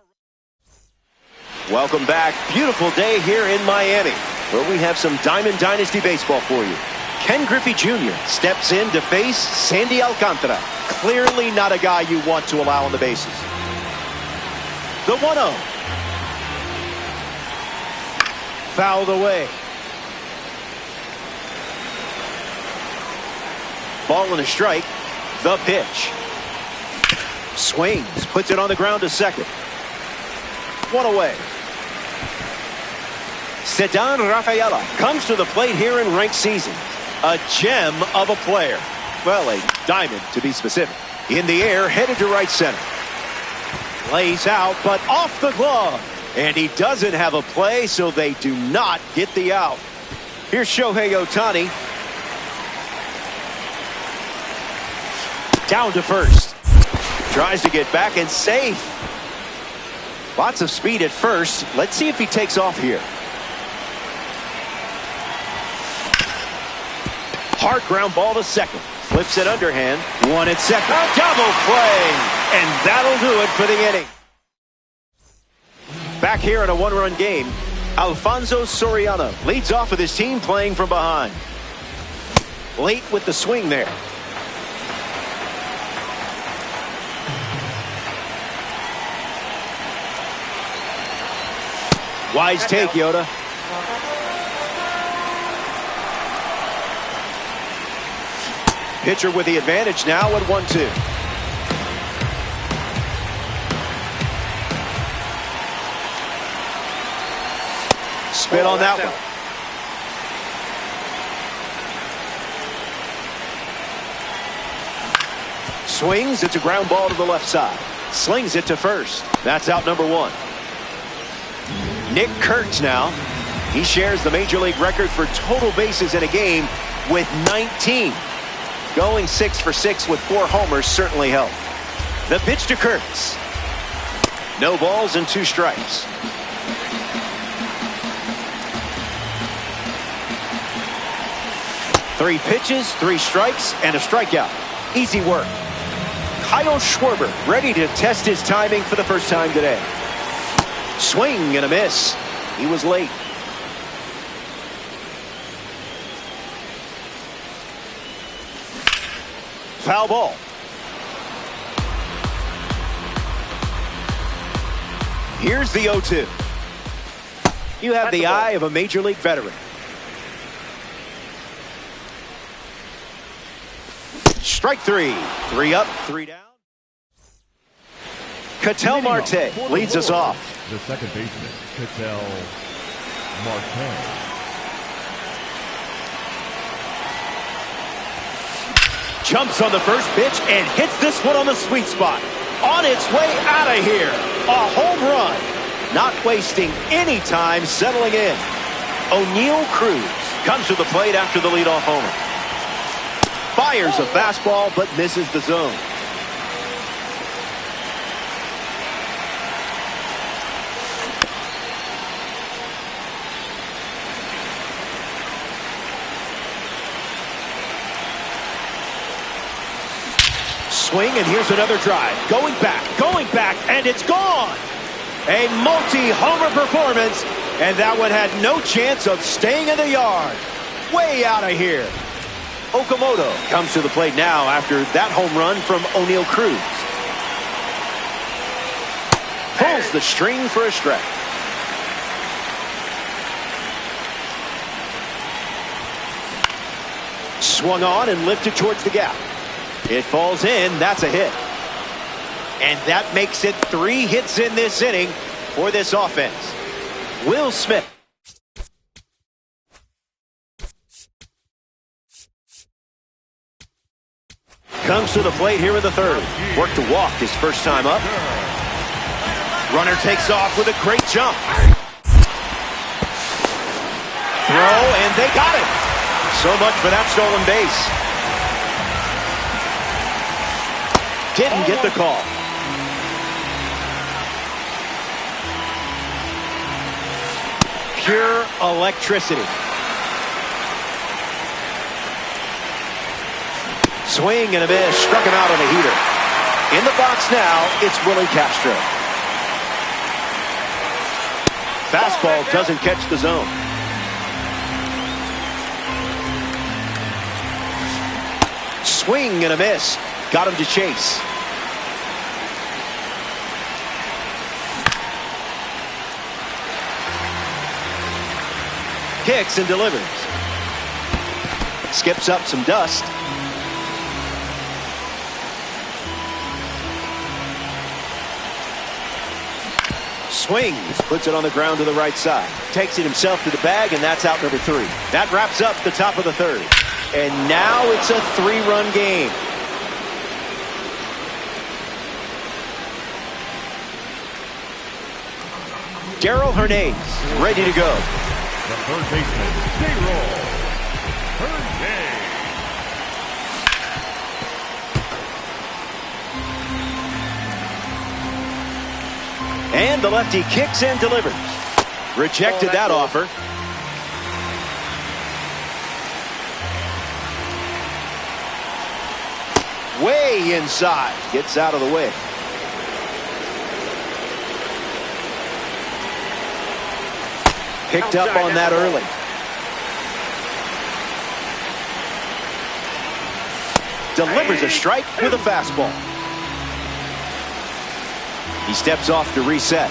Welcome back. Beautiful day here in Miami, where we have some Diamond Dynasty baseball for you. Ken Griffey Jr. steps in to face Sandy Alcantara. Clearly not a guy you want to allow on the bases. The 1-0. Fouled away. Ball and a strike. The pitch. Swings. Puts it on the ground to second. 1 away. Ceddanne Rafaela comes to the plate here in ranked season. A gem of a player. Well, a diamond to be specific. In the air, headed to right center. Lays out, but off the glove. And he doesn't have a play, so they do not get the out. Here's Shohei Ohtani. Down to first. Tries to get back and safe. Lots of speed at first. Let's see if he takes off here. Hard ground ball to second. Flips it underhand. 1 at second. Double play. And that'll do it for the inning. Back here in a 1-run game, Alfonso Soriano leads off with his team playing from behind. Late with the swing there. Wise take, Yoda. Pitcher with the advantage now at 1-2. Spin on that one. Swings. It's a ground ball to the left side. Slings it to first. That's out number 1. Nick Kurtz now. He shares the major league record for total bases in a game with 19. Going 6 for 6 with 4 homers certainly helped. The pitch to Kurtz. No balls and 2 strikes. Three pitches, 3 strikes, and a strikeout. Easy work. Kyle Schwarber ready to test his timing for the first time today. Swing and a miss. He was late. Foul ball. Here's the 0-2. You have the eye of a major league veteran. Strike 3. 3 up, 3 down. Ketel Marte leads us off. The second baseman, Ketel Marte. Jumps on the first pitch and hits this one on the sweet spot. On its way out of here. A home run. Not wasting any time settling in. O'Neill Cruz comes to the plate after the leadoff homer. Fires a fastball but misses the zone. Swing, and here's another drive. Going back, and it's gone. A multi-homer performance, and that one had no chance of staying in the yard. Way out of here. Okamoto comes to the plate now after that home run from O'Neill Cruz. Pulls the string for a strike. Swung on and lifted towards the gap. It falls in. That's a hit. And that makes it 3 hits in this inning for this offense. Will Smith. Comes to the plate here in the third. Worked to walk his first time up. Runner takes off with a great jump. Throw, and they got it. So much for that stolen base. Didn't get the call. Pure electricity. Swing and a miss. Struck him out on a heater. In the box now, it's Willie Castro. Fastball doesn't catch the zone. Swing and a miss. Got him to chase. Kicks and delivers. Skips up some dust. Swings, puts it on the ground to the right side. Takes it himself to the bag, and that's out number 3. That wraps up the top of the third. And now it's a 3-run game. Darrell Hernandez ready to go. The third baseman, Darrell Hernandez. And the lefty kicks and delivers. Rejected that offer. Way inside. Gets out of the way. Picked up on that early. Delivers a strike with a fastball. He steps off to reset.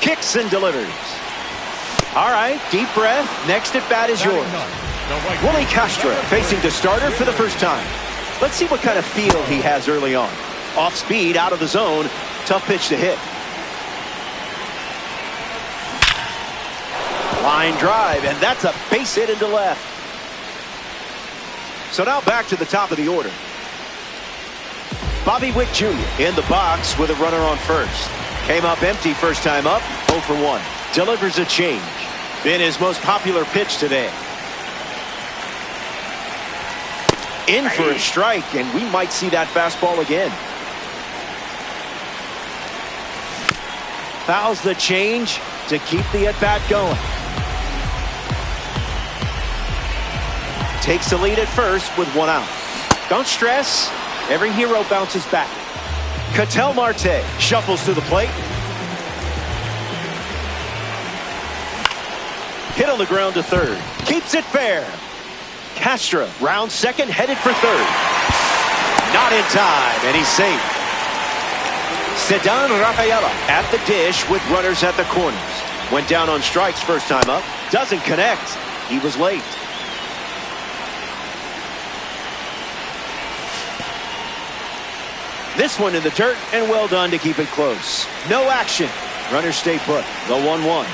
Kicks and delivers. All right, deep breath. Next at bat is yours. Willie Castro facing the starter for the first time. Let's see what kind of feel he has early on. Off speed, out of the zone. Tough pitch to hit. Line drive, and that's a base hit into left. So now back to the top of the order. Bobby Wick Jr. in the box with a runner on first. Came up empty first time up, 0 for 1. Delivers a change. Been his most popular pitch today. In for a strike, and we might see that fastball again. Fouls the change to keep the at-bat going. Takes the lead at first with 1 out. Don't stress. Every hero bounces back. Ketel Marte shuffles to the plate. Hit on the ground to third. Keeps it fair. Castro round second, headed for third. Not in time, and he's safe. Ceddanne Rafaela at the dish with runners at the corners. Went down on strikes first time up. Doesn't connect. He was late. This one in the dirt, and well done to keep it close. No action. Runners stay put. The 1-1.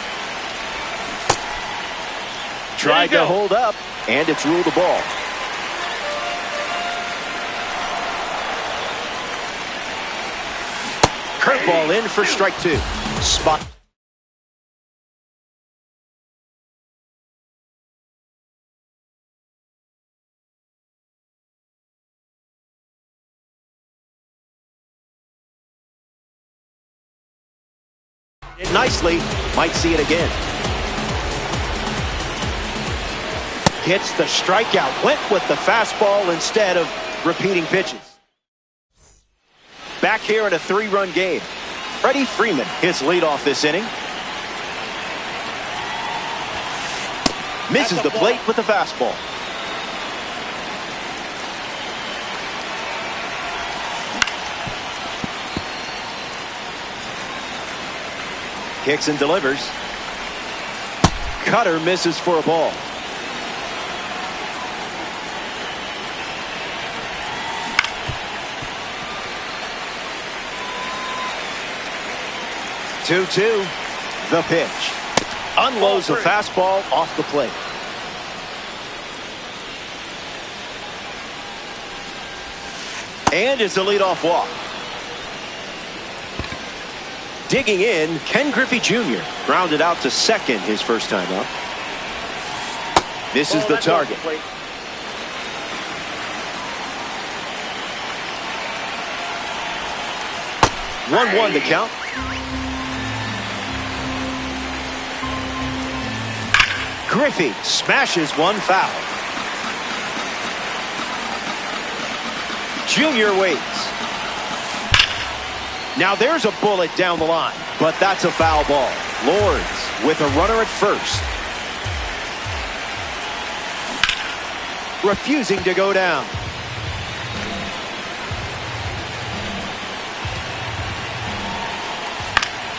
Tried to hold up, and it's ruled a ball. Curveball in for strike 2. Spot. Nicely, might see it again. Gets the strikeout, went with the fastball instead of repeating pitches. Back here in a 3-run game. Freddie Freeman, his leadoff this inning. Misses the plate with the fastball. Kicks and delivers. Cutter misses for a ball. Two-two. The pitch. Unloads a fastball off the plate. And it's a leadoff walk. Digging in, Ken Griffey Jr. grounded out to second his first time up. This is the target. 1-1 the count. Griffey smashes one foul. Junior waits. Now there's a bullet down the line, but that's a foul ball. Lords with a runner at first. Refusing to go down.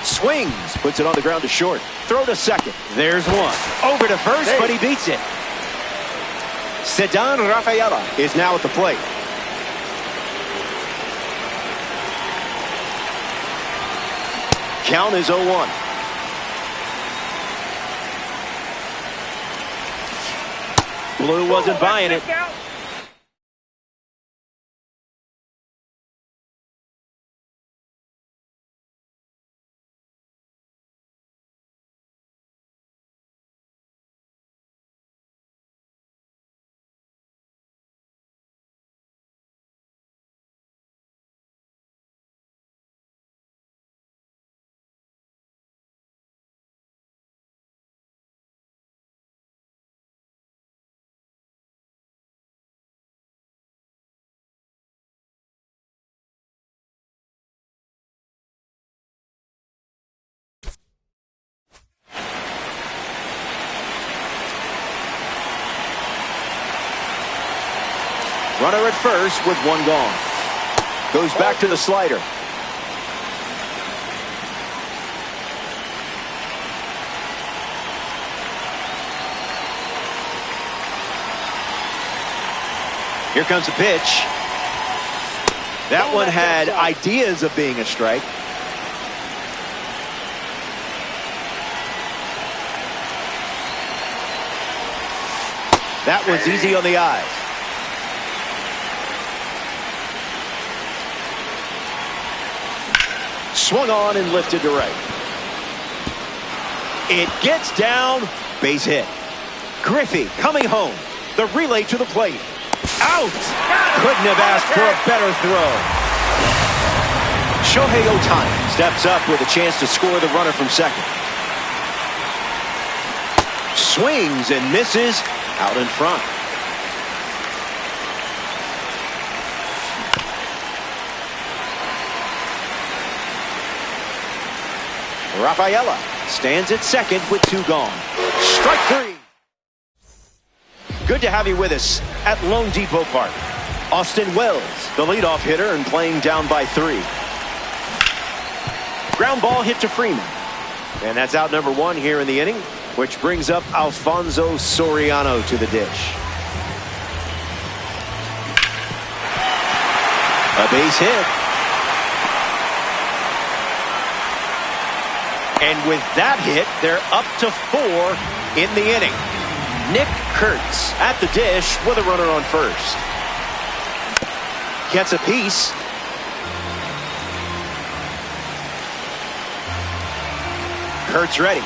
Swings, puts it on the ground to short. Throw to second. There's one. Over to first, but he beats it. Ceddanne Rafaela is now at the plate. Count is 0-1. Blue wasn't buying it. Runner at first with one gone. Goes back to the slider. Here comes the pitch. That one had ideas of being a strike. That one's easy on the eyes. Swung on and lifted to right. It gets down. Base hit. Griffey coming home. The relay to the plate. Out! Couldn't have asked for a better throw. Shohei Ohtani steps up with a chance to score the runner from second. Swings and misses out in front. Rafaela stands at second with 2 gone. Strike 3. Good to have you with us at Lone Depot Park. Austin Wells, the leadoff hitter, and playing down by 3. Ground ball hit to Freeman. And that's out number 1 here in the inning, which brings up Alfonso Soriano to the dish. A base hit. And with that hit, they're up to 4 in the inning. Nick Kurtz at the dish with a runner on first. Gets a piece. Kurtz ready.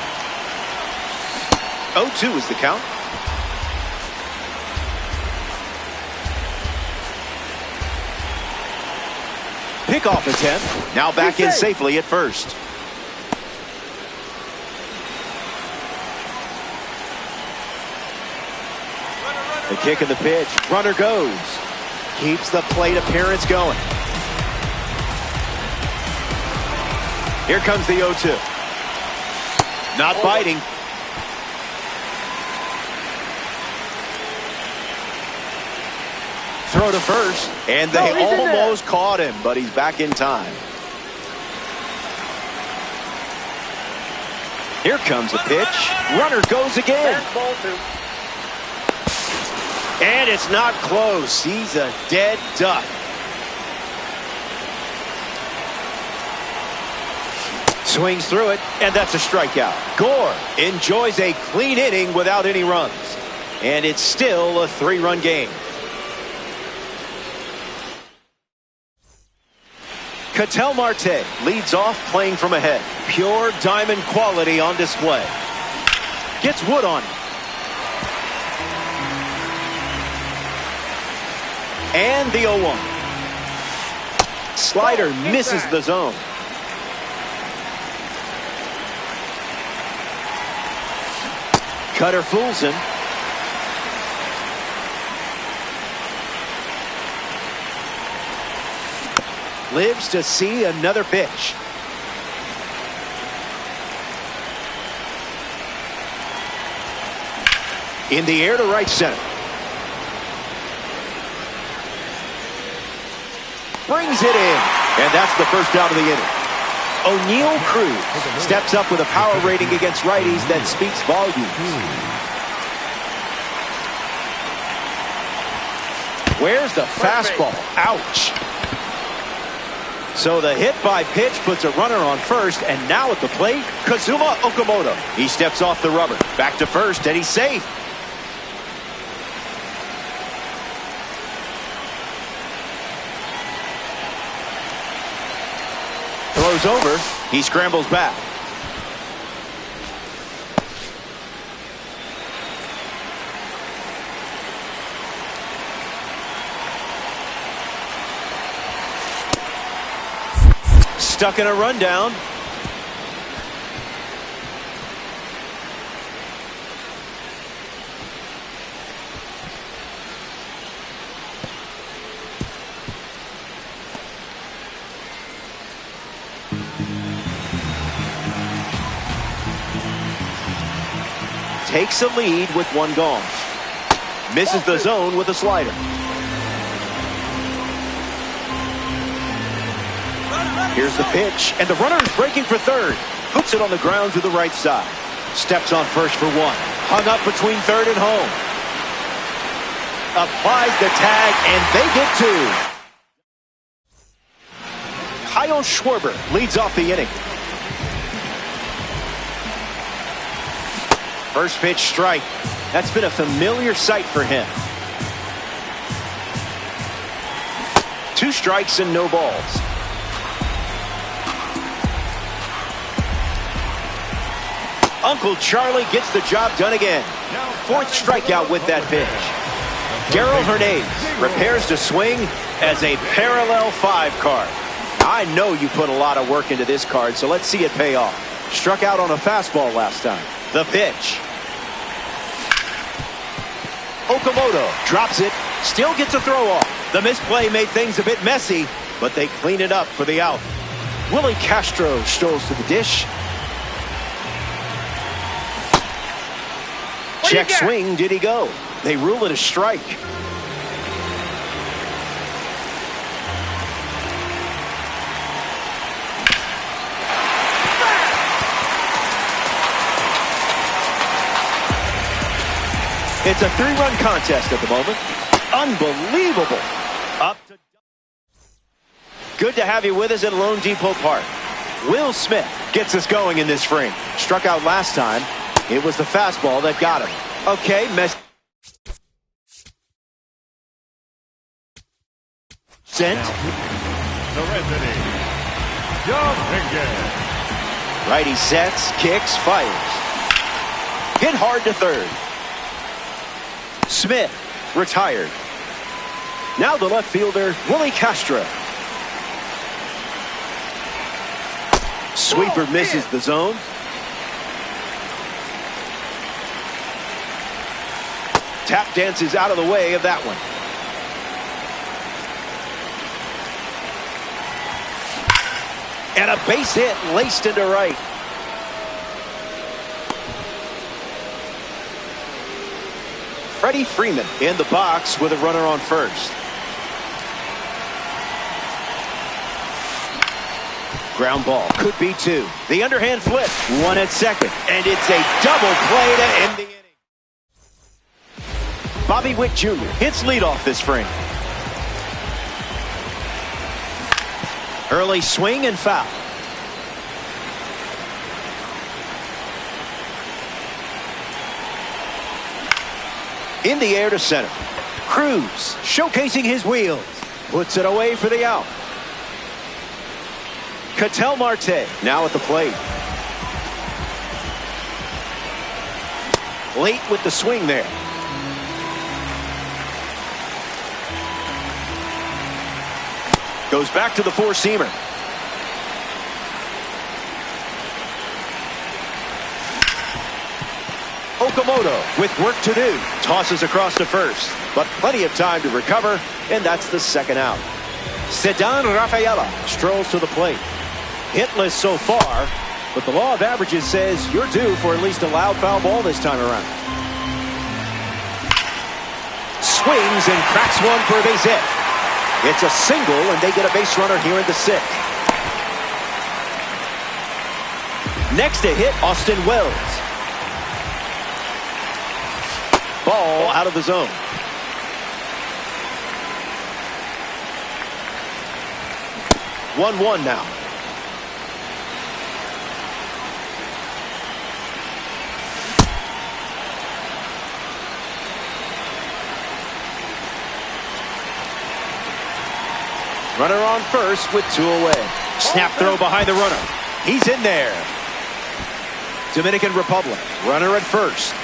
0-2 is the count. Pickoff attempt. Now back in safely at first. The kick and the pitch. Runner goes. Keeps the plate appearance going. Here comes the 0-2. Not biting. Throw to first. And they almost caught him, but he's back in time. Here comes the pitch. Runner goes again. And it's not close. He's a dead duck. Swings through it, and that's a strikeout. Gore enjoys a clean inning without any runs. And it's still a 3-run game. Ketel Marte leads off playing from ahead. Pure diamond quality on display. Gets wood on it. And the 0-1. Slider misses the zone. Cutter fools him. Lives to see another pitch. In the air to right center. Brings it in. And that's the first out of the inning. O'Neal Cruz steps up with a power rating against righties that speaks volumes. Where's the fastball? Ouch. So the hit by pitch puts a runner on first, and now at the plate, Kazuma Okamoto. He steps off the rubber. Back to first, and he's safe. Throws over. He scrambles back. Stuck in a rundown. Takes a lead with 1 gone. Misses the zone with a slider. Here's the pitch, and the runner is breaking for third. Puts it on the ground to the right side. Steps on first for 1. Hung up between third and home. applies the tag, and they get two. Kyle Schwarber leads off the inning. First pitch strike. That's been a familiar sight for him. 2 strikes and no balls. Uncle Charlie gets the job done again. 4th strikeout with that pitch. Darrell Hernandez prepares to swing as a parallel 5 card. I know you put a lot of work into this card, so let's see it pay off. Struck out on a fastball last time. The pitch. Okamoto drops it, still gets a throw off. The misplay made things a bit messy, but they clean it up for the out. Willie Castro strolls to the dish. Check swing, did he go? They rule it a strike. It's a 3-run contest at the moment. Unbelievable. Good to have you with us at Lone Depot Park. Will Smith gets us going in this frame. Struck out last time. It was the fastball that got him. Okay, sent. Righty sets, kicks, fires. Hit hard to third. Smith retired. Now the left fielder, Willie Castro. Sweeper misses the zone. Tap dances out of the way of that one. And a base hit laced into right. Freddie Freeman in the box with a runner on first. Ground ball, could be 2. The underhand flip, 1 at second, and it's a double play to end the inning. Bobby Witt Jr. hits leadoff this frame. Early swing and foul. In the air to center. Cruz showcasing his wheels. Puts it away for the out. Ketel Marte now at the plate. Late with the swing there. Goes back to the 4-seamer. Okamoto with work to do. Tosses across to first, but plenty of time to recover, and that's the second out. Ceddanne Rafaela strolls to the plate. Hitless so far, but the law of averages says you're due for at least a loud foul ball this time around. Swings and cracks one for a base hit. It's a single, and they get a base runner here in the 6th. Next to hit, Austin Wells. Ball out of the zone. One now. Runner on first with 2 away. Snap throw behind the runner. He's in there. Dominican Republic, runner at first.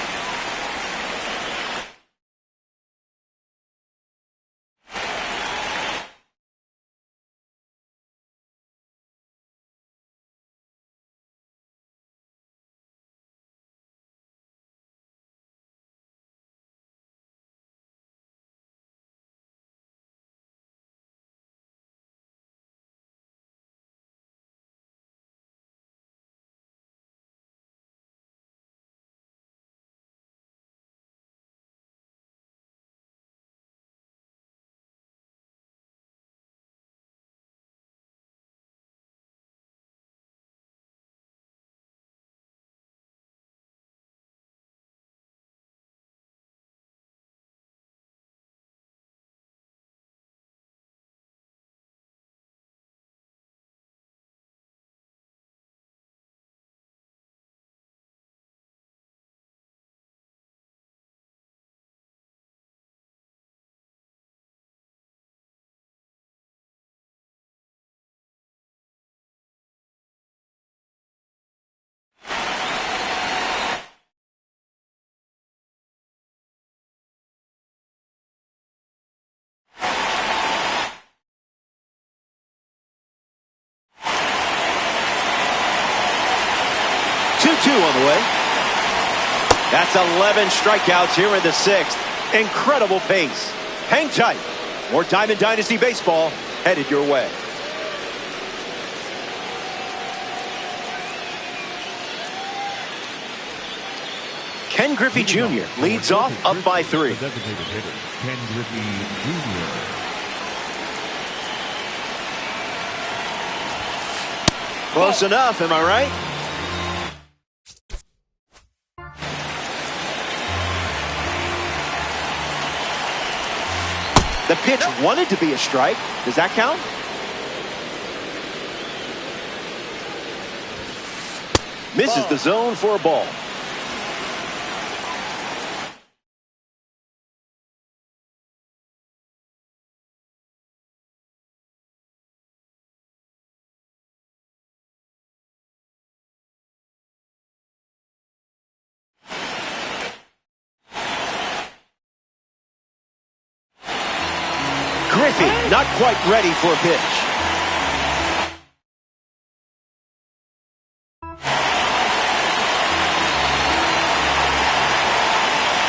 2-2 on the way. That's 11 strikeouts here in the 6th. Incredible pace. Hang tight. More Diamond Dynasty baseball headed your way. Ken Griffey Jr. leads off up by 3. The designated hitter, Ken Griffey Jr. Close enough, am I right? The pitch wanted to be a strike. Does that count? Misses the zone for a ball. Griffey not quite ready for a pitch.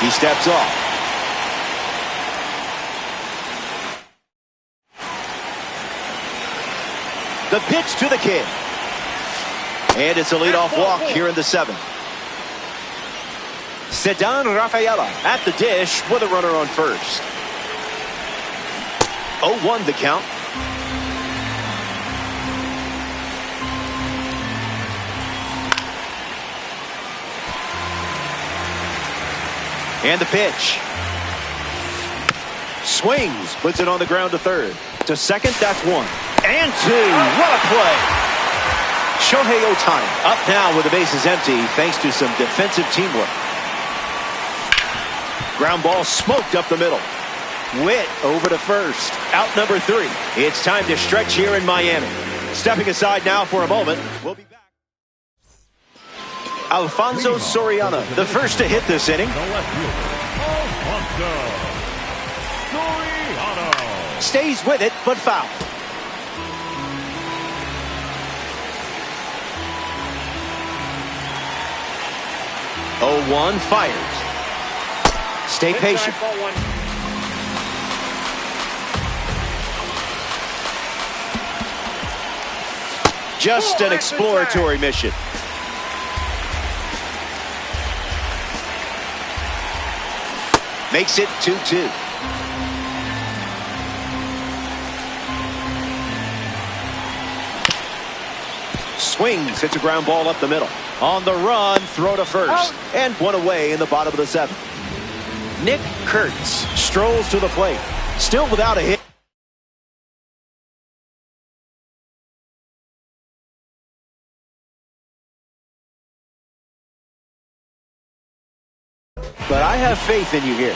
He steps off. The pitch to the kid. And it's a leadoff walk here in the 7th. Ceddanne Rafaela at the dish with a runner on first. 0-1 the count. And the pitch. Swings, puts it on the ground to third. To second, that's 1. And 2. What a play. Shohei Ohtani up now with the bases empty thanks to some defensive teamwork. Ground ball smoked up the middle. Witt over to first. Out number 3. It's time to stretch here in Miami. Stepping aside now for a moment. We'll be back. Alfonso Soriano, the first to hit this inning. The left fielder, Alfonso Soriano. Stays with it, but foul. Oh, 1 fires. Stay patient. Just an exploratory mission. Makes it 2-2. Swings, hits a ground ball up the middle. On the run, throw to first. And 1 away in the bottom of the 7th. Nick Kurtz strolls to the plate. Still without a hit. But I have faith in you here.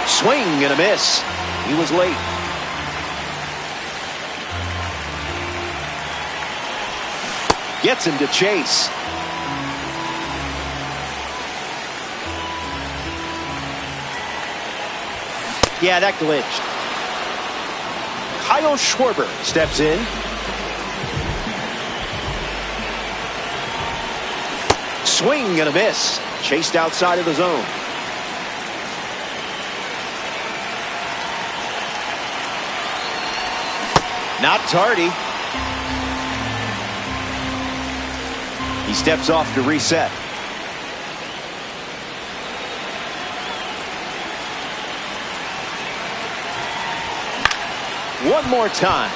Swing and a miss. He was late. Gets him to chase. Yeah, that glitched. Kyle Schwarber steps in. Swing and a miss. Chased outside of the zone. Not tardy. He steps off to reset. One more time.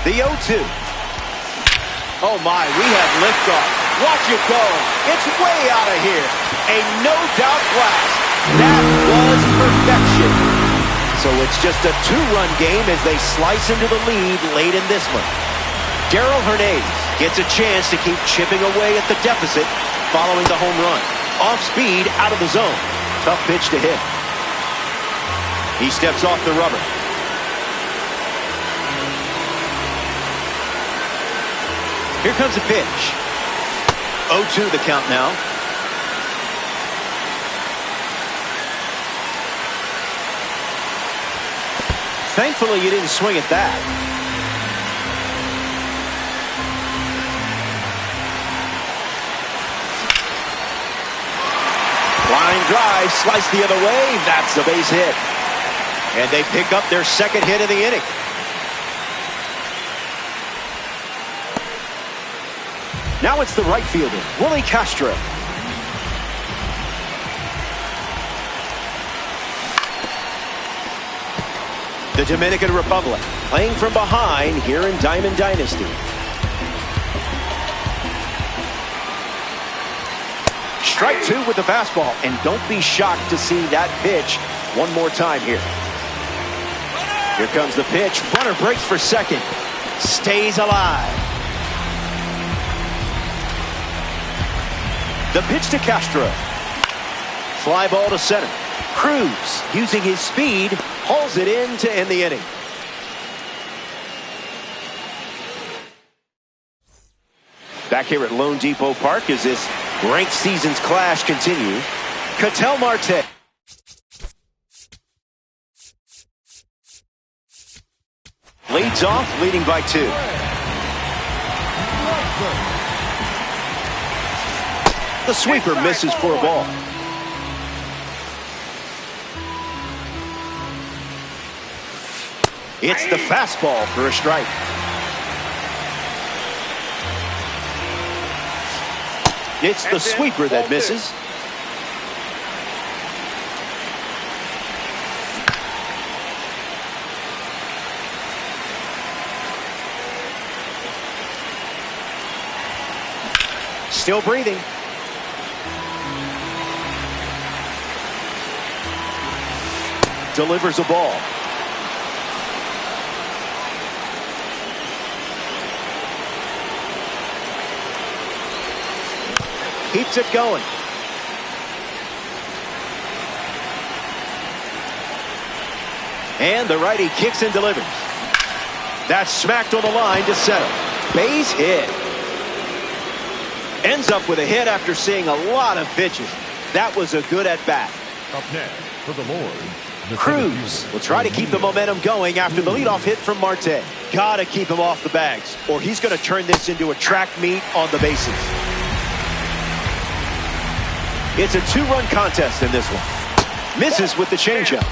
The 0-2. Oh my, we have liftoff. Watch it go. It's way out of here. A no-doubt blast. That was perfection. So it's just a 2-run game as they slice into the lead late in this one. Darrell Hernandez gets a chance to keep chipping away at the deficit following the home run. Off speed, out of the zone. Tough pitch to hit. He steps off the rubber. Here comes a pitch. 0-2 the count now. Thankfully, you didn't swing at that. Line drive, slice the other way. That's a base hit. And they pick up their second hit of the inning. Now it's the right fielder, Willie Castro. The Dominican Republic playing from behind here in Diamond Dynasty. Strike two with the fastball, and don't be shocked to see that pitch one more time here. Here comes the pitch. Runner breaks for second. Stays alive. The pitch to Castro. Fly ball to center. Cruz, using his speed, hauls it in to end the inning. Back here at Lone Depot Park as this ranked season's clash continues. Ketel Marte. Leads off, leading by 2. The sweeper misses for a ball. It's the fastball for a strike. It's the sweeper that misses. Still breathing. Delivers a ball. Keeps it going. And the righty kicks and delivers. That's smacked on the line to center. Base hit. Ends up with a hit after seeing a lot of pitches. That was a good at-bat. Up next for the Lords, Cruz will try to keep the momentum going after the leadoff hit from Marte. Gotta keep him off the bags, or he's going to turn this into a track meet on the bases. It's a 2-run contest in this one. Misses with the changeup.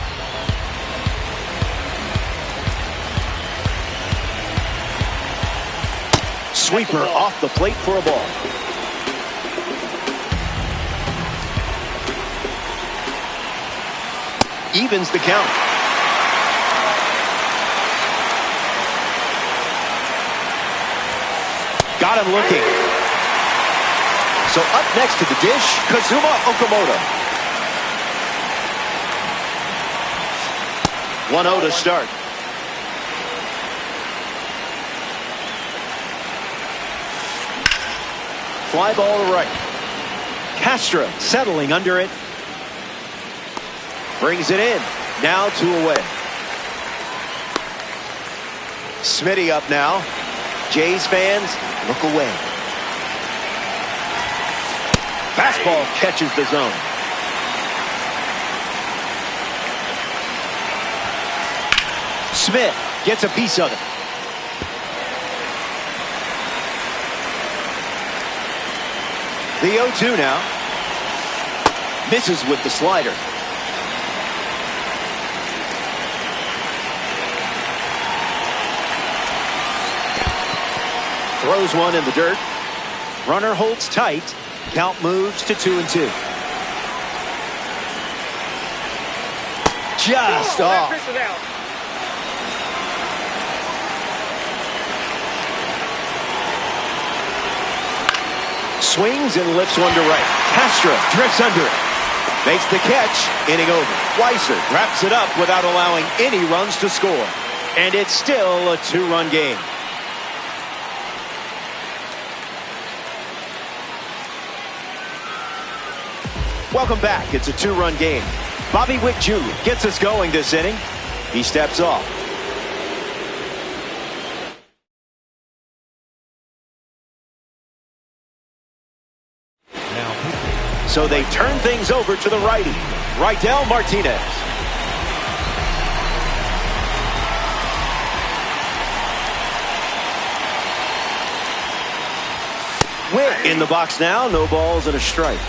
Sweeper off the plate for a ball. Evens the count. Got him looking. So up next to the dish, Kazuma Okamoto. 1-0 to start. Fly ball to right. Castro settling under it. Brings it in. Now 2 away. Smitty up now. Jays fans look away. Fastball catches the zone. Smith gets a piece of it. The 0-2 now. Misses with the slider. Throws one in the dirt. Runner holds tight. Count moves to 2-2. Just off. Swings and lifts one to right. Castro drifts under it. Makes the catch. Inning over. Weiser wraps it up without allowing any runs to score. And it's still a 2-run game. Welcome back. It's a 2-run game. Bobby Witt Jr. gets us going this inning. He steps off. So they turn things over to the righty, Raidel Martinez. Witt in the box now. No balls and a strike.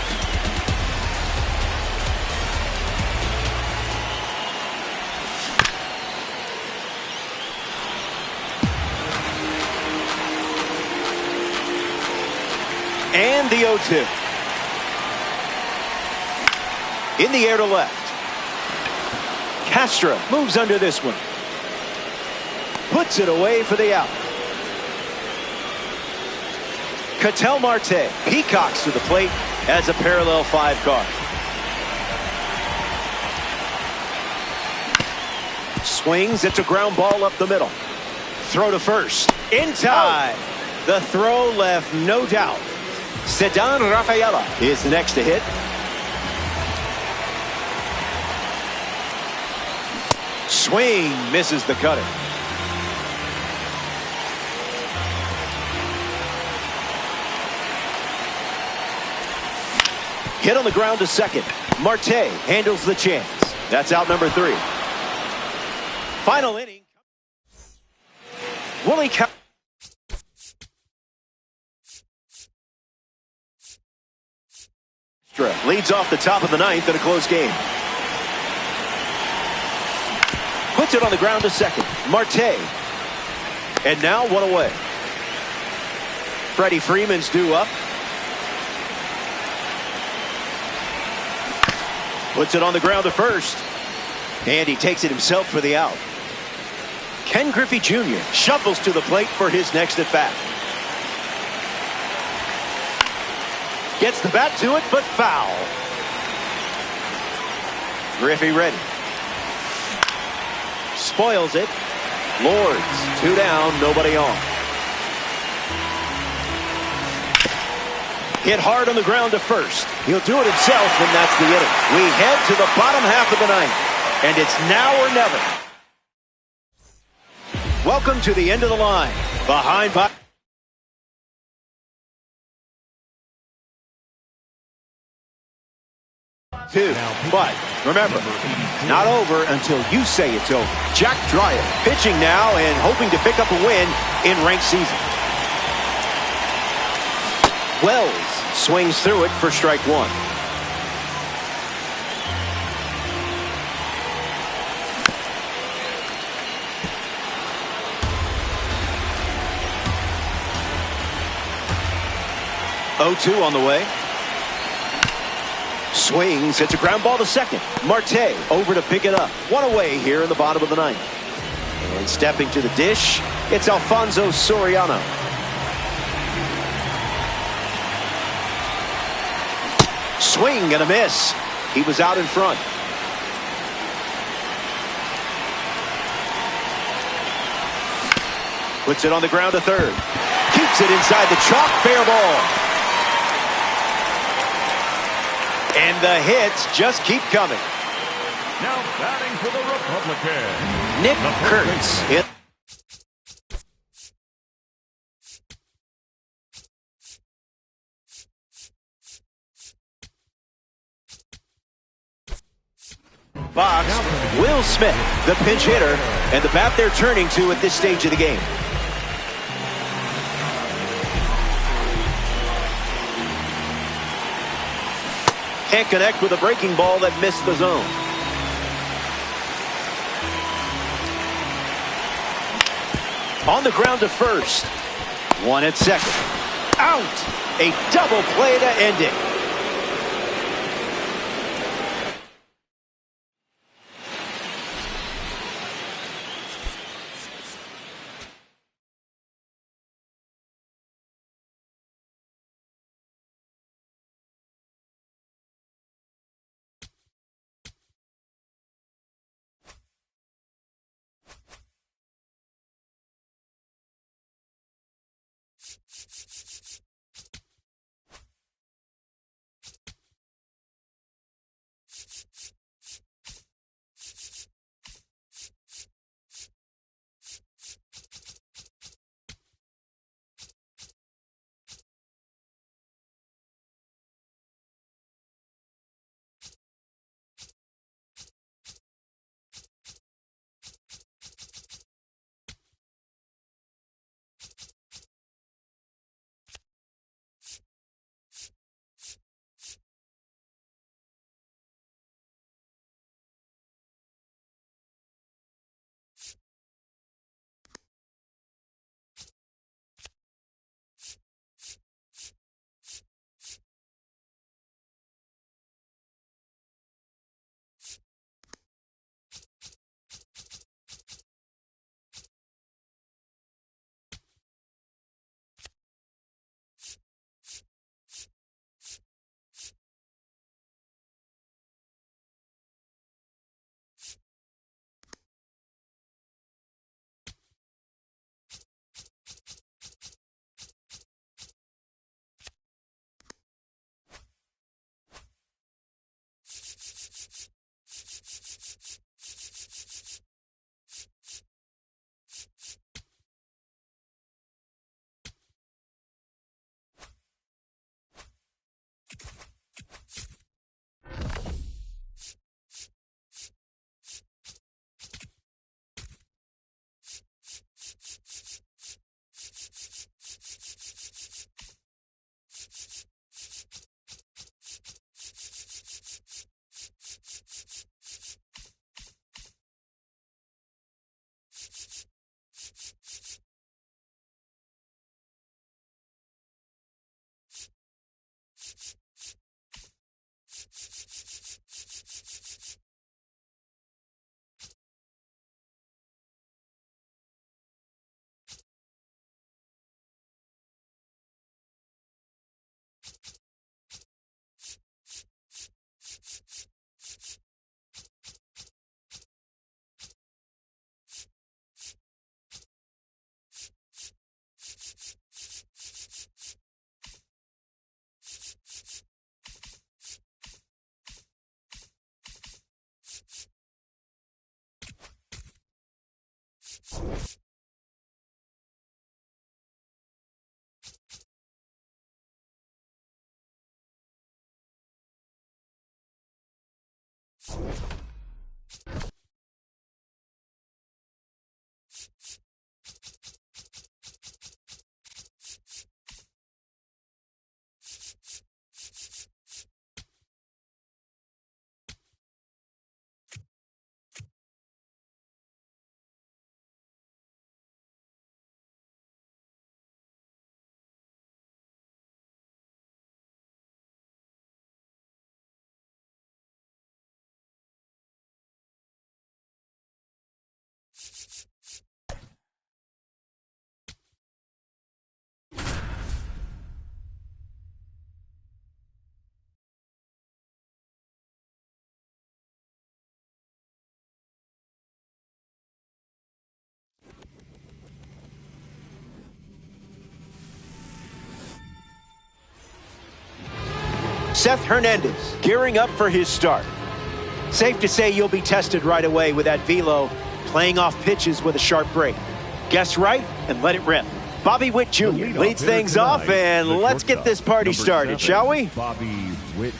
And the 0-2. In the air to left. Castro moves under this one. Puts it away for the out. Ketel Marte peacocks to the plate as a parallel 5 card. Swings. It's a ground ball up the middle. Throw to first. In time. The throw left no doubt. Ceddanne Rafaela is the next to hit. Swing. Misses the cutter. Hit on the ground to second. Marte handles the chance. That's out number 3. Final inning. Willie Castro leads off the top of the 9th in a close game. Puts it on the ground to second. Marte. And now 1 away. Freddie Freeman's due up. Puts it on the ground to first. And he takes it himself for the out. Ken Griffey Jr. shuffles to the plate for his next at bat. Gets the bat to it, but foul. Griffey ready. Spoils it. Lords, 2 down, nobody on. Hit hard on the ground to first. He'll do it himself, and that's the inning. We head to the bottom half of the 9th, and it's now or never. Welcome to the end of the line. Behind by 2. But remember, not over until you say it's over. Jack Dreyer pitching now and hoping to pick up a win in ranked season. Wells swings through it for strike 1. Oh-2 on the way. Swings. It's a ground ball to second. Marte over to pick it up. 1 away here in the bottom of the 9th. And stepping to the dish, it's Alfonso Soriano. Swing and a miss. He was out in front. Puts it on the ground to third. Keeps it inside the chalk. Fair ball. And the hits just keep coming. Now batting for the Republican, Nick Kurtz. Box, Will Smith, the pinch hitter, and the bat they're turning to at this stage of the game. Can't connect with a breaking ball that missed the zone. On the ground to first. 1 at second. Out! A double play to end it. Seth Hernandez gearing up for his start. Safe to say you'll be tested right away with that velo, playing off pitches with a sharp break. Guess right and let it rip. Bobby Witt Jr. leads things off, and let's get this party started, shall we? Bobby Witt.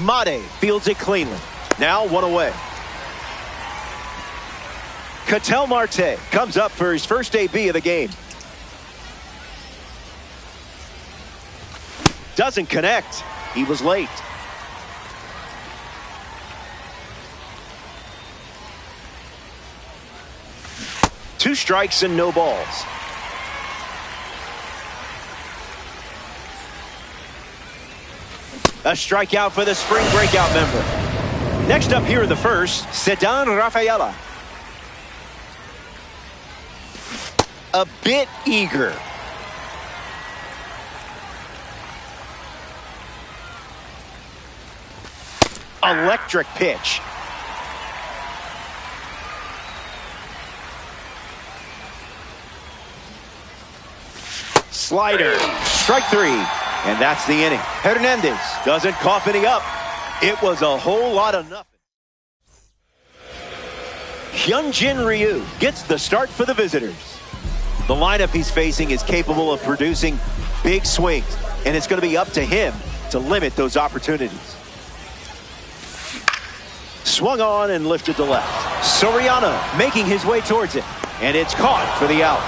Mate fields it cleanly. Now one away. Ketel Marte comes up for his first AB of the game. Doesn't connect. He was late. Two strikes and no balls. A strikeout for the spring breakout member. Next up here in the first, Ceddanne Rafaela. A bit eager. Electric pitch. Slider. Strike three. And that's the inning. Hernandez doesn't cough any up. It was a whole lot of nothing. Hyunjin Ryu gets the start for the visitors. The lineup he's facing is capable of producing big swings, and it's going to be up to him to limit those opportunities. Swung on and lifted to left. Soriano making his way towards it, and it's caught for the out.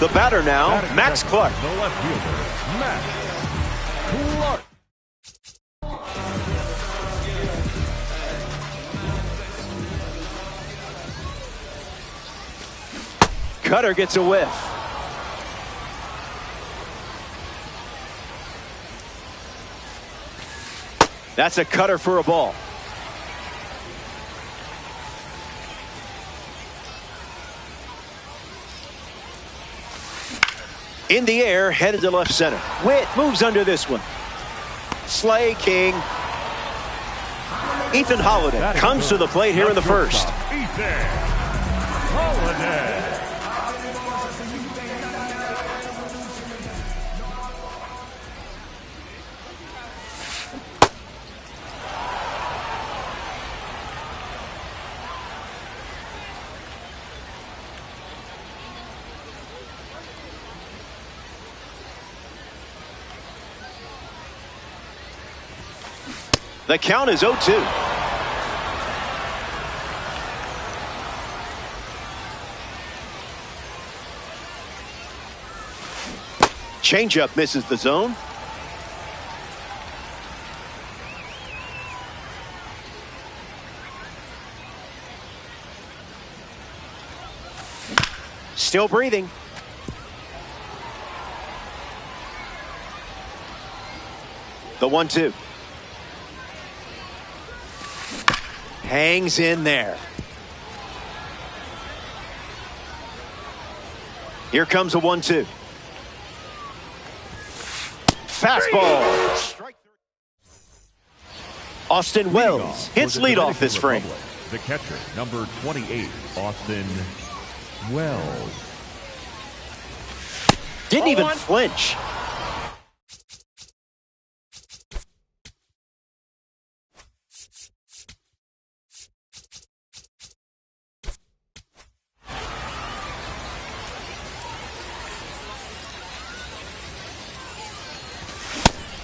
The batter now, Max Clark. The left fielder, Max Clark. Cutter gets a whiff. That's a cutter for a ball. In the air, headed to left center. Witt moves under this one. Slay King. Ethan Holiday comes to the plate here in the first. Ethan Holiday. The count is 0-2. Changeup misses the zone. Still breathing. The 1-2. Hangs in there. Here comes a 1-2. Fastball. Strike. Austin Wells hits leadoff this frame. The catcher, number 28, Austin Wells. Didn't even flinch.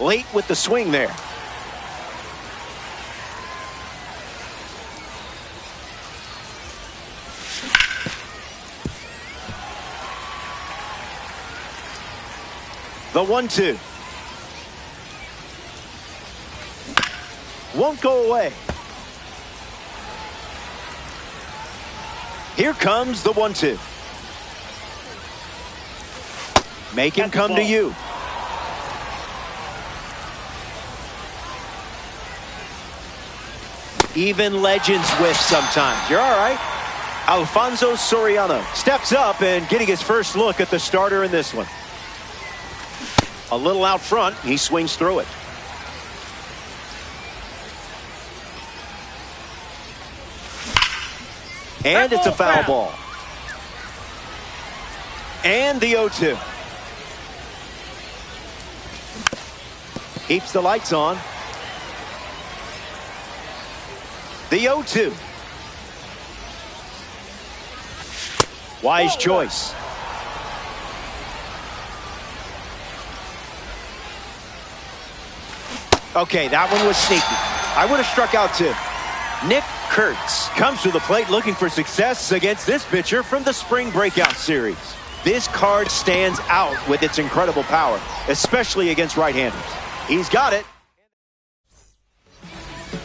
Late with the swing there. The 1-2. Won't go away. Here comes the 1-2. Make him come to you. Even legends whiff sometimes. You're all right. Alfonso Soriano steps up and getting his first look at the starter in this one. A little out front. He swings through it. And it's a foul ball. And the 0-2. Keeps the lights on. The 0-2. Wise choice. Okay, that one was sneaky. I would have struck out too. Nick Kurtz comes to the plate looking for success against this pitcher from the spring breakout series. This card stands out with its incredible power, especially against right-handers. He's got it.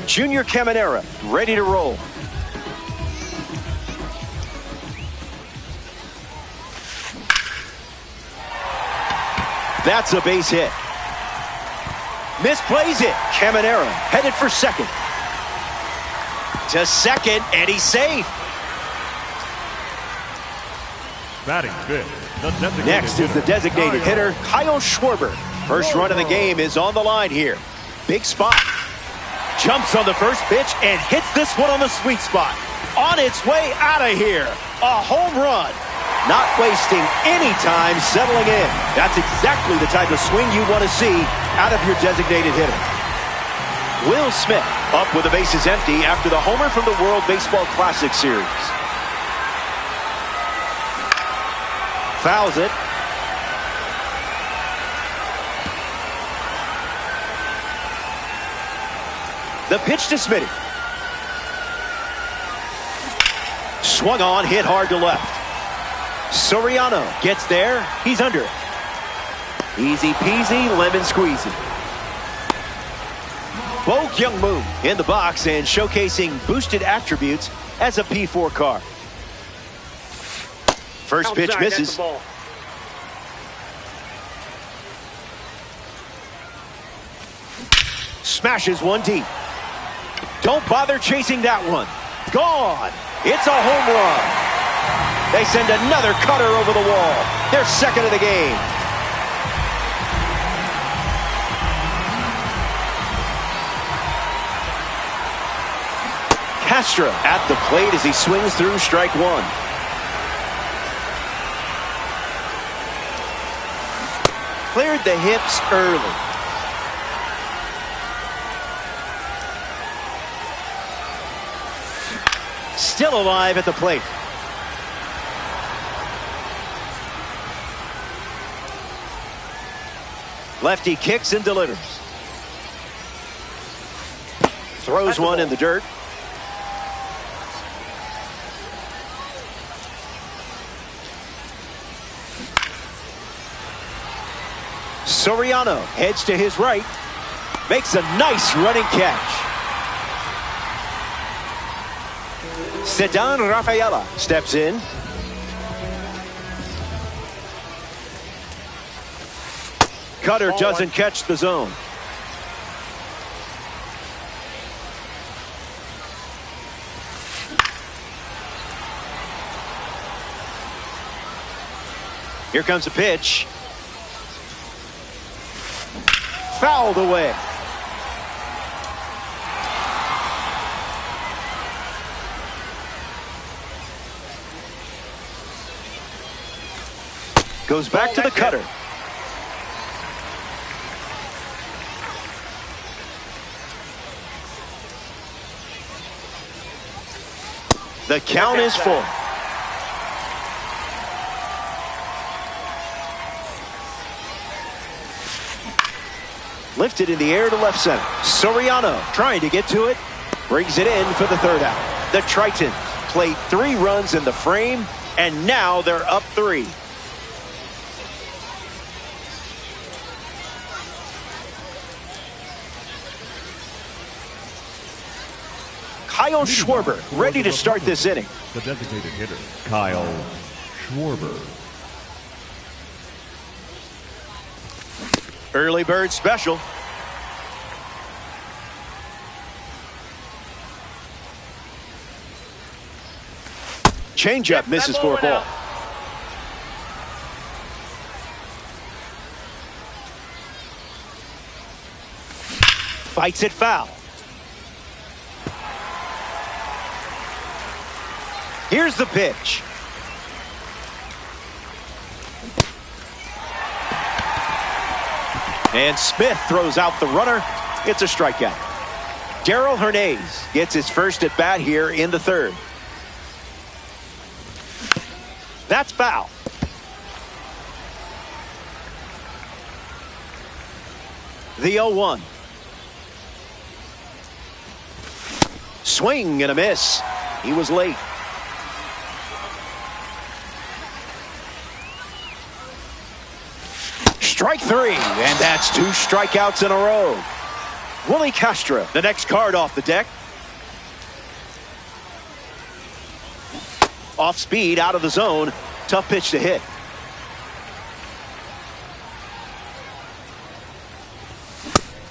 Junior Caminera ready to roll. That's a base hit. Misplays it. Caminera headed for second. To second, and he's safe. Batting fifth. Next is the designated hitter, Kyle Schwarber. First run of the game is on the line here. Big spot. Jumps on the first pitch and hits this one on the sweet spot. On its way out of here. A home run. Not wasting any time settling in. That's exactly the type of swing you want to see out of your designated hitter. Will Smith up with the bases empty after the homer from the World Baseball Classic Series. Fouls it. The pitch to Smitty. Swung on, hit hard to left. Soriano gets there. He's under it. Easy peasy, lemon squeezy. Bo Kyung-Moon in the box and showcasing boosted attributes as a P4 car. First pitch misses. Smashes one deep. Don't bother chasing that one. Gone. It's a home run. They send another cutter over the wall. Their second of the game. Castro at the plate as he swings through strike one. Cleared the hips early. Still alive at the plate. Lefty kicks and delivers. Throws one in the dirt. Soriano heads to his right. Makes a nice running catch. Ceddanne Rafaela steps in. Cutter doesn't catch the zone. Here comes a pitch. Fouled away. Goes back to the cutter. The count is full. Lifted in the air to left center. Soriano trying to get to it. Brings it in for the third out. The Tritons played 3 runs in the frame, and now they're up 3. Kyle Schwarber ready to start this inning. The designated hitter, Kyle Schwarber. Early bird special. Changeup misses for a ball. Fights it foul. Here's the pitch. And Smith throws out the runner. It's a strikeout. Darrell Hernandez gets his first at bat here in the third. That's foul. The 0-1. Swing and a miss. He was late. Strike 3, and that's 2 strikeouts in a row. Willie Castro, the next card off the deck. Off speed, out of the zone. Tough pitch to hit.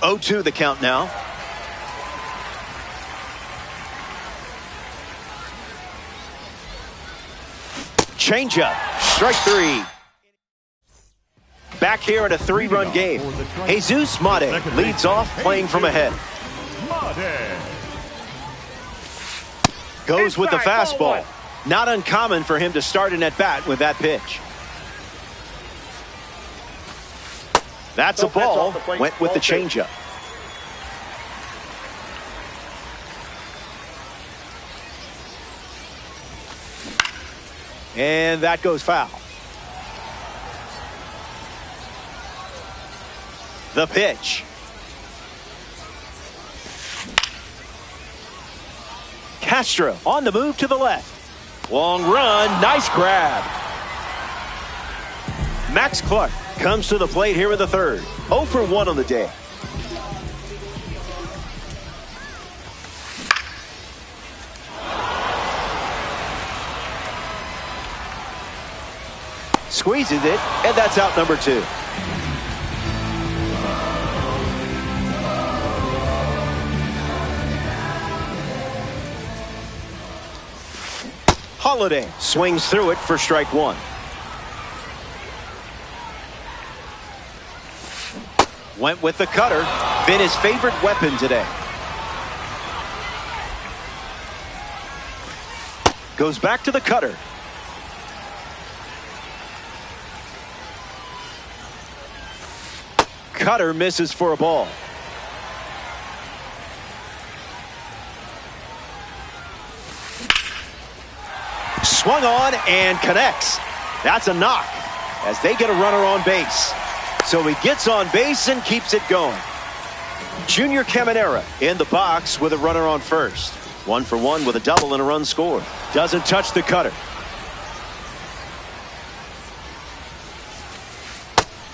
Oh, 2 the count now. Changeup, strike 3. Back here in a 3-run game. Jesus Mate leads off, playing from ahead. Goes with the fastball. Not uncommon for him to start an at-bat with that pitch. That's a ball. Went with the changeup. And that goes foul. The pitch. Castro on the move to the left. Long run, nice grab. Max Clark comes to the plate here in the third. 0 for 1 on the day. Squeezes it, and that's out number 2. Holiday swings through it for strike 1. Went with the cutter. Been his favorite weapon today. Goes back to the cutter. Cutter misses for a ball. Swung on and connects. That's a knock as they get a runner on base. So he gets on base and keeps it going. Junior Caminera in the box with a runner on first. 1 for 1 with a double and a run scored. Doesn't touch the cutter.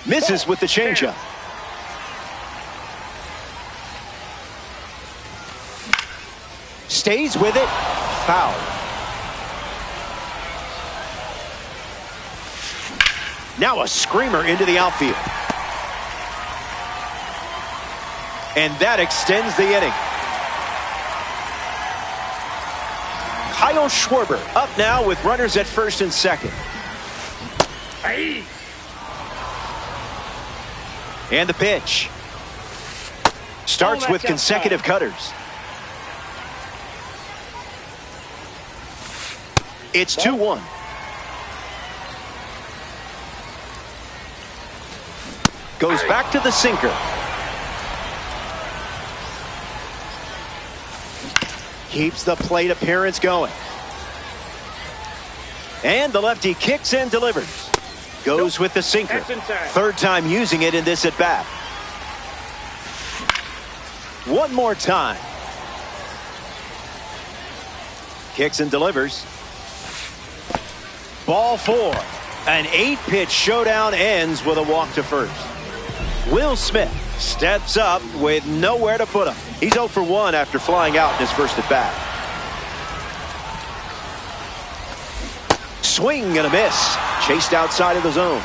Misses with the changeup. Stays with it. Foul. Now a screamer into the outfield. And that extends the inning. Kyle Schwarber up now with runners at first and second. Hey. And the pitch. Starts with consecutive cutters. It's 2-1. Goes back to the sinker. Keeps the plate appearance going. And the lefty kicks and delivers. Goes with the sinker. Third time using it in this at bat. One more time. Kicks and delivers. Ball 4. An 8-pitch showdown ends with a walk to first. Will Smith steps up with nowhere to put him. He's 0 for 1 after flying out in his first at bat. Swing and a miss. Chased outside of the zone.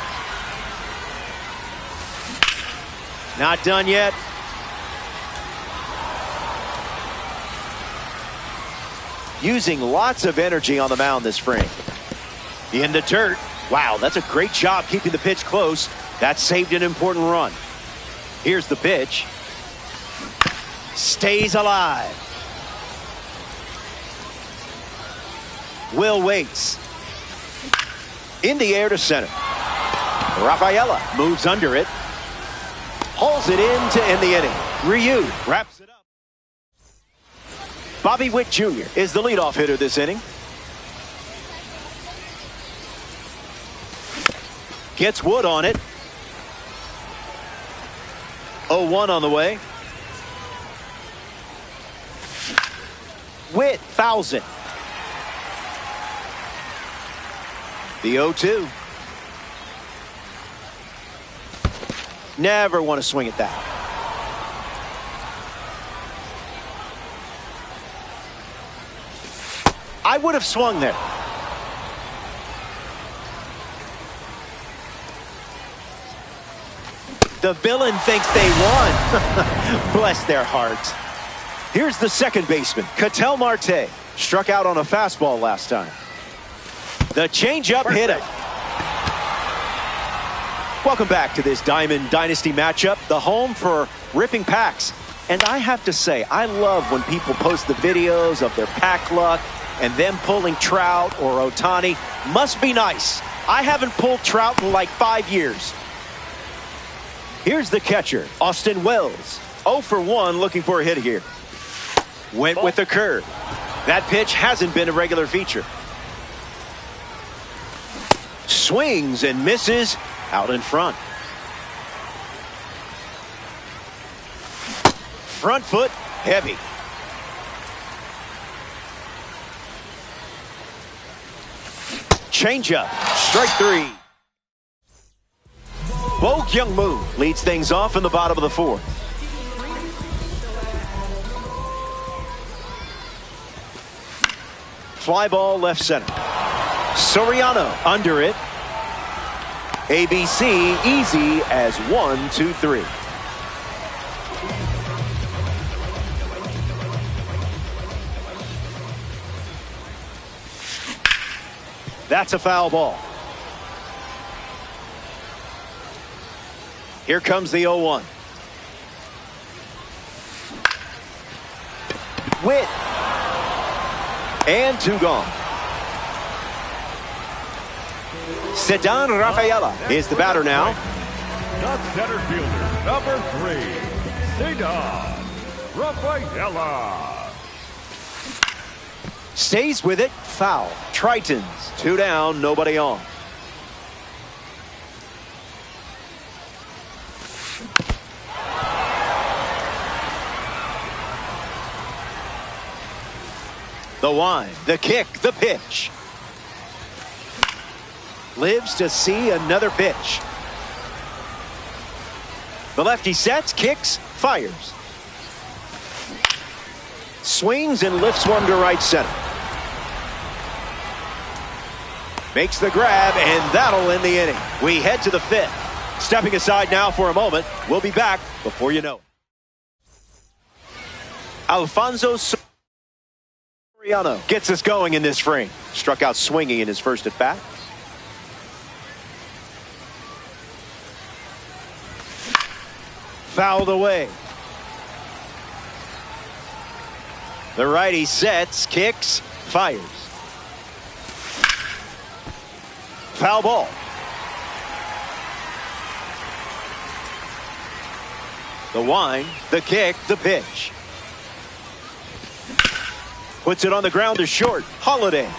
Not done yet. Using lots of energy on the mound this spring. In the dirt. Wow, that's a great job keeping the pitch close. That saved an important run. Here's the pitch. Stays alive. Will waits. In the air to center. Rafaela moves under it. Hauls it in to end the inning. Ryu wraps it up. Bobby Witt Jr. is the leadoff hitter this inning. Gets Wood on it. 0-1 on the way. Witt fouls it. The 0-2. Never want to swing at that. I would have swung there. The villain thinks they won. Bless their hearts. Here's the second baseman, Ketel Marte. Struck out on a fastball last time. The changeup hit him. Welcome back to this Diamond Dynasty matchup, the home for ripping packs. And I have to say, I love when people post the videos of their pack luck and them pulling Trout or Ohtani. Must be nice. I haven't pulled Trout in like 5 years. Here's the catcher, Austin Wells. 0 for 1 looking for a hit here. Went with the curve. That pitch hasn't been a regular feature. Swings and misses out in front. Front foot heavy. Changeup, strike 3. Bo Kyung-moo leads things off in the bottom of the 4th. Fly ball left center. Soriano under it. ABC easy as 1, 2, 3. That's a foul ball. Here comes the 0-1. Witt. And 2 gone. Cedar Rafaela is the batter now. The center fielder, number 3, Cedar Rafaela. Stays with it. Foul. Tritons. 2 down, nobody on. The wind, the kick, the pitch. Lives to see another pitch. The lefty sets, kicks, fires. Swings and lifts one to right center. Makes the grab, and that'll end the inning. We head to the 5th. Stepping aside now for a moment. We'll be back before you know it. Alfonso Soriano gets us going in this frame. Struck out swinging in his first at bat. Fouled away. The righty sets, kicks, fires. Foul ball. The wind, the kick, the pitch. Puts it on the ground to short. Holiday.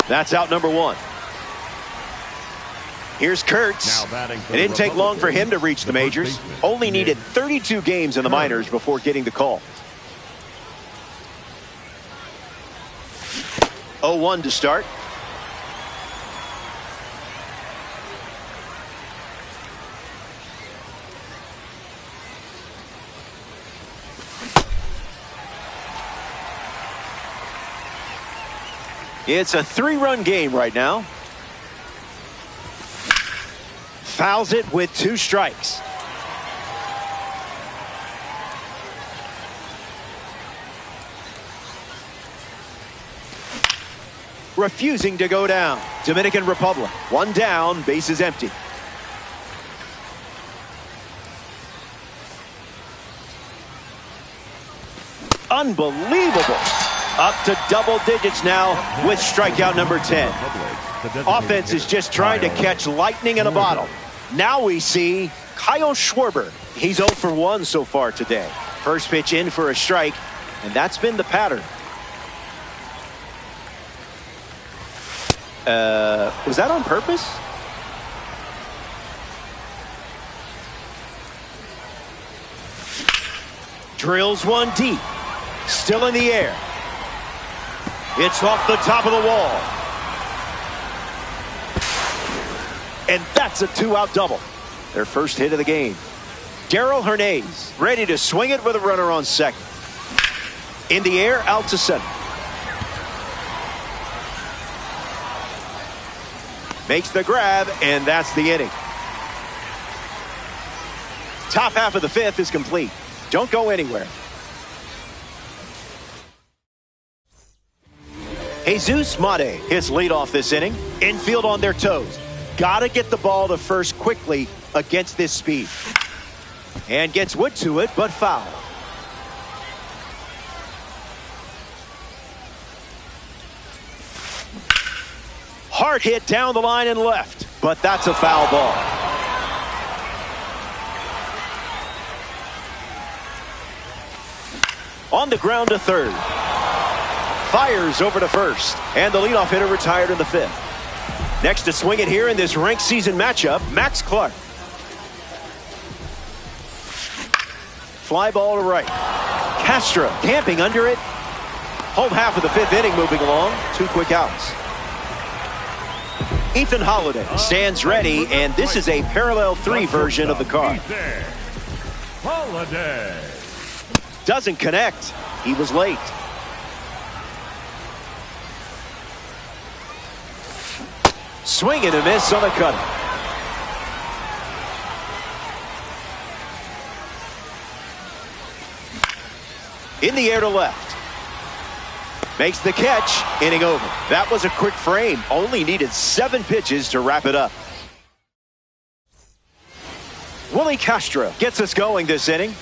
That's out number 1. Here's Kurtz. It didn't take long for him to reach the majors. Only needed 32 games in the minors before getting the call. 0-1 to start. It's a 3-run game right now. Fouls it with 2 strikes. Refusing to go down. Dominican Republic. 1 down, bases empty. Unbelievable. Up to double digits now with strikeout number 10. Offense is just trying to catch lightning in a bottle. Now we see Kyle Schwarber. He's 0 for 1 so far today. First pitch in for a strike, and that's been the pattern. Was that on purpose? Drills one deep. Still in the air. It's off the top of the wall. And that's a 2-out double. Their first hit of the game. Darrell Hernandez ready to swing it with a runner on second. In the air, out to center. Makes the grab, and that's the inning. Top half of the 5th is complete. Don't go anywhere. Jesus Mate hits leadoff this inning. Infield on their toes. Gotta get the ball to first quickly against this speed. And gets wood to it, but foul. Hard hit down the line and left, but that's a foul ball. On the ground to third. Fires over to first, and the leadoff hitter retired in the 5th. Next to swing it here in this ranked season matchup, Max Clark. Fly ball to right. Castro camping under it. Home half of the 5th inning moving along. 2 quick outs. Ethan Holiday stands ready, and this is a parallel 3 version of the card. Holiday doesn't connect. He was late. Swing and a miss on the cutter. In the air to left. Makes the catch. Inning over. That was a quick frame. Only needed 7 pitches to wrap it up. Willie Castro gets us going this inning.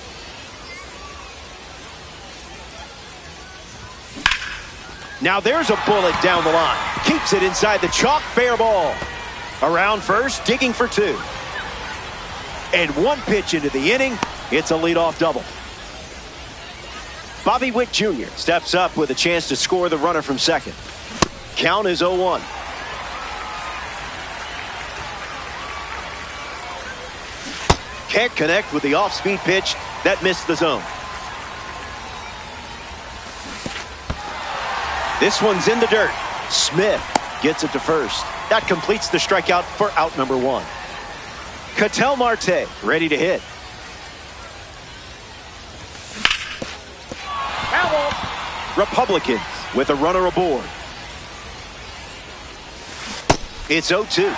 Now there's a bullet down the line. Keeps it inside the chalk. Fair ball. Around first, digging for two. And one pitch into the inning. It's a leadoff double. Bobby Witt Jr. steps up with a chance to score the runner from second. Count is 0-1. Can't connect with the off-speed pitch that missed the zone. This one's in the dirt. Smith gets it to first. That completes the strikeout for out number one. Ketel Marte ready to hit. Republicans with a runner aboard. It's 0-2.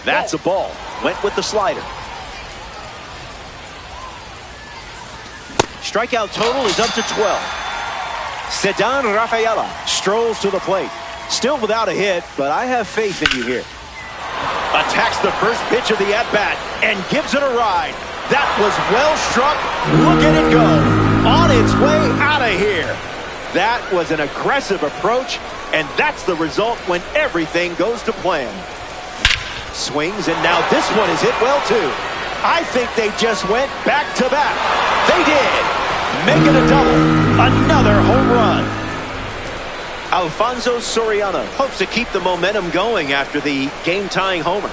That's a ball. Went with the slider. Strikeout total is up to 12. Ceddanne Rafaela strolls to the plate. Still without a hit, but I have faith in you here. Attacks the first pitch of the at-bat and gives it a ride. That was well struck. Look at it go. On its way out of here. That was an aggressive approach, and that's the result when everything goes to plan. Swings, and now this one is hit well, too. I think they just went back-to-back. They did. Make it a double. Another home run. Alfonso Soriano hopes to keep the momentum going after the game-tying homer.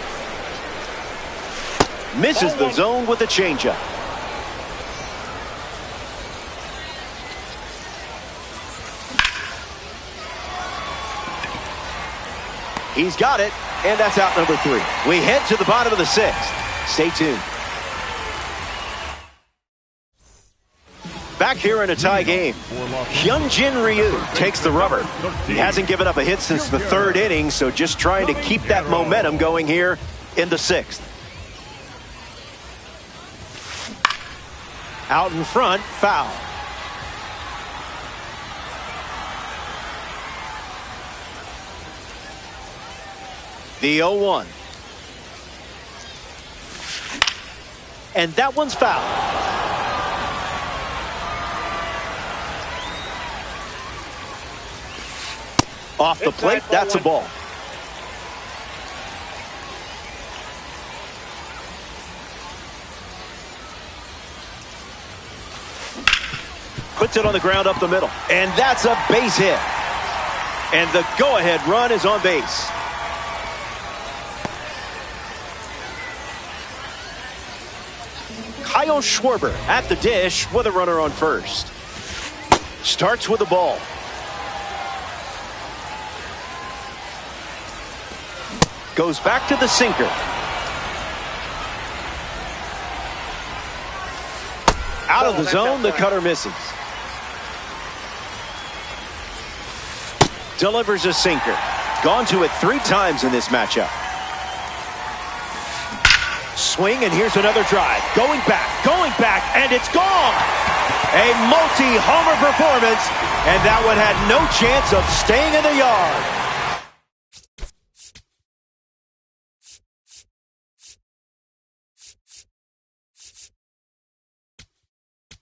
Misses the zone with a changeup. He's got it, and that's out number 3. We head to the bottom of the 6th. Stay tuned. Back here in a tie game, Hyunjin Ryu takes the rubber. He hasn't given up a hit since the 3rd inning, so just trying to keep that momentum going here in the 6th. Out in front, foul. The 0-1. And that one's foul. Off the plate, that's a ball. Puts it on the ground up the middle. And that's a base hit. And the go-ahead run is on base. Kyle Schwarber at the dish with a runner on first. Starts with the ball. Goes back to the sinker. Out of the zone, the cutter misses. Delivers a sinker. Gone to it 3 times in this matchup. Swing, and here's another drive. Going back, and it's gone! A multi-homer performance, and that one had no chance of staying in the yard.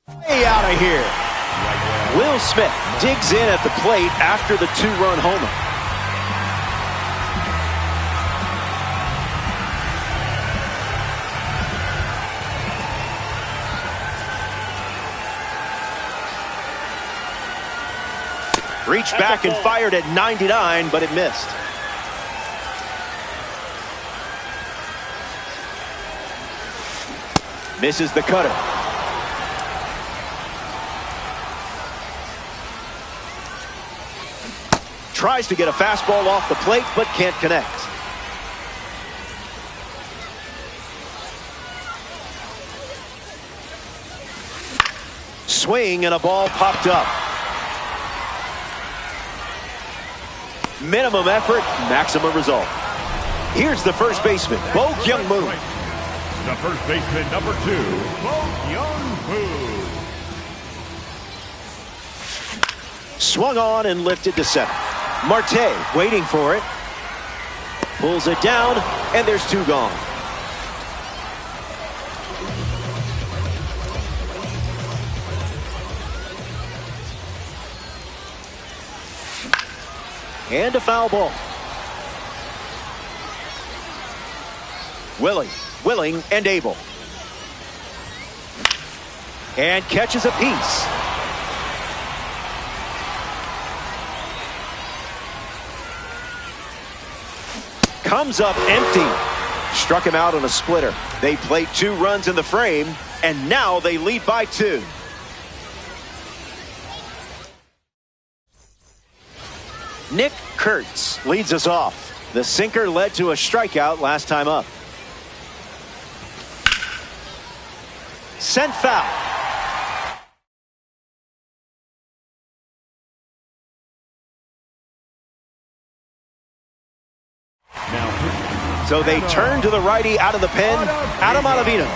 Way out of here. Will Smith digs in at the plate after the 2-run homer. Reached back and fired at 99, but it missed. Misses the cutter. Tries to get a fastball off the plate, but can't connect. Swing, and a ball popped up. Minimum effort, maximum result. Here's the first baseman, Bo Kyung-Moon. The first baseman, number 2, Bo Kyung-Moon. Swung on and lifted to 7. Marte waiting for it. Pulls it down, and there's 2 gone. And a foul ball. Willing, and able. And catches a piece. Comes up empty. Struck him out on a splitter. They played 2 runs in the frame, and now they lead by 2. Nick Kurtz leads us off. The sinker led to a strikeout last time up. Sent foul. So they turn to the righty out of the pen, Adam Ottavino.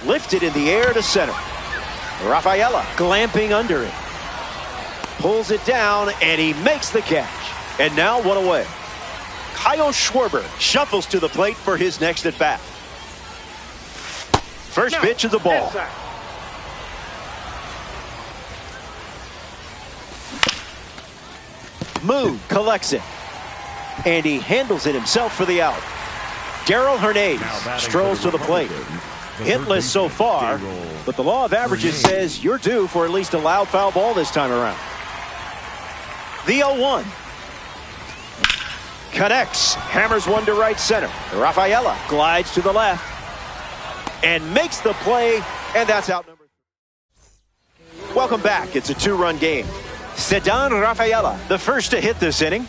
Lifted in the air to center. Rafaela glamping under it. Pulls it down, and he makes the catch. And now 1 away. Kyle Schwarber shuffles to the plate for his next at-bat. First pitch of the ball. Moon collects it. And he handles it himself for the out. Darrell Hernandez strolls to the plate. Hitless so far, but the law of averages says you're due for at least a loud foul ball this time around. The 0-1. Connects. Hammers one to right center. Rafaela glides to the left. And makes the play. And that's out number 3. Welcome back. It's a 2-run game. Ceddanne Rafaela, the first to hit this inning.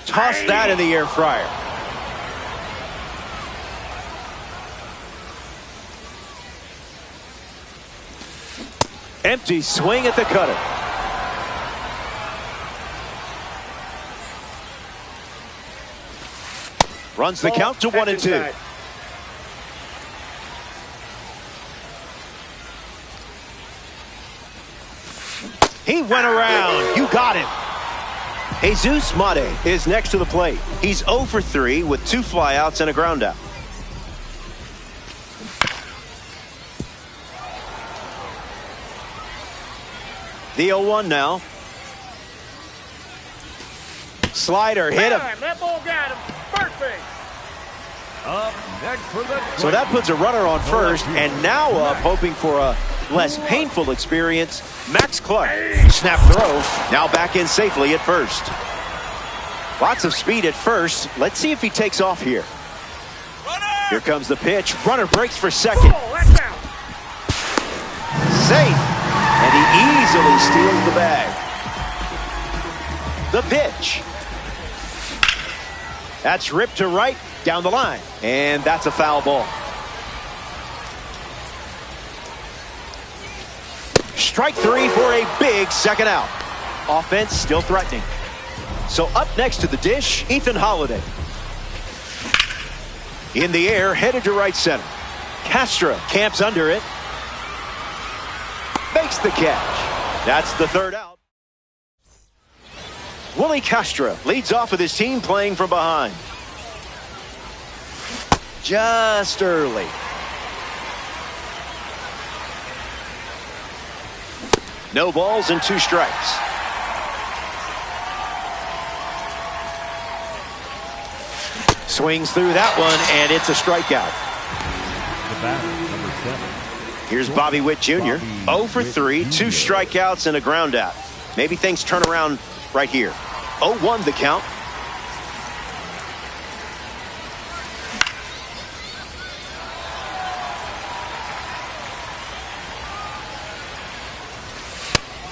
Toss that in the air fryer. Empty swing at the cutter. Runs the count to 1-2. He went around. You got him. Jesus Mate is next to the plate. He's 0 for 3 with 2 flyouts and a groundout. The 0-1 now. Slider hit him. That ball got him. First base. Up next for the So that puts a runner on first, and now up hoping for a less painful experience. Max Clark. Snap throw. Now back in safely at first. Lots of speed at first. Let's see if he takes off here. Here comes the pitch. Runner breaks for second. That's out. Safe. And he easily steals the bag. The pitch. That's ripped to right down the line. And that's a foul ball. Strike 3 for a big second out. Offense still threatening. So up next to the dish, Ethan Holiday. In the air, headed to right center. Castro camps under it. Makes the catch. That's the third out. Willie Castro leads off with his team playing from behind. Just early. No balls and 2 strikes. Swings through that one, and it's a strikeout. The batter, number 7. Here's Bobby Witt Jr. 0 for 3, 2 strikeouts and a ground out. Maybe things turn around right here. 0-1 the count.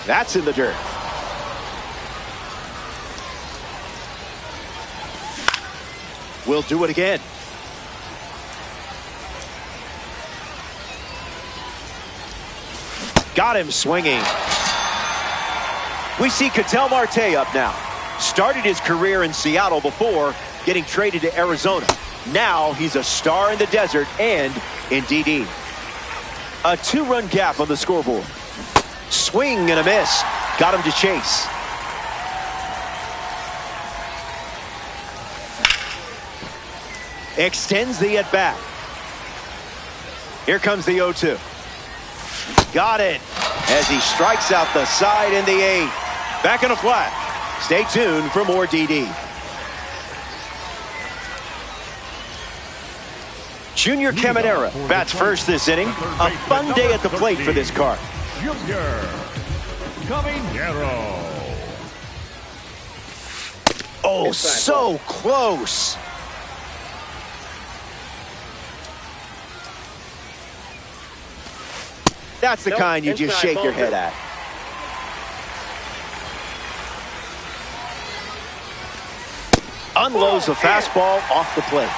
That's in the dirt. We'll do it again. Got him swinging. We see Ketel Marte up now. Started his career in Seattle before getting traded to Arizona. Now he's a star in the desert and in DD. A 2-run gap on the scoreboard. Swing and a miss. Got him to chase. Extends the at-bat. Here comes the 0-2. Got it as he strikes out the side in the 8th. Back in a flat. Stay tuned for more DD. Junior Caminera bats first this inning. A fun day at the plate for this card. Junior Caminera. Oh, so close. That's the kind you just shake your head at. Unloads the fastball off the plate.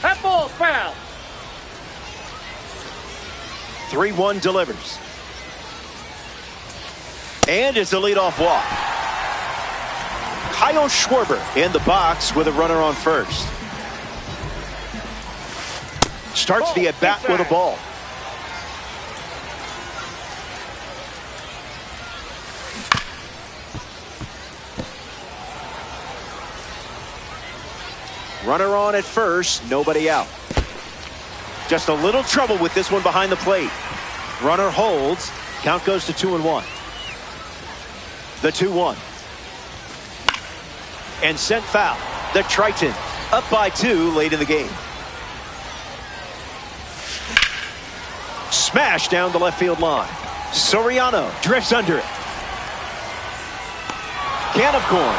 That ball's foul. 3-1 delivers. And it's a leadoff walk. Kyle Schwarber in the box with a runner on first. Starts the at-bat with a ball. Runner on at first, nobody out. Just a little trouble with this one behind the plate. Runner holds. Count goes to 2-1. The 2-1. And sent foul. The Triton up by 2 late in the game. Smash down the left field line. Soriano drifts under it. Can of corn.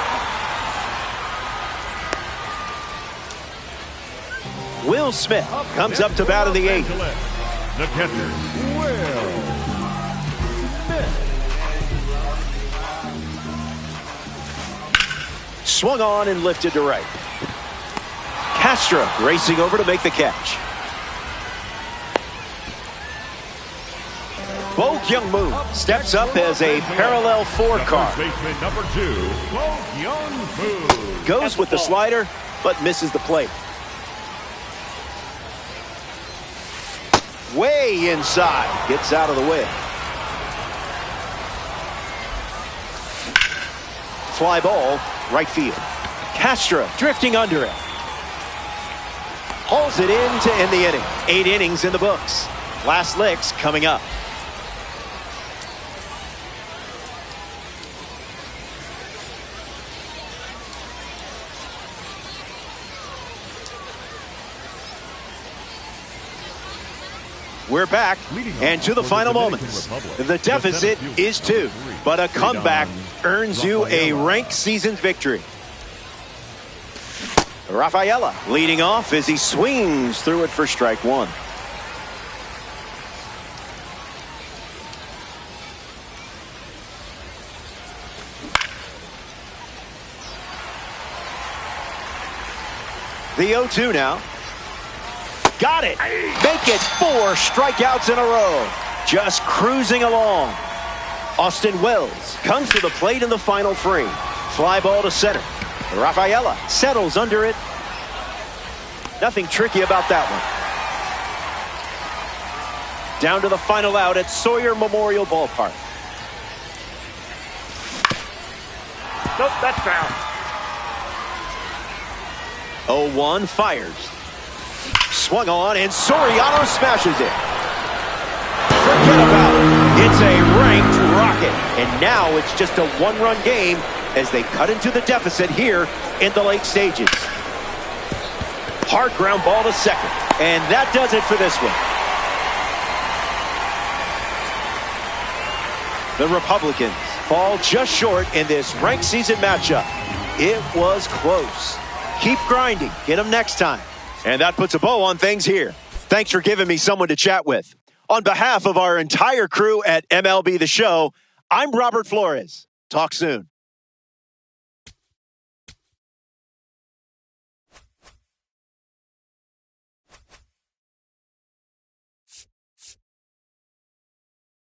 Will Smith comes up to bat in the 8th. The catcher, Will Smith. Swung on and lifted to right. Castro racing over to make the catch. Bo Young-moon steps up as a parallel 4 card. Baseman number 2, Bo Young-moon. Goes with the slider, but misses the plate. Way inside. Gets out of the way. Fly ball, right field. Castro drifting under it. Hauls it in to end the inning. 8 innings in the books. Last licks coming up. We're back and to the final moments. The deficit is 2, but a comeback earns you a ranked season victory. Rafaela leading off as he swings through it for strike 1. The 0-2 now. Got it. Make it 4 strikeouts in a row. Just cruising along. Austin Wells comes to the plate in the final frame. Fly ball to center. Rafaela settles under it. Nothing tricky about that one. Down to the final out at Sawyer Memorial Ballpark. Nope, that's foul. 0-1 fires. Swung on, and Soriano smashes it. Forget about it. It's a ranked rocket. And now it's just a 1-run game as they cut into the deficit here in the late stages. Hard ground ball to second. And that does it for this one. The Republicans fall just short in this ranked season matchup. It was close. Keep grinding. Get them next time. And that puts a bow on things here. Thanks for giving me someone to chat with. On behalf of our entire crew at MLB The Show, I'm Robert Flores. Talk soon.